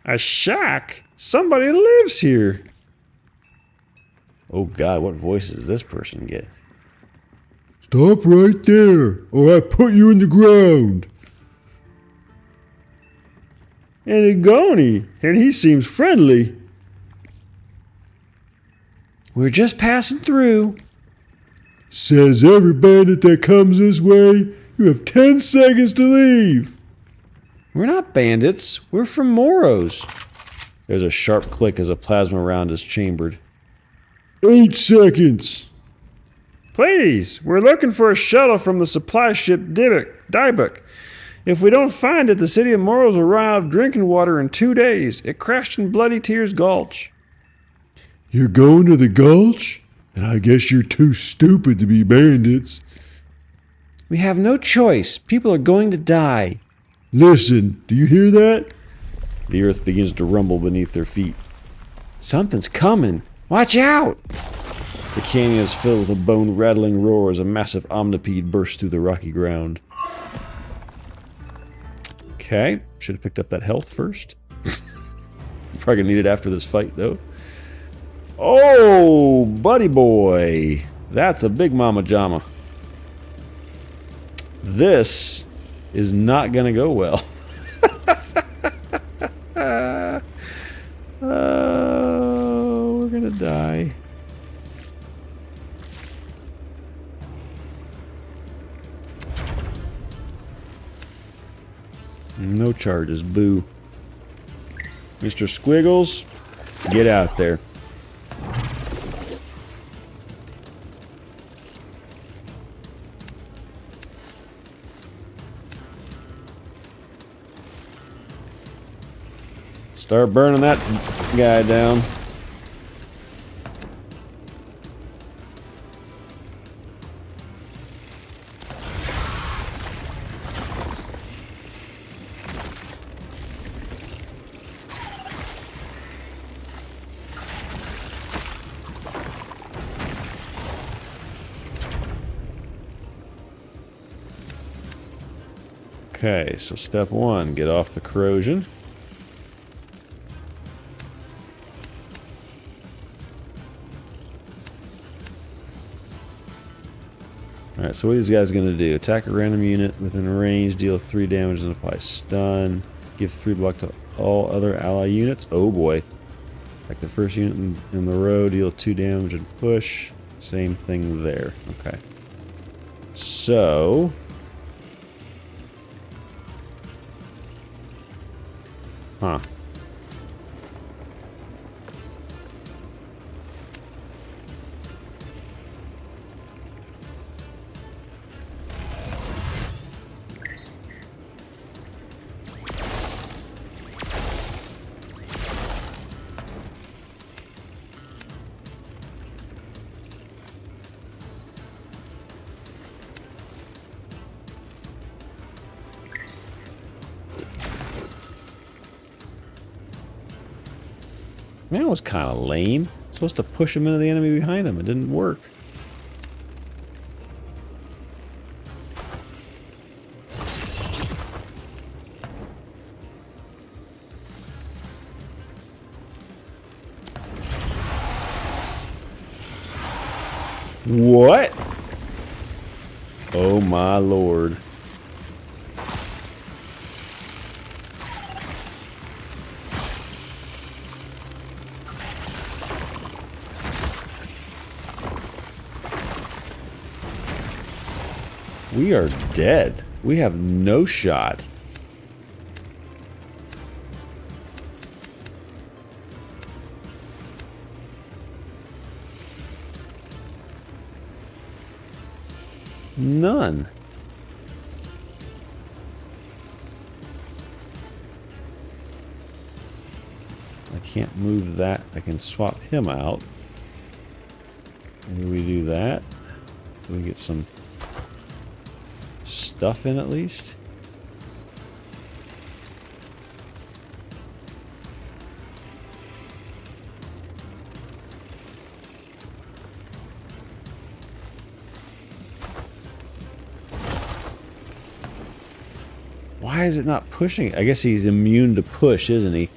A shack? Somebody lives here. Oh God, what voice does this person get? Stop right there, or I put you in the ground. And a Goni, and he seems friendly. We're just passing through. Says every bandit that comes this way, you have 10 seconds to leave. We're not bandits. We're from Moros. There's a sharp click as a plasma round is chambered. 8 seconds. Please, we're looking for a shuttle from the supply ship Dybbuk. If we don't find it, the city of Moros will run out of drinking water in 2 days. It crashed in Bloody Tears Gulch. You're going to the gulch? And I guess you're too stupid to be bandits. We have no choice. People are going to die. Listen, do you hear that? The earth begins to rumble beneath their feet. Something's coming. Watch out! The canyon is filled with a bone-rattling roar as a massive omnipede bursts through the rocky ground. Okay, should have picked up that health first. Probably gonna need it after this fight, though. Oh, buddy boy. That's a big mama jama. This is not gonna go well. We're gonna die. No charges, boo. Mr. Squiggles, get out there. Start burning that guy down. Okay, so step one, get off the corrosion. Alright, so what are these guys going to do? Attack a random unit within range, deal 3 damage and apply stun. Give 3 block to all other ally units. Oh boy. Like the first unit in the row, deal 2 damage and push. Same thing there. Okay. So... Huh. Man, that was kind of lame. Supposed to push him into the enemy behind him. It didn't work. What? Oh my lord. We are dead. We have no shot. None. I can't move that. I can swap him out. Maybe we do that. We get some stuff in at least. Why is it not pushing? I guess he's immune to push, isn't he?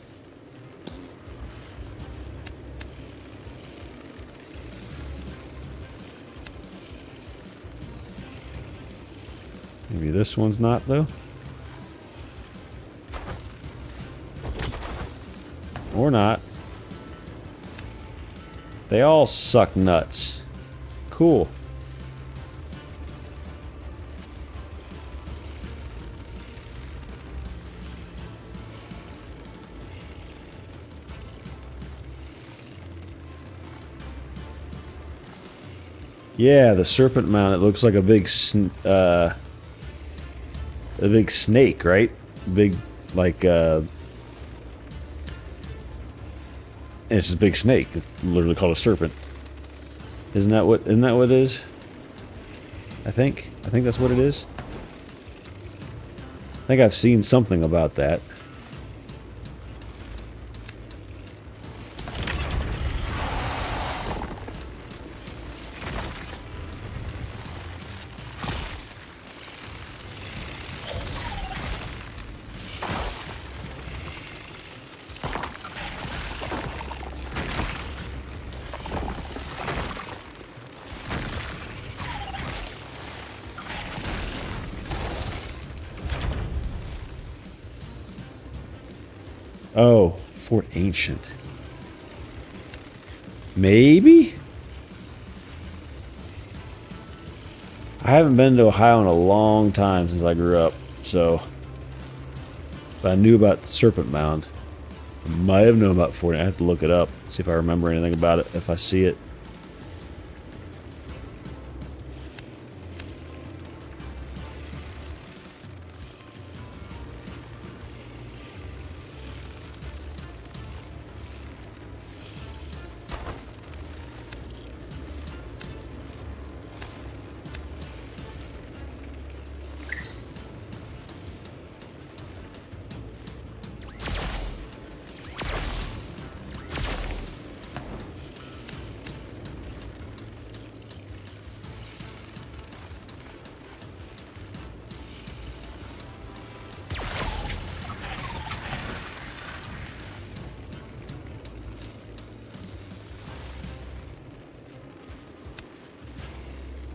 Maybe this one's not, though. Or not. They all suck nuts. Cool. Yeah, the serpent mount. It looks like a big snake, right? Big, like, it's just a big snake. It's literally called a serpent. Isn't that what it is? I think that's what it is. I think I've seen something about that. Oh, Fort Ancient. Maybe? I haven't been to Ohio in a long time since I grew up, so... But I knew about the Serpent Mound. I might have known about Fort Ancient. I have to look it up, see if I remember anything about it, if I see it.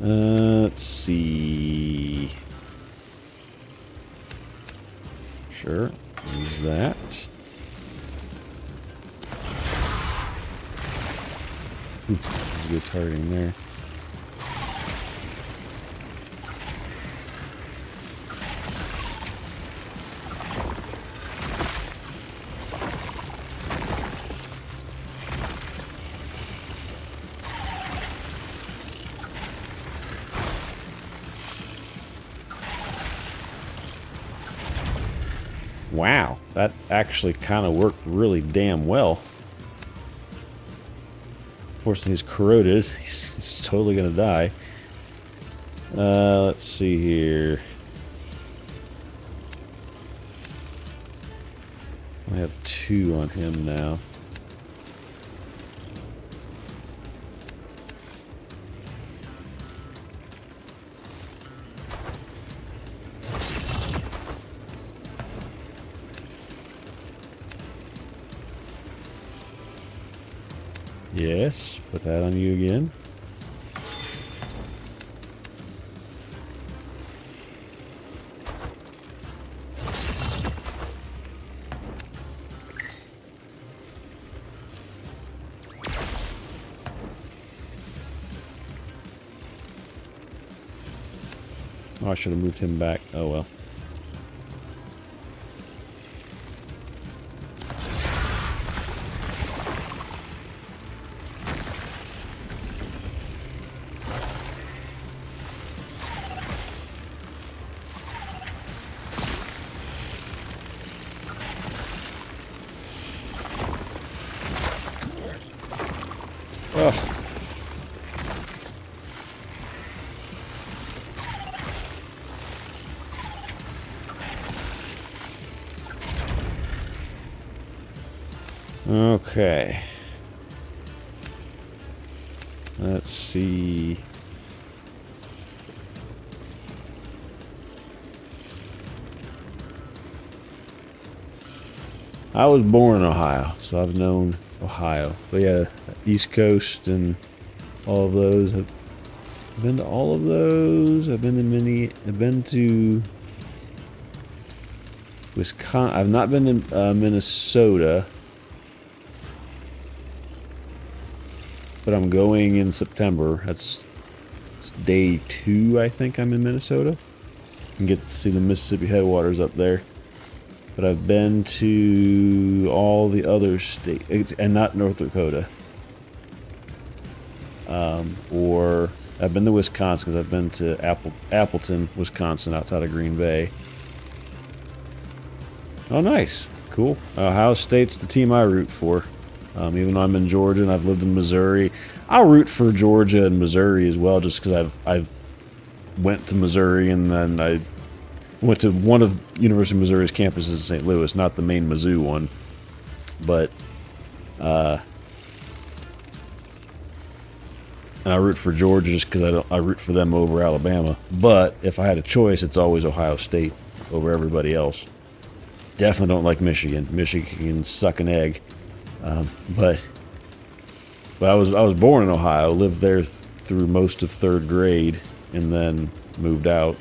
Let's see. Sure, use that. Ooh, there's a good targeting there. Wow, that actually kind of worked really damn well. Unfortunately, he's corroded. He's totally gonna die. Let's see here. I have 2 on him now. Yes, put that on you again. Oh, I should have moved him back. Oh well. Ugh. Okay. Let's see. I was born in Ohio, so I've known Ohio. But yeah, East Coast and all of those. I've been to all of those. I've been to many. I've been to Wisconsin. I've not been to Minnesota, but I'm going in September. It's day 2, I think. I'm in Minnesota and get to see the Mississippi headwaters up there. But I've been to all the other states, and not North Dakota. Or I've been to Wisconsin because I've been to Appleton, Wisconsin, outside of Green Bay. Oh, nice. Cool. Ohio State's the team I root for. Even though I'm in Georgia and I've lived in Missouri, I'll root for Georgia and Missouri as well, just because I've went to Missouri and then I went to one of University of Missouri's campuses in St. Louis, not the main Mizzou one. But and I root for Georgia just because I root for them over Alabama. But if I had a choice, it's always Ohio State over everybody else. Definitely don't like Michigan. Michigan can suck an egg. But I was born in Ohio, lived there through most of 3rd grade, and then moved out.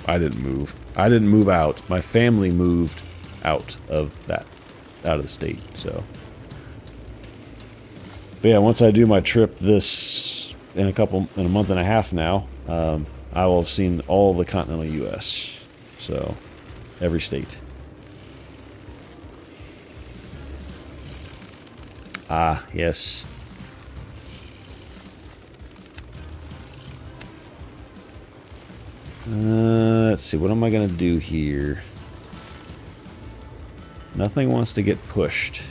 I didn't move. I didn't move out. My family moved out of the state. So, but yeah, once I do my trip in a month and a half now, I will have seen all the continental U.S. So, every state. Ah, yes. Let's see, what am I going to do here? Nothing wants to get pushed.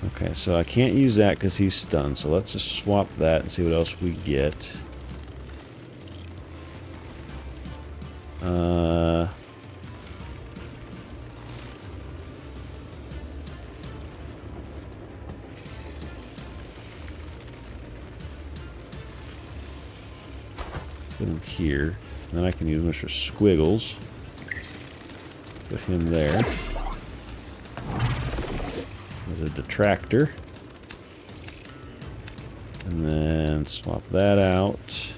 Okay, so I can't use that because he's stunned, so let's just swap that and see what else we get. Put him here. Then I can use Mr. Squiggles. Put him there. As a detractor. And then swap that out.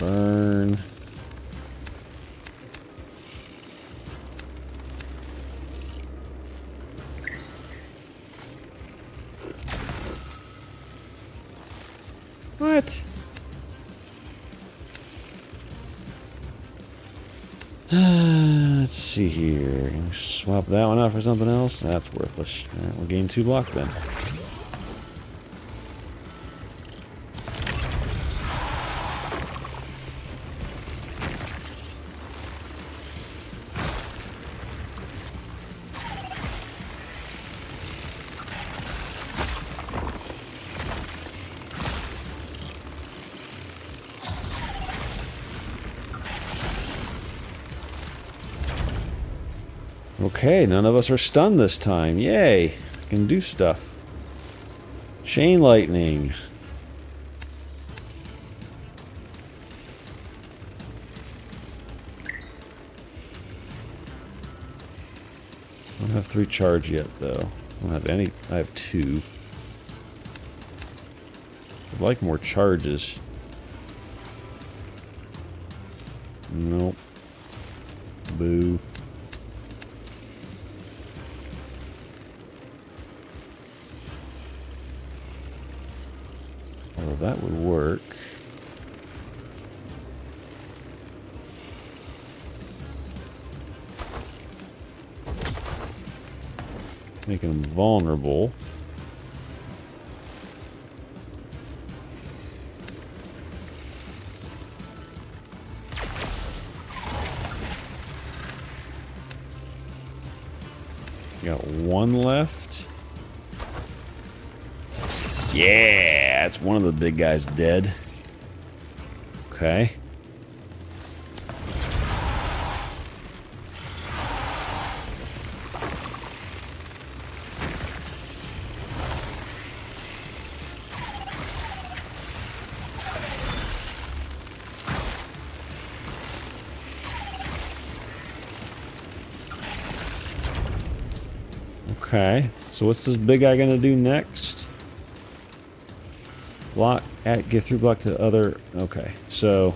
Burn. What? Let's see here. Swap that one out for something else. That's worthless. Alright, we'll gain 2 block then. Okay, none of us are stunned this time. Yay! Can do stuff. Chain lightning. I don't have 3 charge yet, though. I don't have any. I have 2. I'd like more charges. Nope. Boo. Well, that would work. Make him vulnerable. Got 1 left. Yeah, it's one of the big guys dead. Okay. Okay. So what's this big guy gonna do next? Block at get through block to other. Okay. So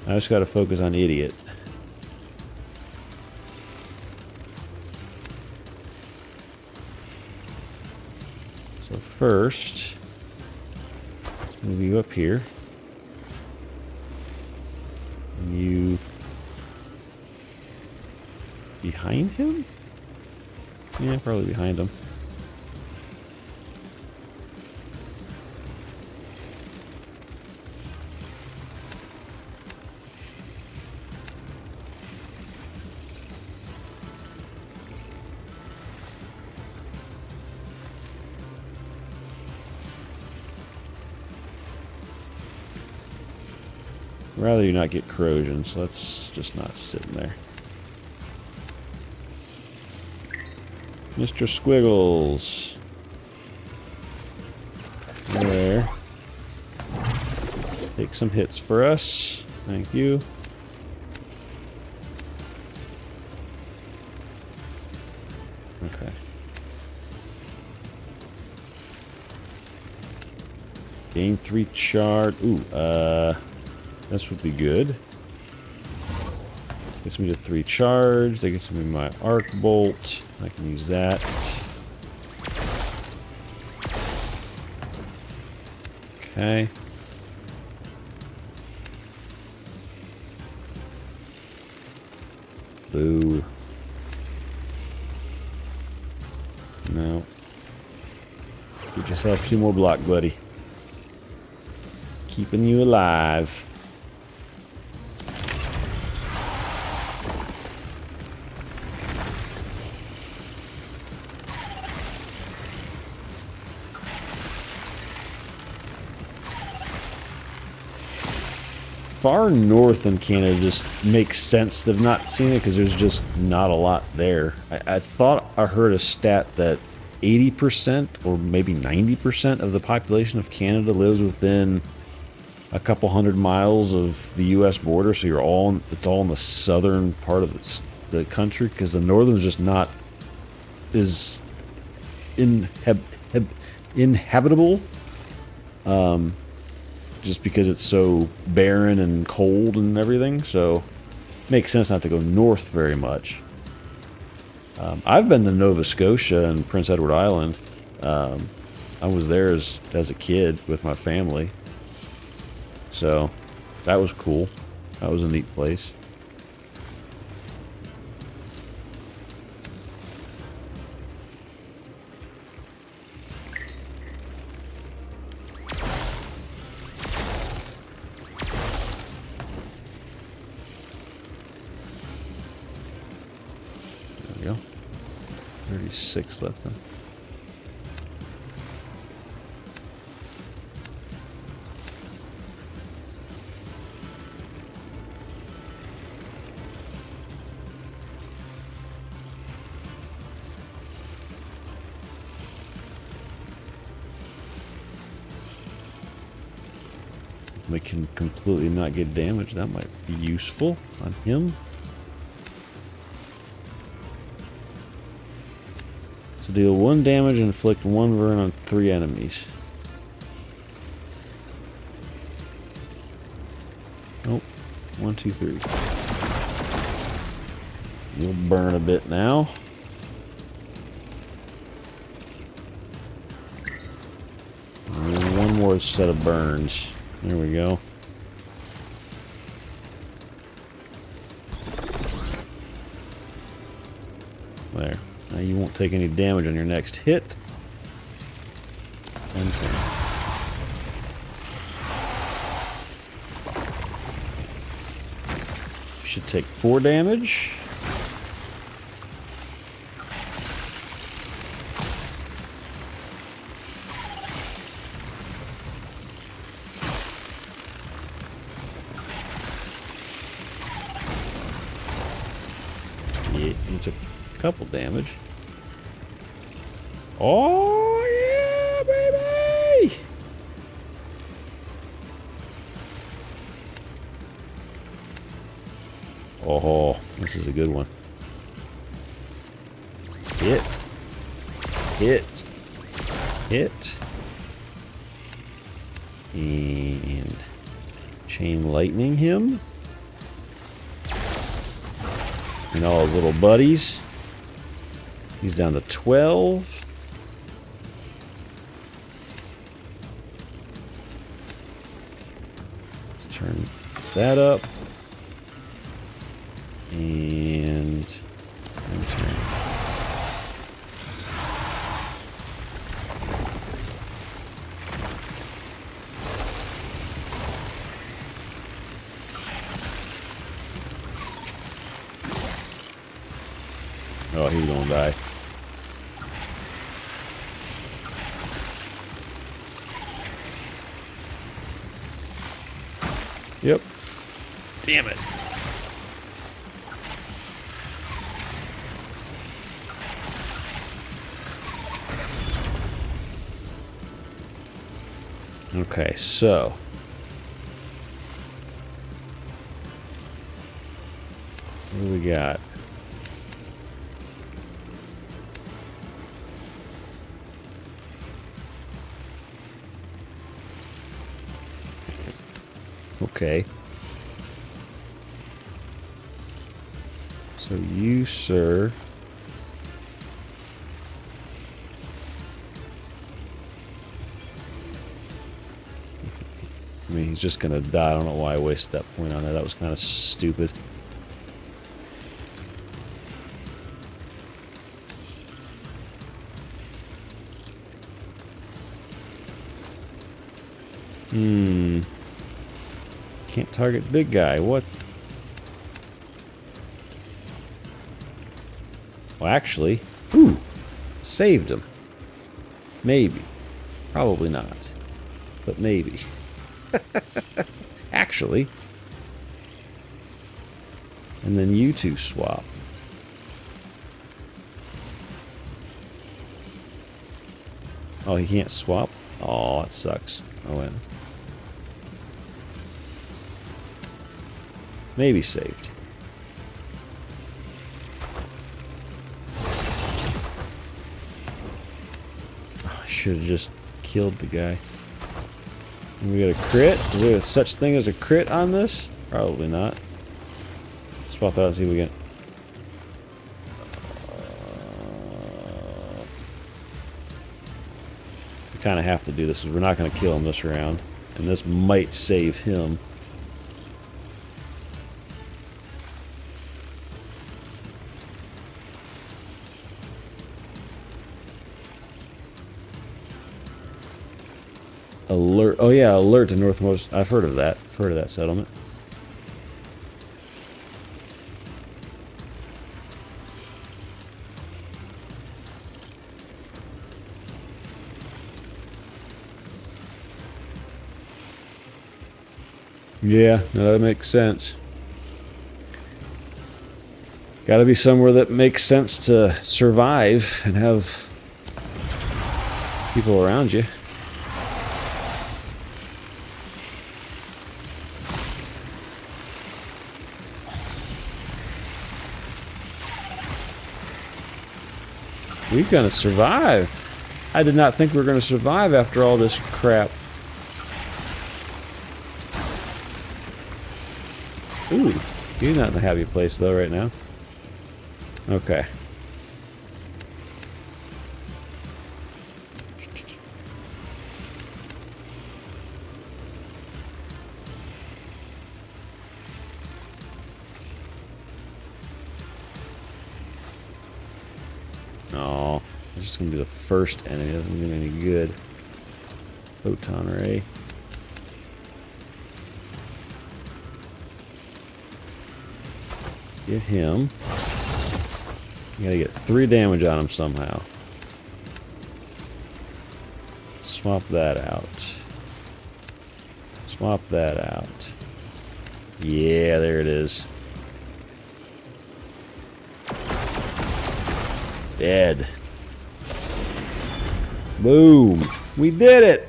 I just got to focus on idiot. So first, let's move you up here. And you behind him? Yeah, probably behind him. Rather you not get corrosion, so let's just not sitting there. Mr. Squiggles. There. Take some hits for us. Thank you. Okay. Gain 3 charge. Ooh, this would be good. Gets me to 3 charge. That gets me my arc bolt. I can use that. Okay. Boo. No. Get yourself 2 more block, buddy. Keeping you alive. Far north in Canada just makes sense to have not seen it because there's just not a lot there. I thought I heard a stat that 80% or maybe 90% of the population of Canada lives within a couple hundred miles of the U.S. border, so it's all in the southern part of the country, because the northern is just not is inhabitable. Just because it's so barren and cold and everything, so it makes sense not to go north very much. I've been to Nova Scotia and Prince Edward Island. I was there as a kid with my family, so that was cool. That was a neat place. There we go. 36 left then. We can completely not get damaged. That might be useful on him. So deal 1 damage and inflict 1 burn on 3 enemies. Nope. 1, 2, 3. You'll burn a bit now. And 1 more set of burns. There we go. There. Now you won't take any damage on your next hit. And should take 4 damage. Yeah, you took a couple damage. Oh yeah, baby! Oh, this is a good one. Hit. Hit. Hit. And chain lightning him. And all his little buddies. He's down to 12. Let's turn that up. And turn. Oh, he's gonna die. Yep. Damn it. Okay, so what do we got? Okay. So you, sir. I mean, he's just gonna die. I don't know why I wasted that point on that. That was kind of stupid. Can't target big guy. What? Well, actually, ooh, saved him. Maybe. Probably not. But maybe. Actually. And then you two swap. Oh, he can't swap? Oh, that sucks. I win. Maybe saved. Oh, I should have just killed the guy. And we got a crit? Is there such thing as a crit on this? Probably not. Let's swap out and see if we get... We kind of have to do this because we're not going to kill him this round. And this might save him. Alert. Oh yeah, alert to northmost. I've heard of that. I've heard of that settlement. Yeah, no, that makes sense. Gotta be somewhere that makes sense to survive and have people around you. We're gonna survive. I did not think we were gonna survive after all this crap. Ooh, you're not in a happy place though right now. Okay. No, it's just gonna be the first enemy. Doesn't do any good. Photon ray. Get him. You gotta get 3 damage on him somehow. Swap that out. Swap that out. Yeah, there it is. Dead. Boom. We did it.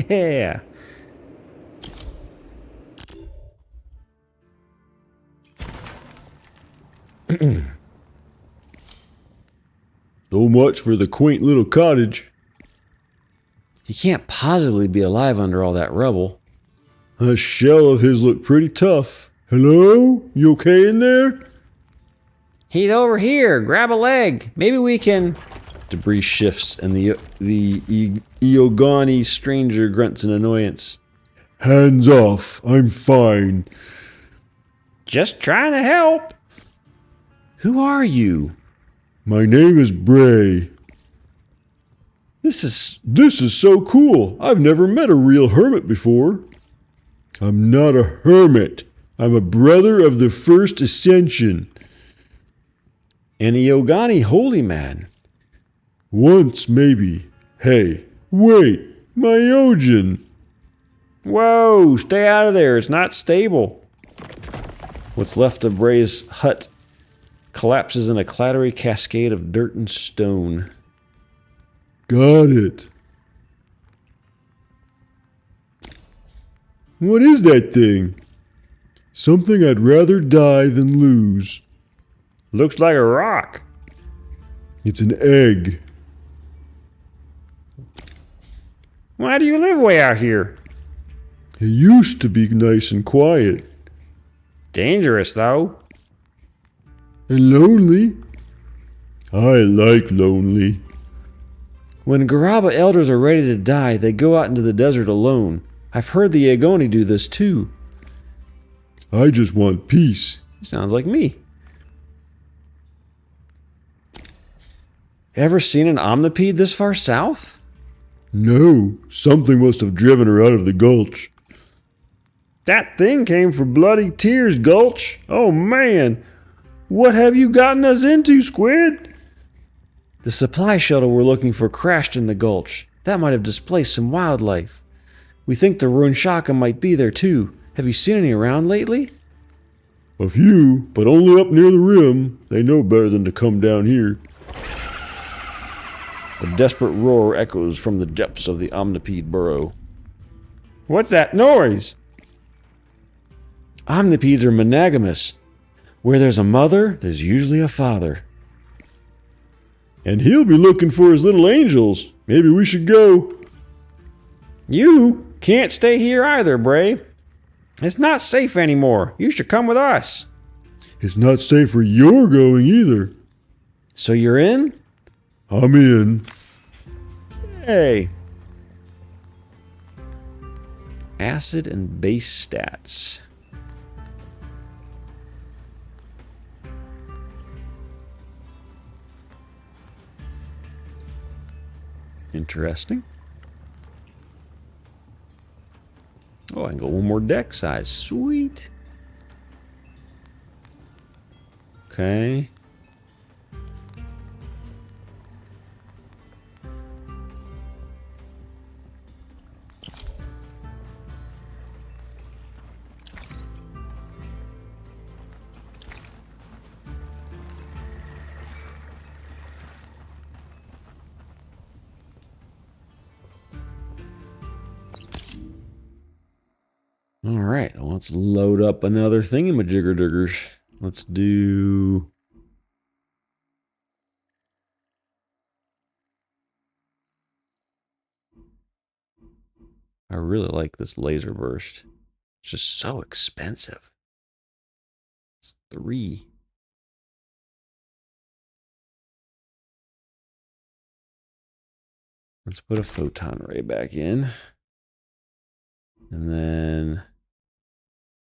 Yeah. So much for the quaint little cottage. He can't possibly be alive under all that rubble. That shell of his looked pretty tough. Hello? You okay in there? He's over here. Grab a leg. Maybe we can. Debris shifts, and the Iogani stranger grunts in annoyance. Hands off. I'm fine. Just trying to help. Who are you? My name is Bray. This is So cool. I've never met a real hermit before. I'm not a hermit. I'm a brother of the first ascension. an Iogani holy man. Once, maybe. Hey, wait. My Ojin. Whoa, stay out of there. It's not stable. What's left of Bray's hut collapses in a clattery cascade of dirt and stone. Got it. What is that thing? Something I'd rather die than lose. Looks like a rock. It's an egg. Why do you live way out here? It used to be nice and quiet. Dangerous, though. And lonely. I like lonely. When Garaba elders are ready to die, they go out into the desert alone. I've heard the Iogani do this too. I just want peace. Sounds like me. Ever seen an omnipede this far south? No, something must have driven her out of the gulch. That thing came for bloody tears, Gulch. Oh, man. What have you gotten us into, Squid? The supply shuttle we're looking for crashed in the gulch. That might have displaced some wildlife. We think the Runshaka might be there too. Have you seen any around lately? A few, but only up near the rim. They know better than to come down here. A desperate roar echoes from the depths of the omnipede burrow. What's that noise? Omnipedes are monogamous. Where there's a mother, there's usually a father. And he'll be looking for his little angels. Maybe we should go. You can't stay here either, Bray. It's not safe anymore. You should come with us. It's not safe where you're going either. So you're in? I'm in. Hey. Acid and base stats. Interesting. Oh, I can go one more deck size. Sweet. Okay. All right, let's load up another thingamajigger-diggers. Let's do... I really like this laser burst. It's just so expensive. It's 3. Let's put a photon ray back in. And then...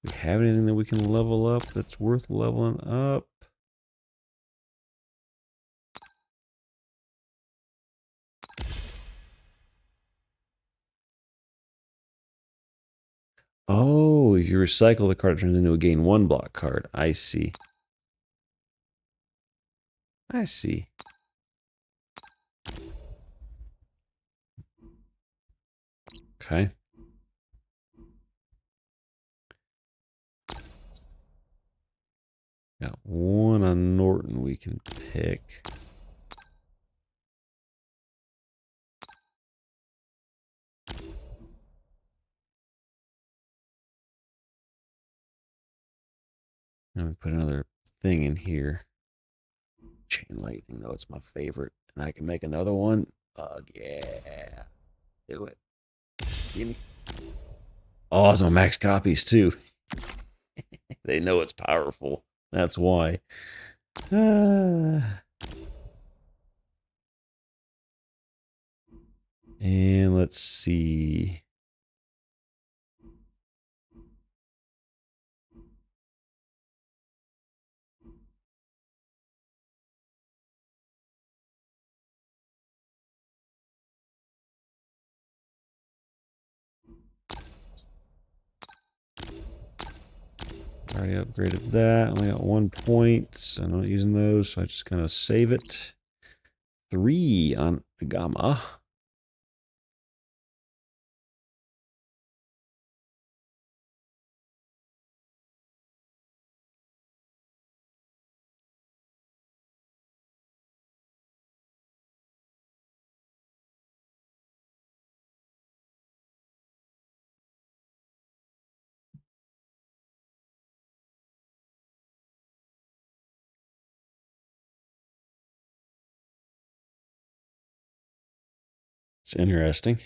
do we have anything that we can level up that's worth leveling up? Oh, if you recycle the card, it turns into a gain 1 block card. I see. I see. Okay. Got 1 on Norton we can pick. Let me put another thing in here. Chain lightning, though, it's my favorite. And I can make another one. Yeah. Do it. Give me. Oh, it's my max copies too. They know it's powerful. That's why. And let's see. Already upgraded that. Only got 1 point. I'm not using those, so I just kind of save it. 3 on Gamma. It's interesting.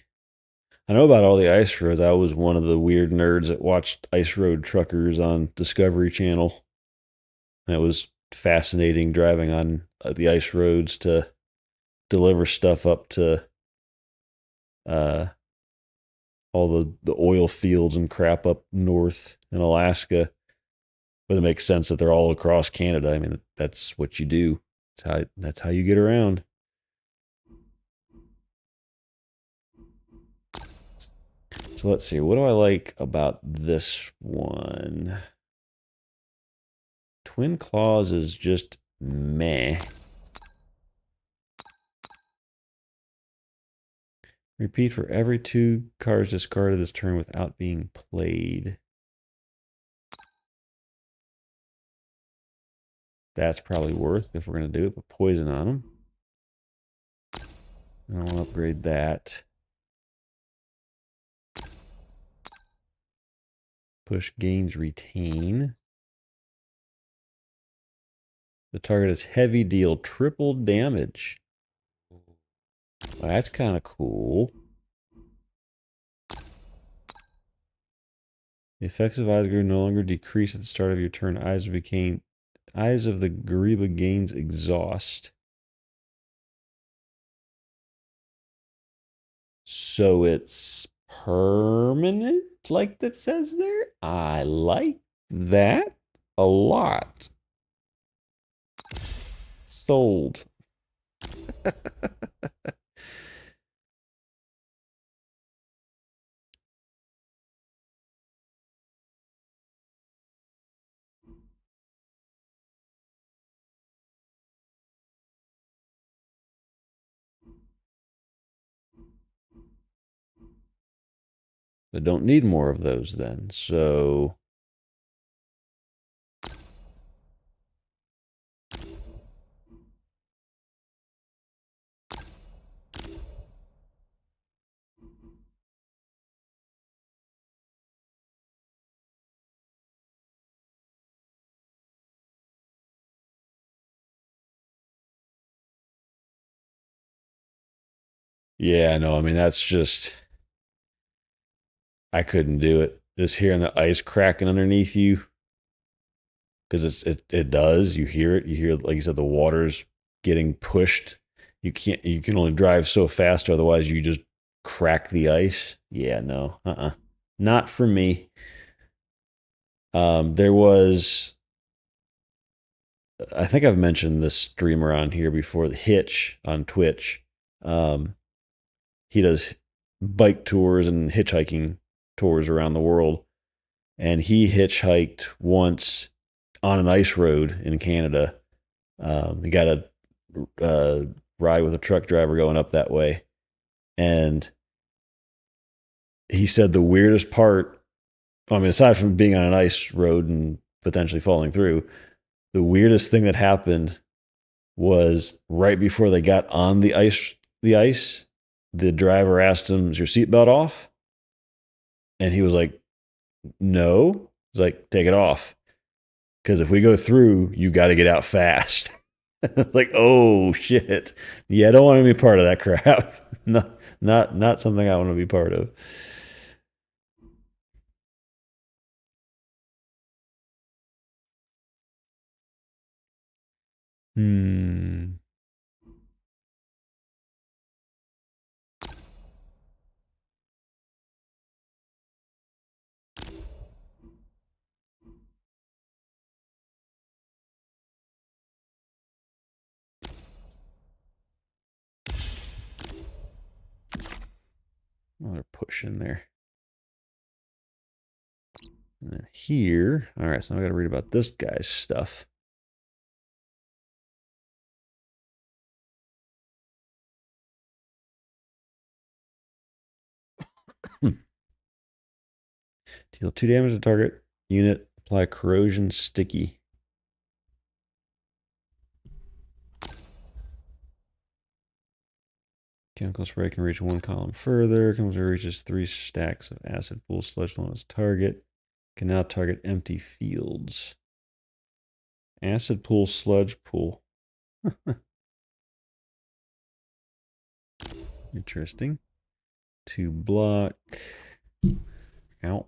I know about all the ice roads. I was one of the weird nerds that watched Ice Road Truckers on Discovery Channel. And it was fascinating driving on the ice roads to deliver stuff up to uh, all the oil fields and crap up north in Alaska. But it makes sense that they're all across Canada. I mean, that's what you do. That's how you get around. So let's see. What do I like about this one? Twin Claws is just meh. Repeat for every 2 cards discarded this turn without being played. That's probably worth if we're going to do it, but poison on them. I want to upgrade that. Push gains retain. The target is heavy, deal triple damage. Well, that's kind of cool. The effects of Eyes of Gariba no longer decrease at the start of your turn. Eyes of the Gariba gains exhaust. So it's permanent, like that says there? I like that a lot. Sold. I don't need more of those then. So yeah, no, I mean that's just I couldn't do it. Just hearing the ice cracking underneath you. Because it does. You hear it. You hear, like you said, the water's getting pushed. You can only drive so fast, otherwise you just crack the ice. Yeah, no. Not for me. There was, I think I've mentioned this streamer on here before, the Hitch on Twitch. He does bike tours and hitchhiking tours around the world. And he hitchhiked once on an ice road in Canada. He got a ride with a truck driver going up that way. And he said the weirdest part, I mean, aside from being on an ice road and potentially falling through, the weirdest thing that happened was right before they got on the ice, the driver asked him, "Is your seatbelt off?" And he was like, "No." He's like, "Take it off. Because if we go through, you got to get out fast." Like, oh shit. Yeah, I don't want to be part of that crap. Not something I want to be part of. Hmm. Oh, they're pushing there. And then here. All right, so now I got to read about this guy's stuff. Deal 2 damage to target unit. Apply corrosion sticky. Chemical spray can reach 1 column further. Chemical spray reaches 3 stacks of acid pool sludge on its target. Can now target empty fields. Acid pool, sludge pool. Interesting. To block. Ow.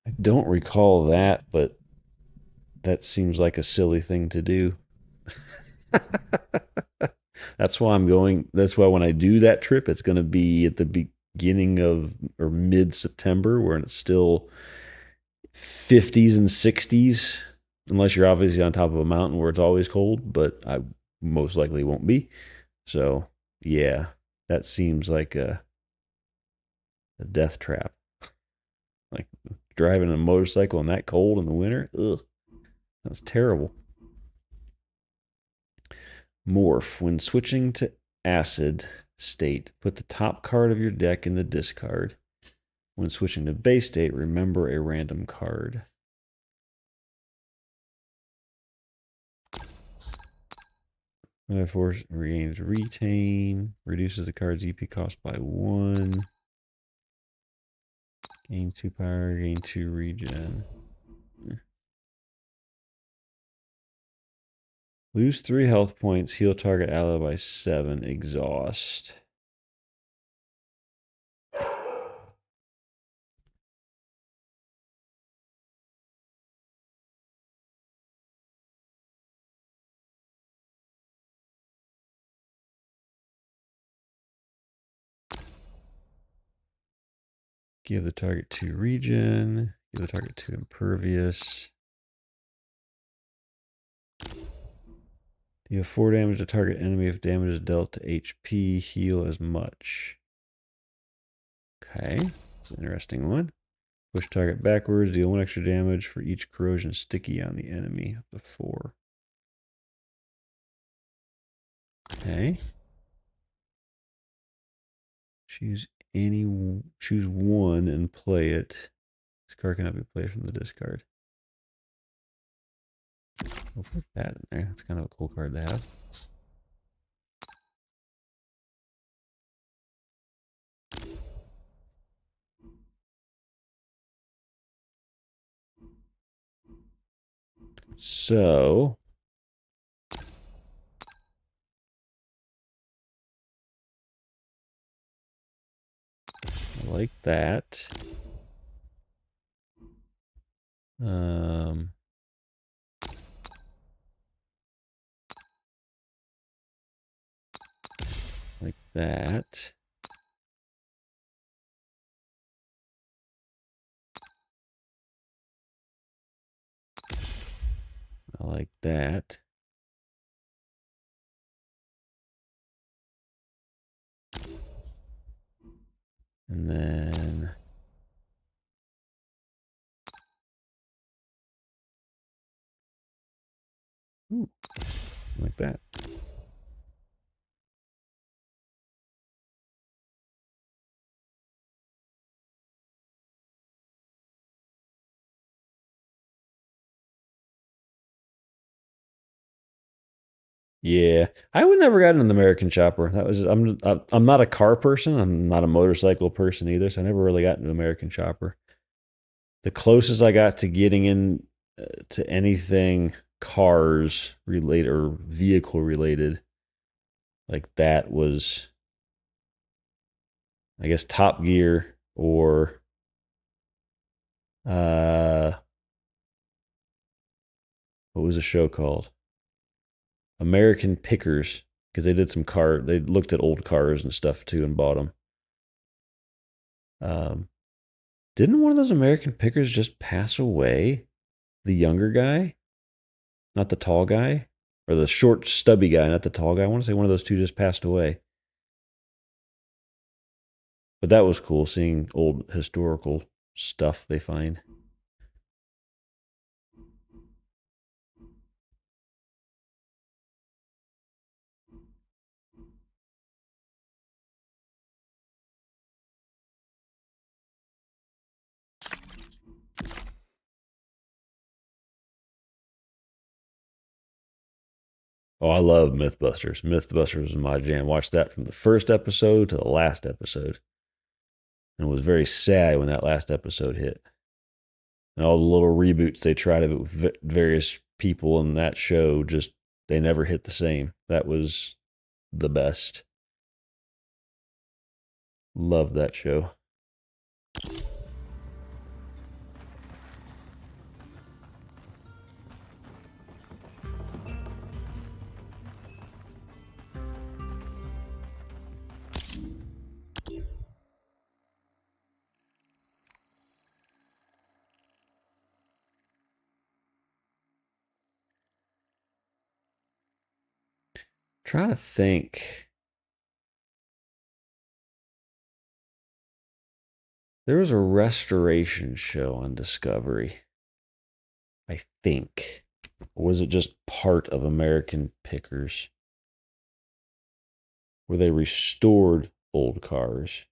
I don't recall that, but that seems like a silly thing to do. That's why I'm going. That's why when I do that trip, it's going to be at the beginning of or mid September, where it's still 50s and 60s, unless you're obviously on top of a mountain where it's always cold, but I most likely won't be. So, yeah, that seems like a death trap. Like driving a motorcycle in that cold in the winter. Ugh, that's terrible. Morph. When switching to acid state, put the top card of your deck in the discard. When switching to base state, remember a random card. Force regains retain. Reduces the card's EP cost by 1. Gain 2 power, gain 2 regen. Lose 3 health points, heal target ally by 7, exhaust. Give the target 2 regen. Give the target 2 impervious. Deal 4 damage to target enemy if damage is dealt to HP. Heal as much. Okay, that's an interesting one. Push target backwards. Deal 1 extra damage for each corrosion sticky on the enemy. Up to 4. Okay. Choose one and play it. This card cannot be played from the discard. We'll put that in there. That's kind of a cool card to have. So I like that. Like that. I like that. And then ooh, like that. Yeah, I would never got an American Chopper. That was I'm not a car person. I'm not a motorcycle person either, so I never really got into American Chopper. The closest I got to getting in to anything cars related or vehicle related like that was, I guess, Top Gear or uh, what was the show called? American Pickers, because they did some car. They looked at old cars and stuff too and bought them. Um, didn't one of those American Pickers just pass away? The younger guy, not the tall guy, or the short, stubby guy, not the tall guy. I want to say one of those two just passed away. But that was cool seeing old historical stuff they find. Oh, I love Mythbusters. Mythbusters was my jam. Watched that from the first episode to the last episode. And was very sad when that last episode hit. And all the little reboots they tried of it with various people in that show, just they never hit the same. That was the best. Love that show. Trying to think. There was a restoration show on Discovery, I think. Or was it just part of American Pickers? Where they restored old cars.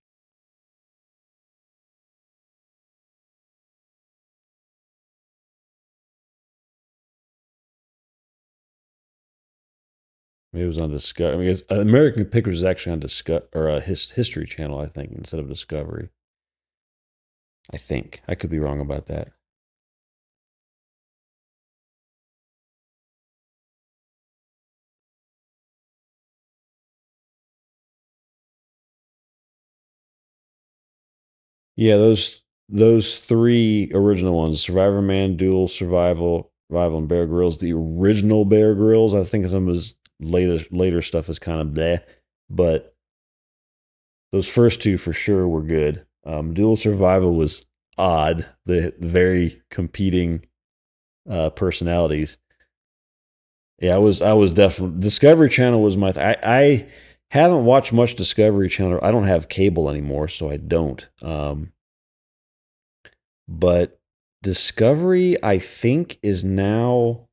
Maybe it was on Discovery. I mean, American Pickers is actually on Discovery or a History Channel, I think, instead of Discovery. I think I could be wrong about that. Yeah, those three original ones: Survivor Man, Duel, Survival, and Bear Grylls. The original Bear Grylls, I think some of his later stuff is kind of bleh, but those first two for sure were good. Dual Survival was odd, the very competing personalities. Yeah, I was definitely Discovery Channel was my. I haven't watched much Discovery Channel. I don't have cable anymore, so I don't. But Discovery, I think, is now.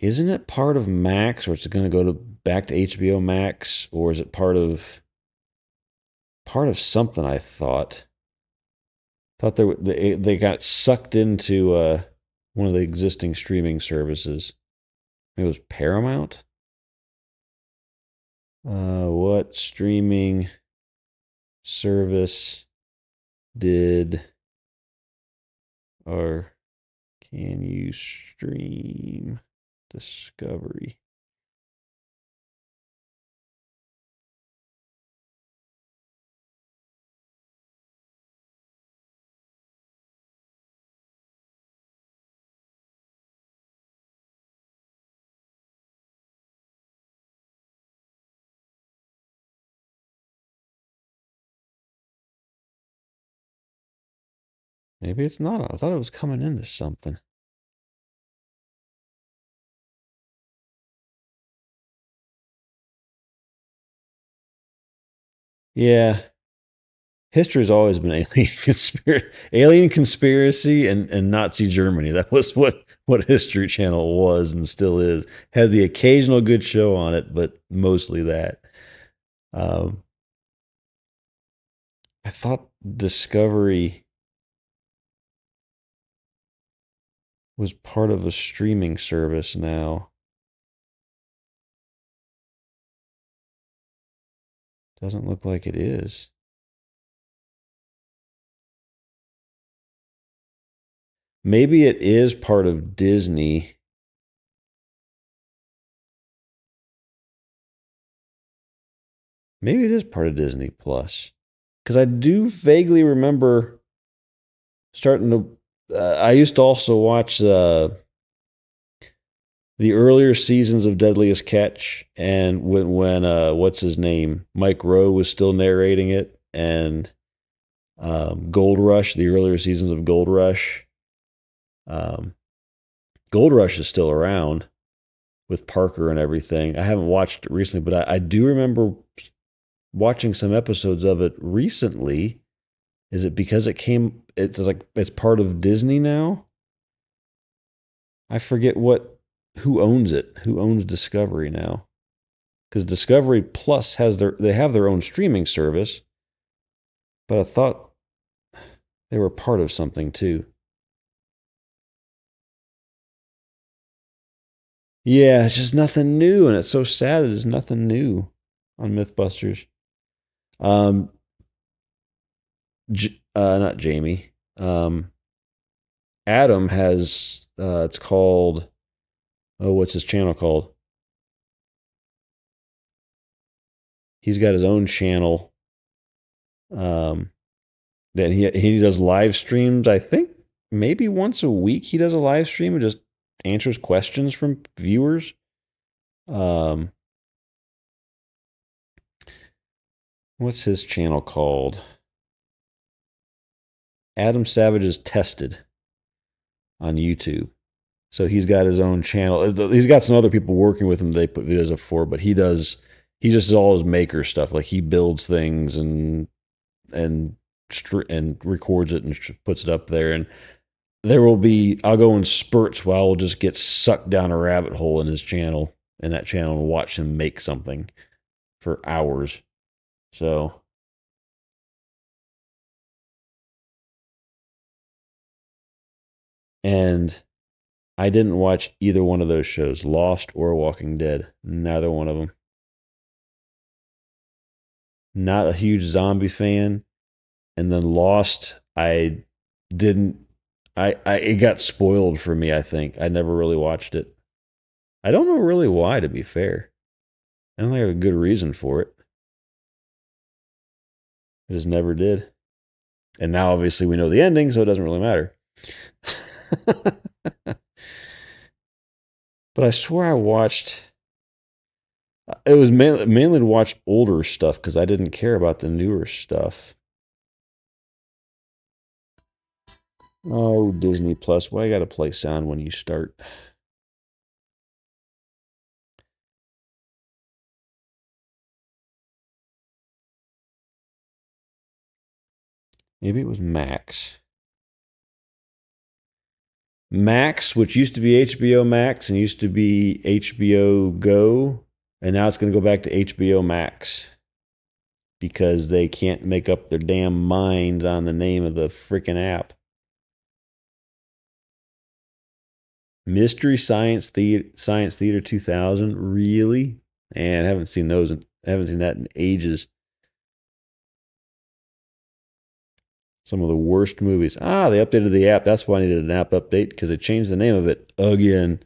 Isn't it part of Max, or it's going to go to back to HBO Max, or is it part of something? I thought they got sucked into one of the existing streaming services. It was Paramount. What streaming service did or can you stream Discovery? Maybe it's not. I thought it was coming into something. Yeah. History's always been alien conspiracy and Nazi Germany. That was what History Channel was and still is. Had the occasional good show on it, but mostly that. Um, I thought Discovery was part of a streaming service now. Doesn't look like it is. Maybe it is part of Disney. Maybe it is part of Disney Plus. Because I do vaguely remember starting to. I used to also watch the earlier seasons of Deadliest Catch, and when what's his name, Mike Rowe was still narrating it, and Gold Rush, the earlier seasons of Gold Rush. Gold Rush is still around with Parker and everything. I haven't watched it recently, but I do remember watching some episodes of it recently. Is it because it came? It's like it's part of Disney now. I forget who owns it. Who owns Discovery now? Because Discovery Plus they have their own streaming service, but I thought they were part of something too. Yeah, it's just nothing new, and it's so sad. It is nothing new on MythBusters. Um, not Jamie. Adam has. It's called. Oh, what's his channel called? He's got his own channel. That he does live streams. I think maybe once a week he does a live stream and just answers questions from viewers. What's his channel called? Adam Savage is Tested on YouTube. So he's got his own channel. He's got some other people working with him they put videos up for, but he just does all his maker stuff. Like he builds things and records it and puts it up there. And I'll go in spurts where I'll just get sucked down a rabbit hole in that channel and watch him make something for hours. So. And I didn't watch either one of those shows, Lost or Walking Dead. Neither one of them. Not a huge zombie fan. And then Lost, it got spoiled for me, I think. I never really watched it. I don't know really why, to be fair. I don't think I have a good reason for it. I just never did. And now obviously we know the ending, so it doesn't really matter. But I swear I watched. It was mainly to watch older stuff because I didn't care about the newer stuff. Oh, Disney Plus. Why you got to play sound when you start? Maybe it was Max. Max, which used to be HBO Max and used to be HBO Go, and now it's going to go back to HBO Max because they can't make up their damn minds on the name of the freaking app. Mystery Science Theater 2000, really? And I haven't seen that in ages. Some of the worst movies. They updated the app. That's why I needed an app update because they changed the name of it again.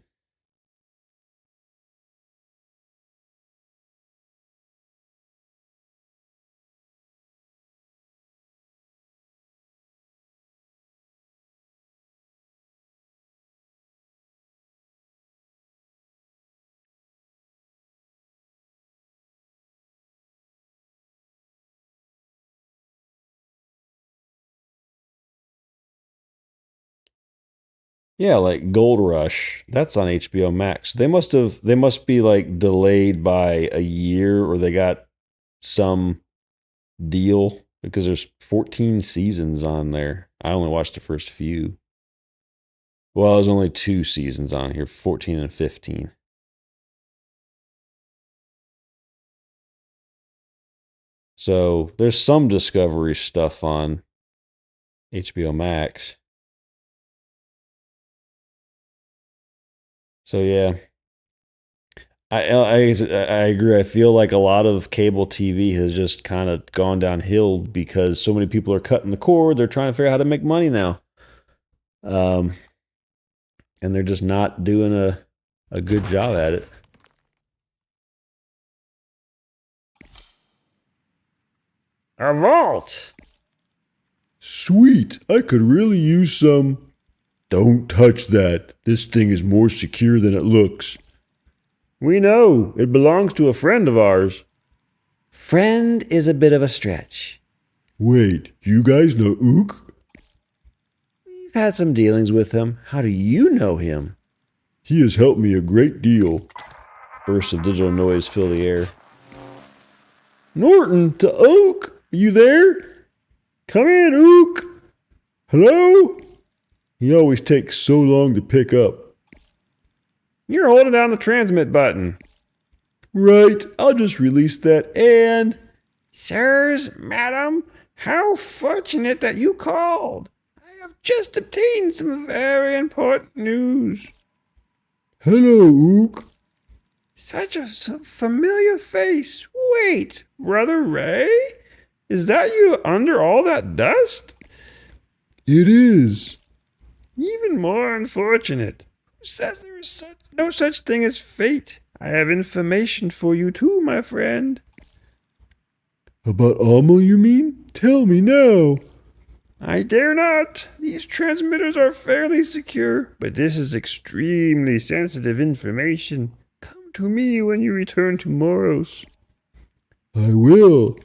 Yeah, like Gold Rush. That's on HBO Max. They must be like delayed by a year or they got some deal because there's 14 seasons on there. I only watched the first few. Well, there's only 2 seasons on here, 14 and 15. So there's some Discovery stuff on HBO Max. So yeah, I agree. I feel like a lot of cable TV has just kind of gone downhill because so many people are cutting the cord. They're trying to figure out how to make money now, um, and they're just not doing a good job at it. A vault. Sweet, I could really use some. Don't touch that. This thing is more secure than it looks. We know. It belongs to a friend of ours. Friend is a bit of a stretch. Wait, you guys know Ook? We've had some dealings with him. How do you know him? He has helped me a great deal. Bursts of digital noise fill the air. Norton, to Ook! Are you there? Come in, Ook! Hello? He always takes so long to pick up. You're holding down the transmit button. Right, I'll just release that and... Sirs, madam, how fortunate that you called. I have just obtained some very important news. Hello, Ook. Such a familiar face. Wait, Brother Ray? Is that you under all that dust? It is. Even more unfortunate. Who says there is no such thing as fate? I have information for you too, my friend. About Alma, you mean? Tell me now. I dare not. These transmitters are fairly secure, but this is extremely sensitive information. Come to me when you return to Moros. I will.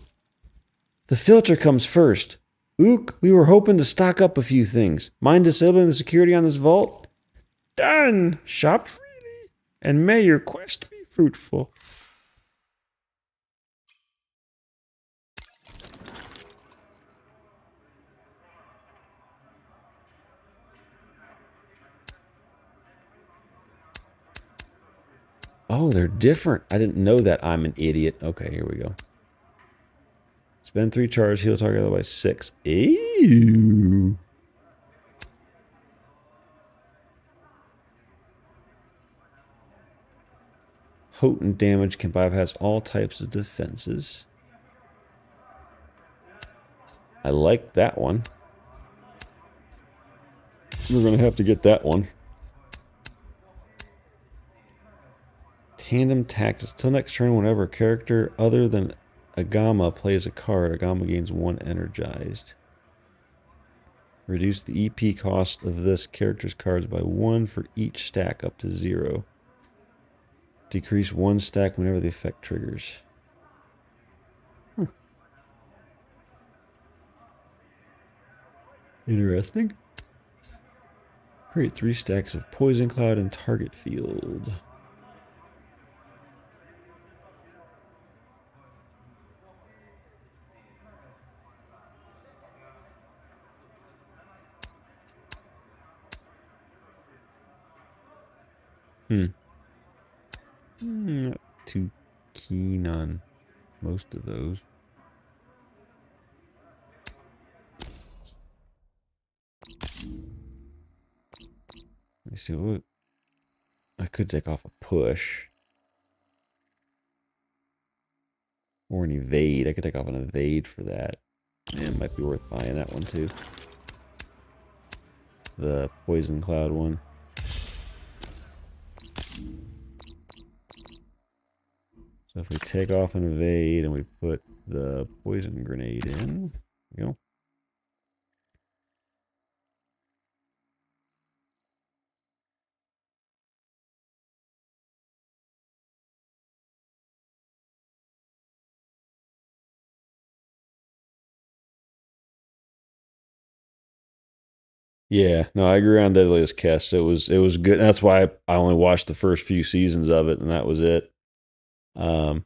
The filter comes first. Ook, we were hoping to stock up a few things. Mind disabling the security on this vault? Done. Shop freely, and may your quest be fruitful. Oh, they're different. I didn't know that. I'm an idiot. Okay, here we go. Spend 3 charge, heal target by 6. Ew. Potent damage can bypass all types of defenses. I like that one. We're going to have to get that one. Tandem tactics. Till next turn, whenever a character other than Agama plays a card, Agama gains 1 energized. Reduce the EP cost of this character's cards by 1 for each stack up to 0. Decrease 1 stack whenever the effect triggers. Interesting. Create 3 stacks of Poison Cloud in target field. Not too keen on most of those. Let me see what I could take off a push or an evade. I could take off an evade for that. Yeah, it might be worth buying that one too. The Poison Cloud one. So if we take off an evade and we put the poison grenade in, there we go. Yeah, no, I agree on Deadliest Kest. It was good. That's why I only watched the first few seasons of it, and that was it. Um,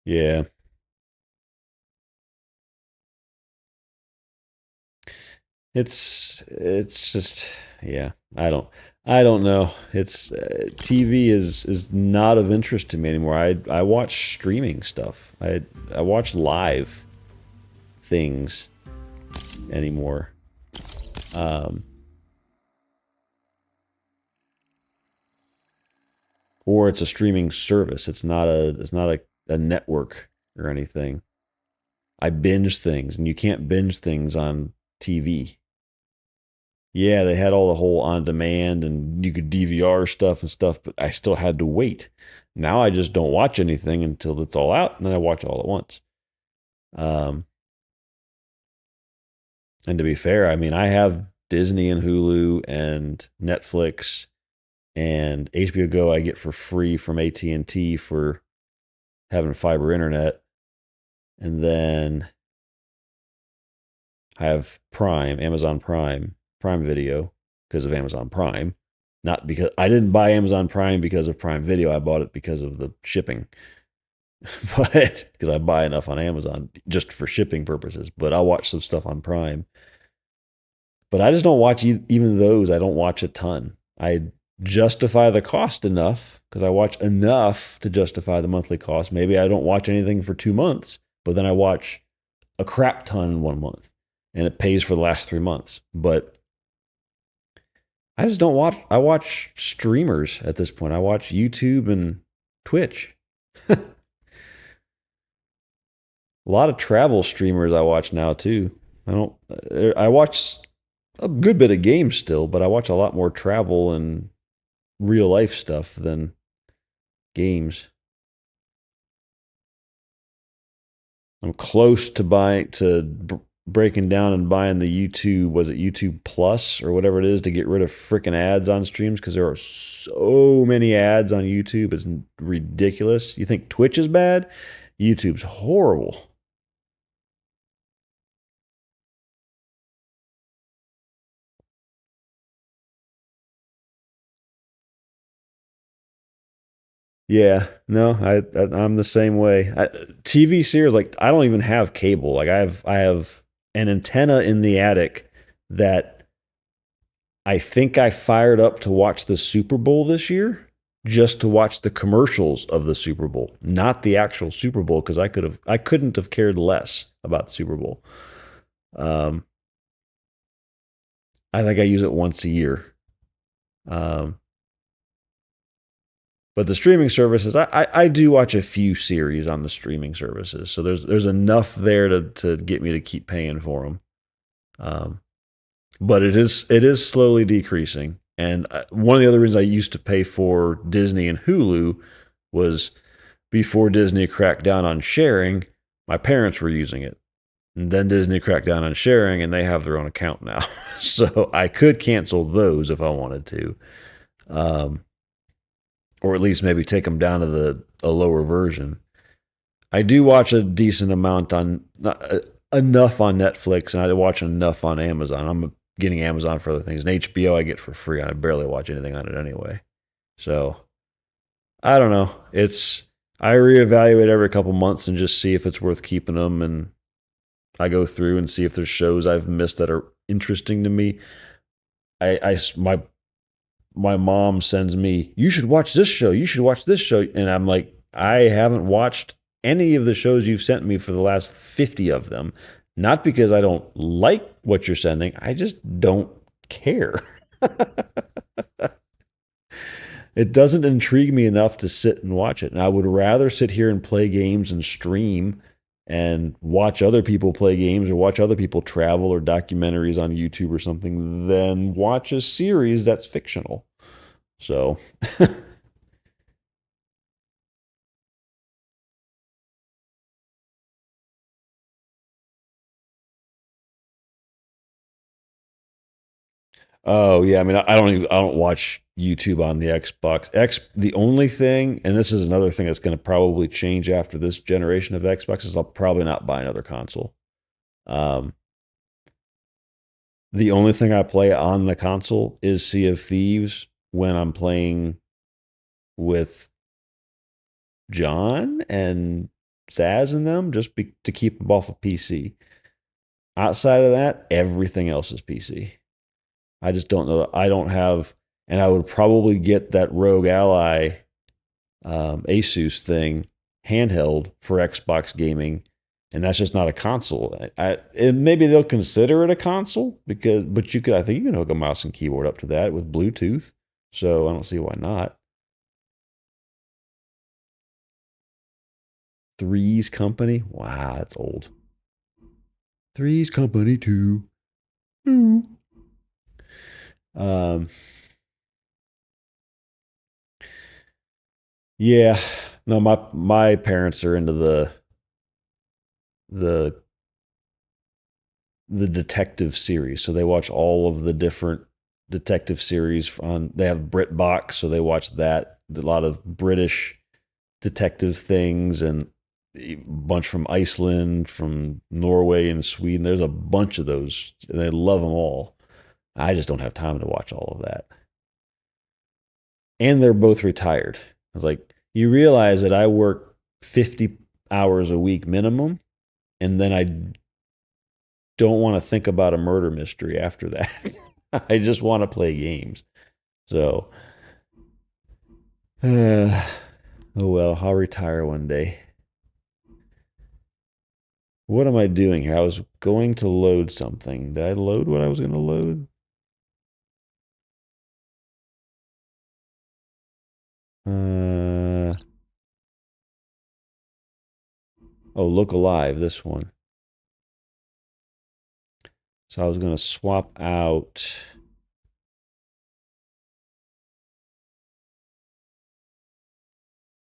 yeah. It's just yeah. I don't know. It's TV is not of interest to me anymore. I watch streaming stuff. I watch live things anymore. Um, or it's a streaming service. It's not a network or anything. I binge things, and you can't binge things on TV. Yeah, they had all the whole on demand and you could DVR stuff and stuff, but I still had to wait. Now I just don't watch anything until it's all out, and then I watch it all at once. Um, and to be fair, I mean, I have Disney and Hulu and Netflix and HBO Go I get for free from AT&T for having fiber internet. And then I have Prime, Amazon Prime Video because of Amazon Prime. Not because I didn't buy Amazon Prime because of Prime Video. I bought it because of the shipping. But because I buy enough on Amazon just for shipping purposes. But I'll watch some stuff on Prime. But I just don't watch even those. I don't watch a ton. I justify the cost enough because I watch enough to justify the monthly cost. Maybe I don't watch anything for 2 months, but then I watch a crap ton in 1 month and it pays for the last 3 months. But I just don't watch. I watch streamers at this point. I watch YouTube and Twitch. A lot of travel streamers I watch now too. I watch a good bit of games still, but I watch a lot more travel and real life stuff than games. I'm close to breaking down and buying the YouTube, was it YouTube Plus or whatever it is, to get rid of freaking ads on streams because there are so many ads on YouTube. It's ridiculous. You think Twitch is bad? YouTube's horrible. Yeah, no, I'm the same way. TV series, like I don't even have cable. Like I have an antenna in the attic that I think I fired up to watch the Super Bowl this year, just to watch the commercials of the Super Bowl, not the actual Super Bowl, because I couldn't have cared less about the Super Bowl. Um, I think I use it once a year. Um, But the streaming services, I do watch a few series on the streaming services, so there's enough there to get me to keep paying for them. Um, but it is slowly decreasing, and one of the other reasons I used to pay for Disney and Hulu was before Disney cracked down on sharing. My parents were using it, and then Disney cracked down on sharing, and they have their own account now, so I could cancel those if I wanted to. Um, or at least maybe take them down to a lower version. I do watch a decent amount enough on Netflix, and I watch enough on Amazon. I'm getting Amazon for other things, and HBO I get for free. I barely watch anything on it anyway. So I don't know. I reevaluate every couple months and just see if it's worth keeping them, and I go through and see if there's shows I've missed that are interesting to me. My mom sends me, you should watch this show. You should watch this show. And I'm like, I haven't watched any of the shows you've sent me for the last 50 of them. Not because I don't like what you're sending. I just don't care. It doesn't intrigue me enough to sit and watch it. And I would rather sit here and play games and stream and watch other people play games or watch other people travel or documentaries on YouTube or something than watch a series that's fictional. So oh yeah, I mean I don't watch YouTube on the Xbox. The only thing, and this is another thing that's going to probably change after this generation of Xbox, is I'll probably not buy another console. Um, the only thing I play on the console is Sea of Thieves when I'm playing with John and Zaz and them, just to keep them off the PC. Outside of that, everything else is PC. I just don't know. I don't have, and I would probably get that Rogue Ally Asus thing handheld for Xbox gaming, and that's just not a console. And maybe they'll consider it a console but you could, I think you can hook a mouse and keyboard up to that with Bluetooth. So I don't see why not. Three's Company. Wow, that's old. Three's Company too. Ooh. Yeah. No, my parents are into the detective series, so they watch all of the different detective series on. They have BritBox, so they watch that. A lot of British detective things and a bunch from Iceland, from Norway and Sweden. There's a bunch of those, and they love them all. I just don't have time to watch all of that. And they're both retired. I was like, you realize that I work 50 hours a week minimum, and then I don't want to think about a murder mystery after that. I just want to play games. So, oh well, I'll retire one day. What am I doing here? I was going to load something. Did I load what I was going to load? Oh, look alive, this one. So I was going to swap out.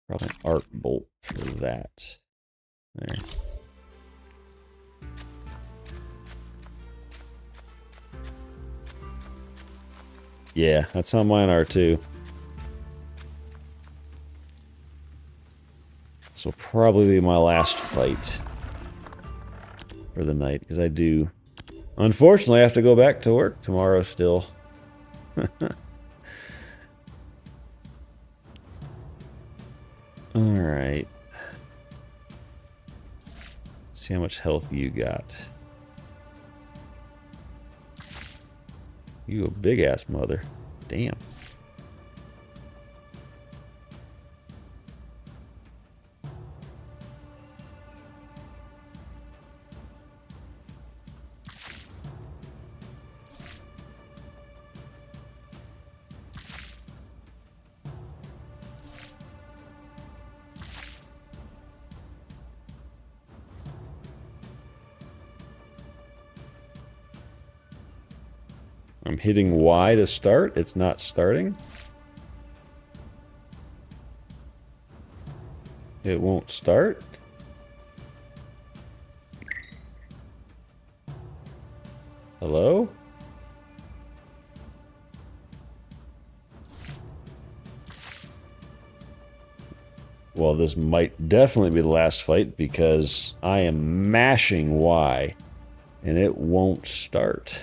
Probably an arc bolt for that. There. Yeah, that's how mine are too. This will probably be my last fight for the night, because I do, unfortunately, have to go back to work tomorrow still. Alright. Let's see how much health you got. You a big ass mother. Damn. I'm hitting Y to start. It's not starting. It won't start. Hello? Well, this might definitely be the last fight, because I am mashing Y and it won't start.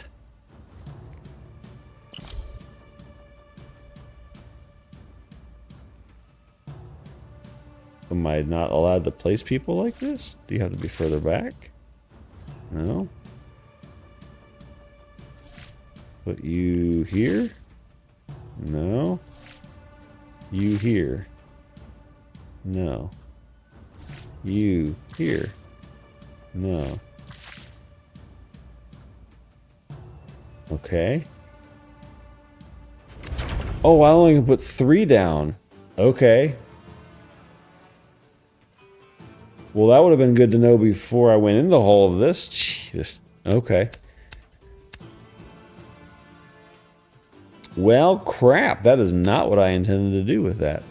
Am I not allowed to place people like this? Do you have to be further back? No. Put you here? No. You here? No. You here? No. Okay. Oh, I only can put 3 down. Okay. Well, that would have been good to know before I went into all of this. Jesus. Okay. Well, crap. That is not what I intended to do with that.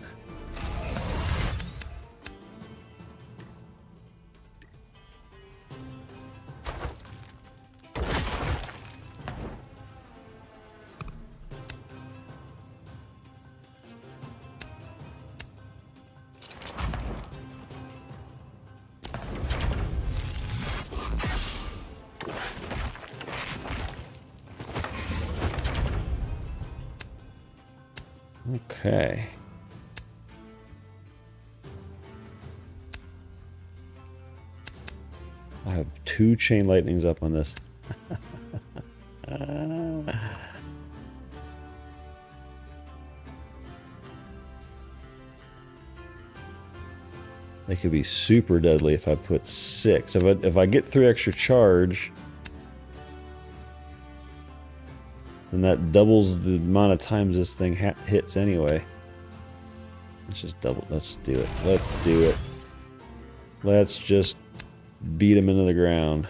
Okay. I have 2 chain lightnings up on this. They could be super deadly if I put 6. If I get 3 extra charge, then that doubles the amount of times this thing hits anyway. Let's just double. Let's do it. Let's do it. Let's just beat him into the ground.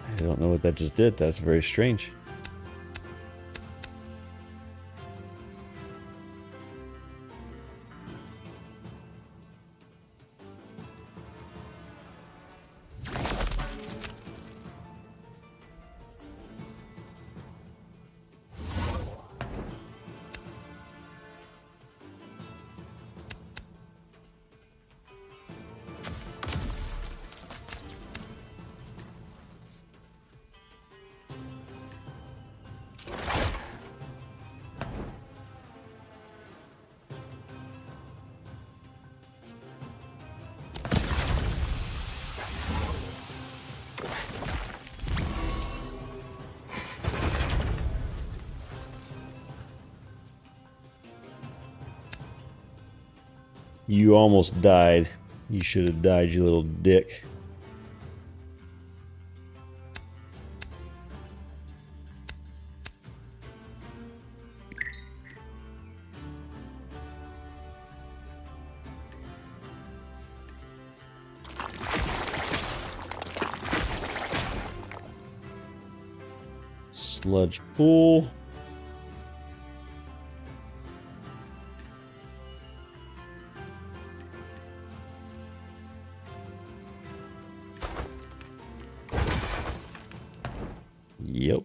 I don't know what that just did. That's very strange. You almost died. You should have died, you little dick. Sludge pool. Yep.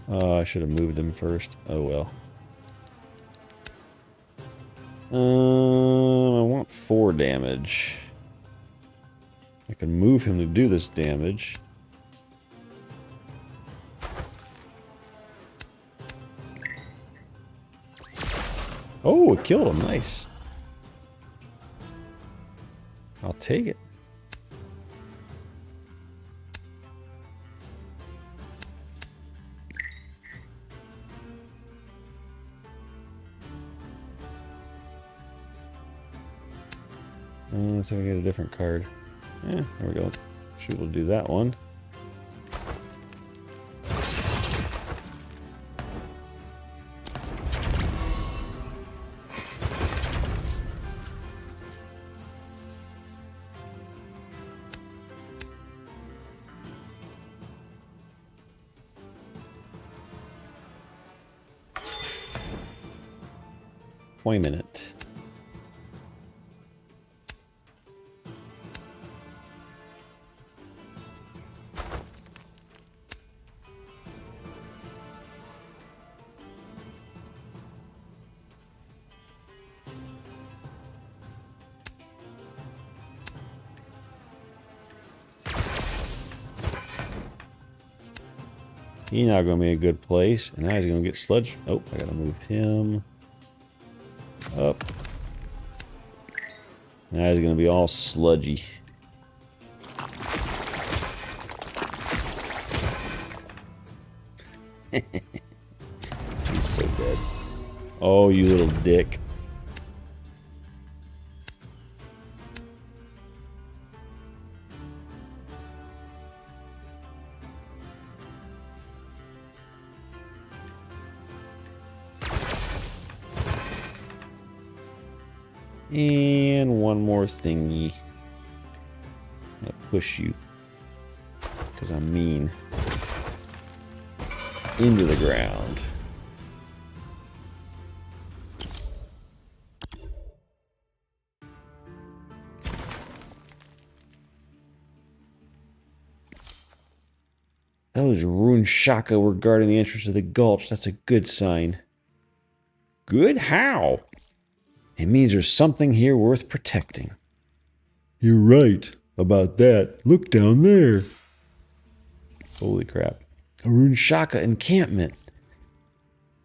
Oh, I should have moved him first. Oh well. I want 4 damage. I can move him to do this damage. Oh, it killed him. Nice. I'll take it. Let's see if we get a different card. Yeah, there we go. Shoot, we'll do that one. Wait a minute. He's not going to be a good place. And now he's going to get sludge. Oh, I got to move him up. Now he's going to be all sludgy. He's so dead. Oh, you little dick. And one more thingy. I'm gonna push you. Because I'm mean. Into the ground. Those rune shaka were guarding the entrance to the gulch. That's a good sign. Good? How? It means there's something here worth protecting. You're right about that. Look down there. Holy crap. A rune shaka encampment.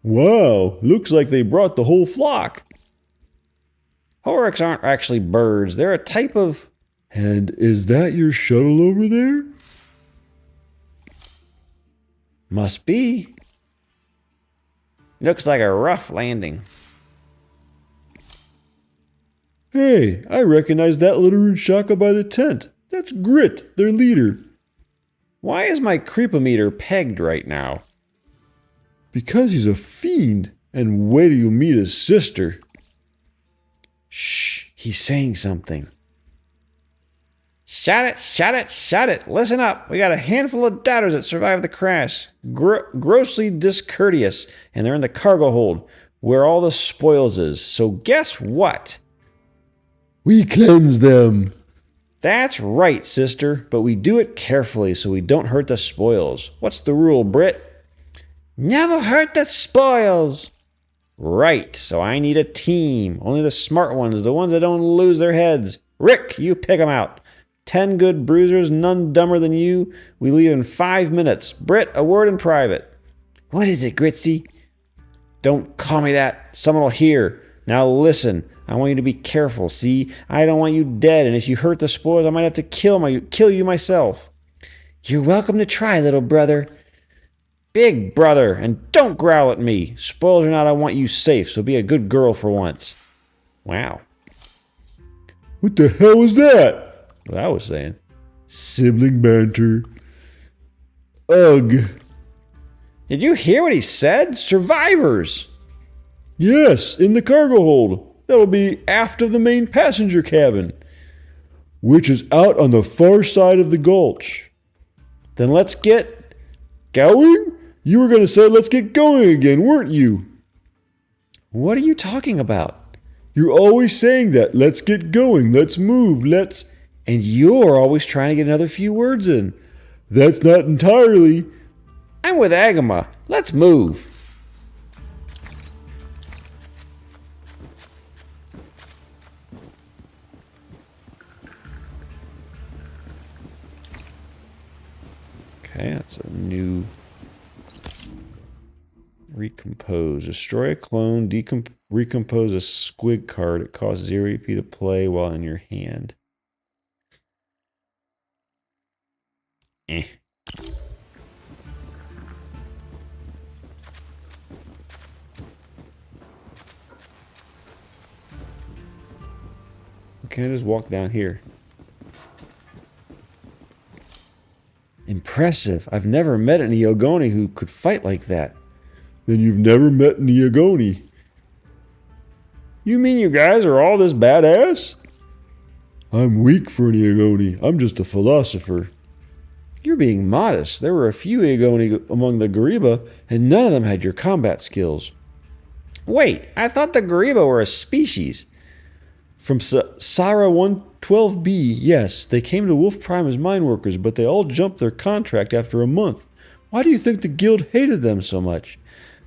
Wow, looks like they brought the whole flock. Horrocks aren't actually birds. They're a type of... And is that your shuttle over there? Must be. Looks like a rough landing. Hey, I recognize that little rune shaka by the tent. That's Grit, their leader. Why is my creepometer pegged right now? Because he's a fiend. And wait till you meet his sister. Shh, he's saying something. Shut it, shut it, shut it. Listen up. We got a handful of doubters that survived the crash. Grossly discourteous. And they're in the cargo hold, where all the spoils is. So guess what? We cleanse them. That's right, sister. But we do it carefully so we don't hurt the spoils. What's the rule, Britt? Never hurt the spoils. Right, so I need a team. Only the smart ones, the ones that don't lose their heads. Rick, you pick them out. 10 good bruisers, none dumber than you. We leave in 5 minutes. Britt, a word in private. What is it, Gritsy? Don't call me that. Someone will hear. Now listen, I want you to be careful, see? I don't want you dead, and if you hurt the spoils, I might have to kill you myself. You're welcome to try, little brother. Big brother, and don't growl at me. Spoils or not, I want you safe, so be a good girl for once. Wow. What the hell was that? What I was saying. Sibling banter. Ugh. Did you hear what he said? Survivors. Yes, in the cargo hold. That'll be aft of the main passenger cabin, which is out on the far side of the gulch. Then let's get going? You were going to say let's get going again, weren't you? What are you talking about? You're always saying that. Let's get going. Let's move. Let's... And you're always trying to get another few words in. That's not entirely. I'm with Agama. Let's move. Okay, that's a new... Recompose. Destroy a clone. Recompose a squig card. It costs 0 EP to play while in your hand. Eh. Can I just walk down here? Impressive. I've never met an Iogoni who could fight like that. Then you've never met an Iogoni. You mean you guys are all this badass? I'm weak for an Iogoni. I'm just a philosopher. You're being modest. There were a few Iogoni among the Gariba, and none of them had your combat skills. Wait, I thought the Gariba were a species. From Sara 112B, yes, they came to Wolf Prime as mine workers, but they all jumped their contract after a month. Why do you think the guild hated them so much?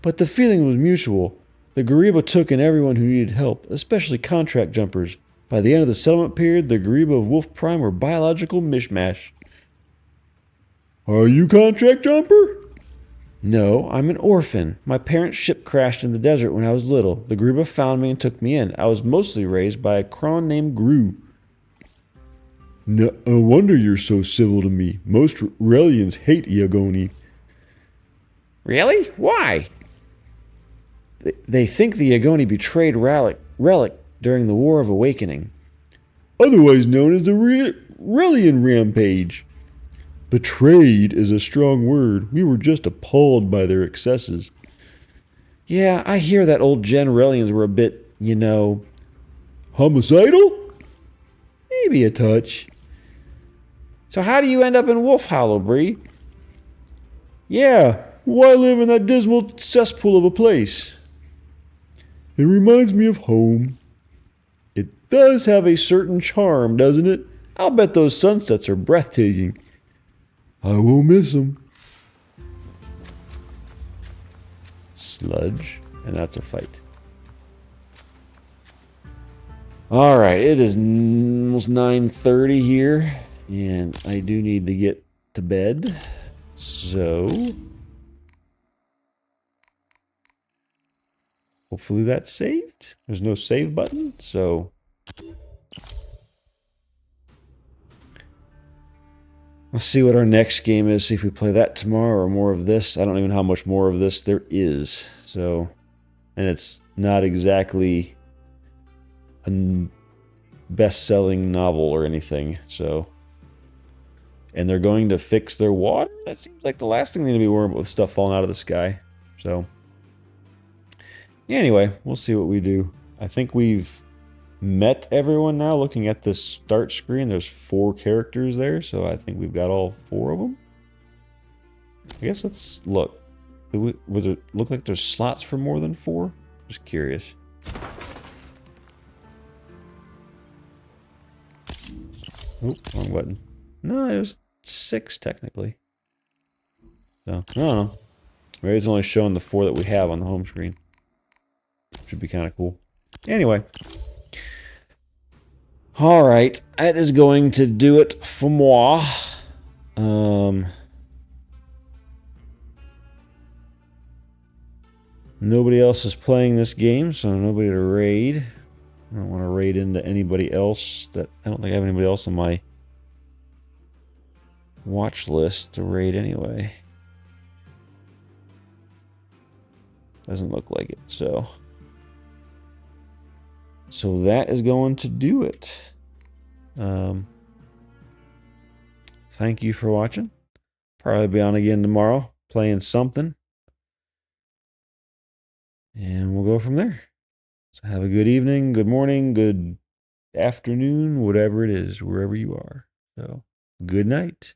But the feeling was mutual. The Gariba took in everyone who needed help, especially contract jumpers. By the end of the settlement period, the Gariba of Wolf Prime were biological mishmash. Are you contract jumper? No, I'm an orphan. My parents' ship crashed in the desert when I was little. The Gruba found me and took me in. I was mostly raised by a Kron named Gru. No wonder you're so civil to me. Most Relians hate Iagoni. Really? Why? They think the Yagoni betrayed Relic during the War of Awakening. Otherwise known as the Relian Rampage. Betrayed is a strong word. We were just appalled by their excesses. Yeah, I hear that old Gen Relians were a bit, Homicidal? maybe a touch. So how do you end up in Wolf Hollow, Bree? Yeah, why live in that dismal cesspool of a place? It reminds me of home. It does have a certain charm, doesn't it? I'll bet those sunsets are breathtaking. I won't miss them. Sludge, and that's a fight. All right, it is almost 9:30 here, and I do need to get to bed. So hopefully that's saved. There's no save button, so let's see what our next game is. See if we play that tomorrow or more of this. I don't even know how much more of this there is. So, and it's not exactly a best-selling novel or anything. So, and they're going to fix their water. That seems like the last thing they need to be worrying about with stuff falling out of the sky. So, anyway, we'll see what we do. I think we've met everyone now. Looking at the start screen, there's 4 characters there, so I think we've got all 4 of them. I guess let's look. Would it look like there's slots for more than 4? Just curious. Oh, wrong button. No, it was 6 technically. So, I don't know. Maybe it's only showing the 4 that we have on the home screen. Which would be kind of cool. Anyway. Alright, that is going to do it for moi. Nobody else is playing this game, so nobody to raid. I don't want to raid into anybody else. I don't think I have anybody else on my watch list to raid anyway. Doesn't look like it, so that is going to do it. Thank you for watching. Probably be on again tomorrow, playing something. And we'll go from there. So have a good evening, good morning, good afternoon, whatever it is, wherever you are. So good night.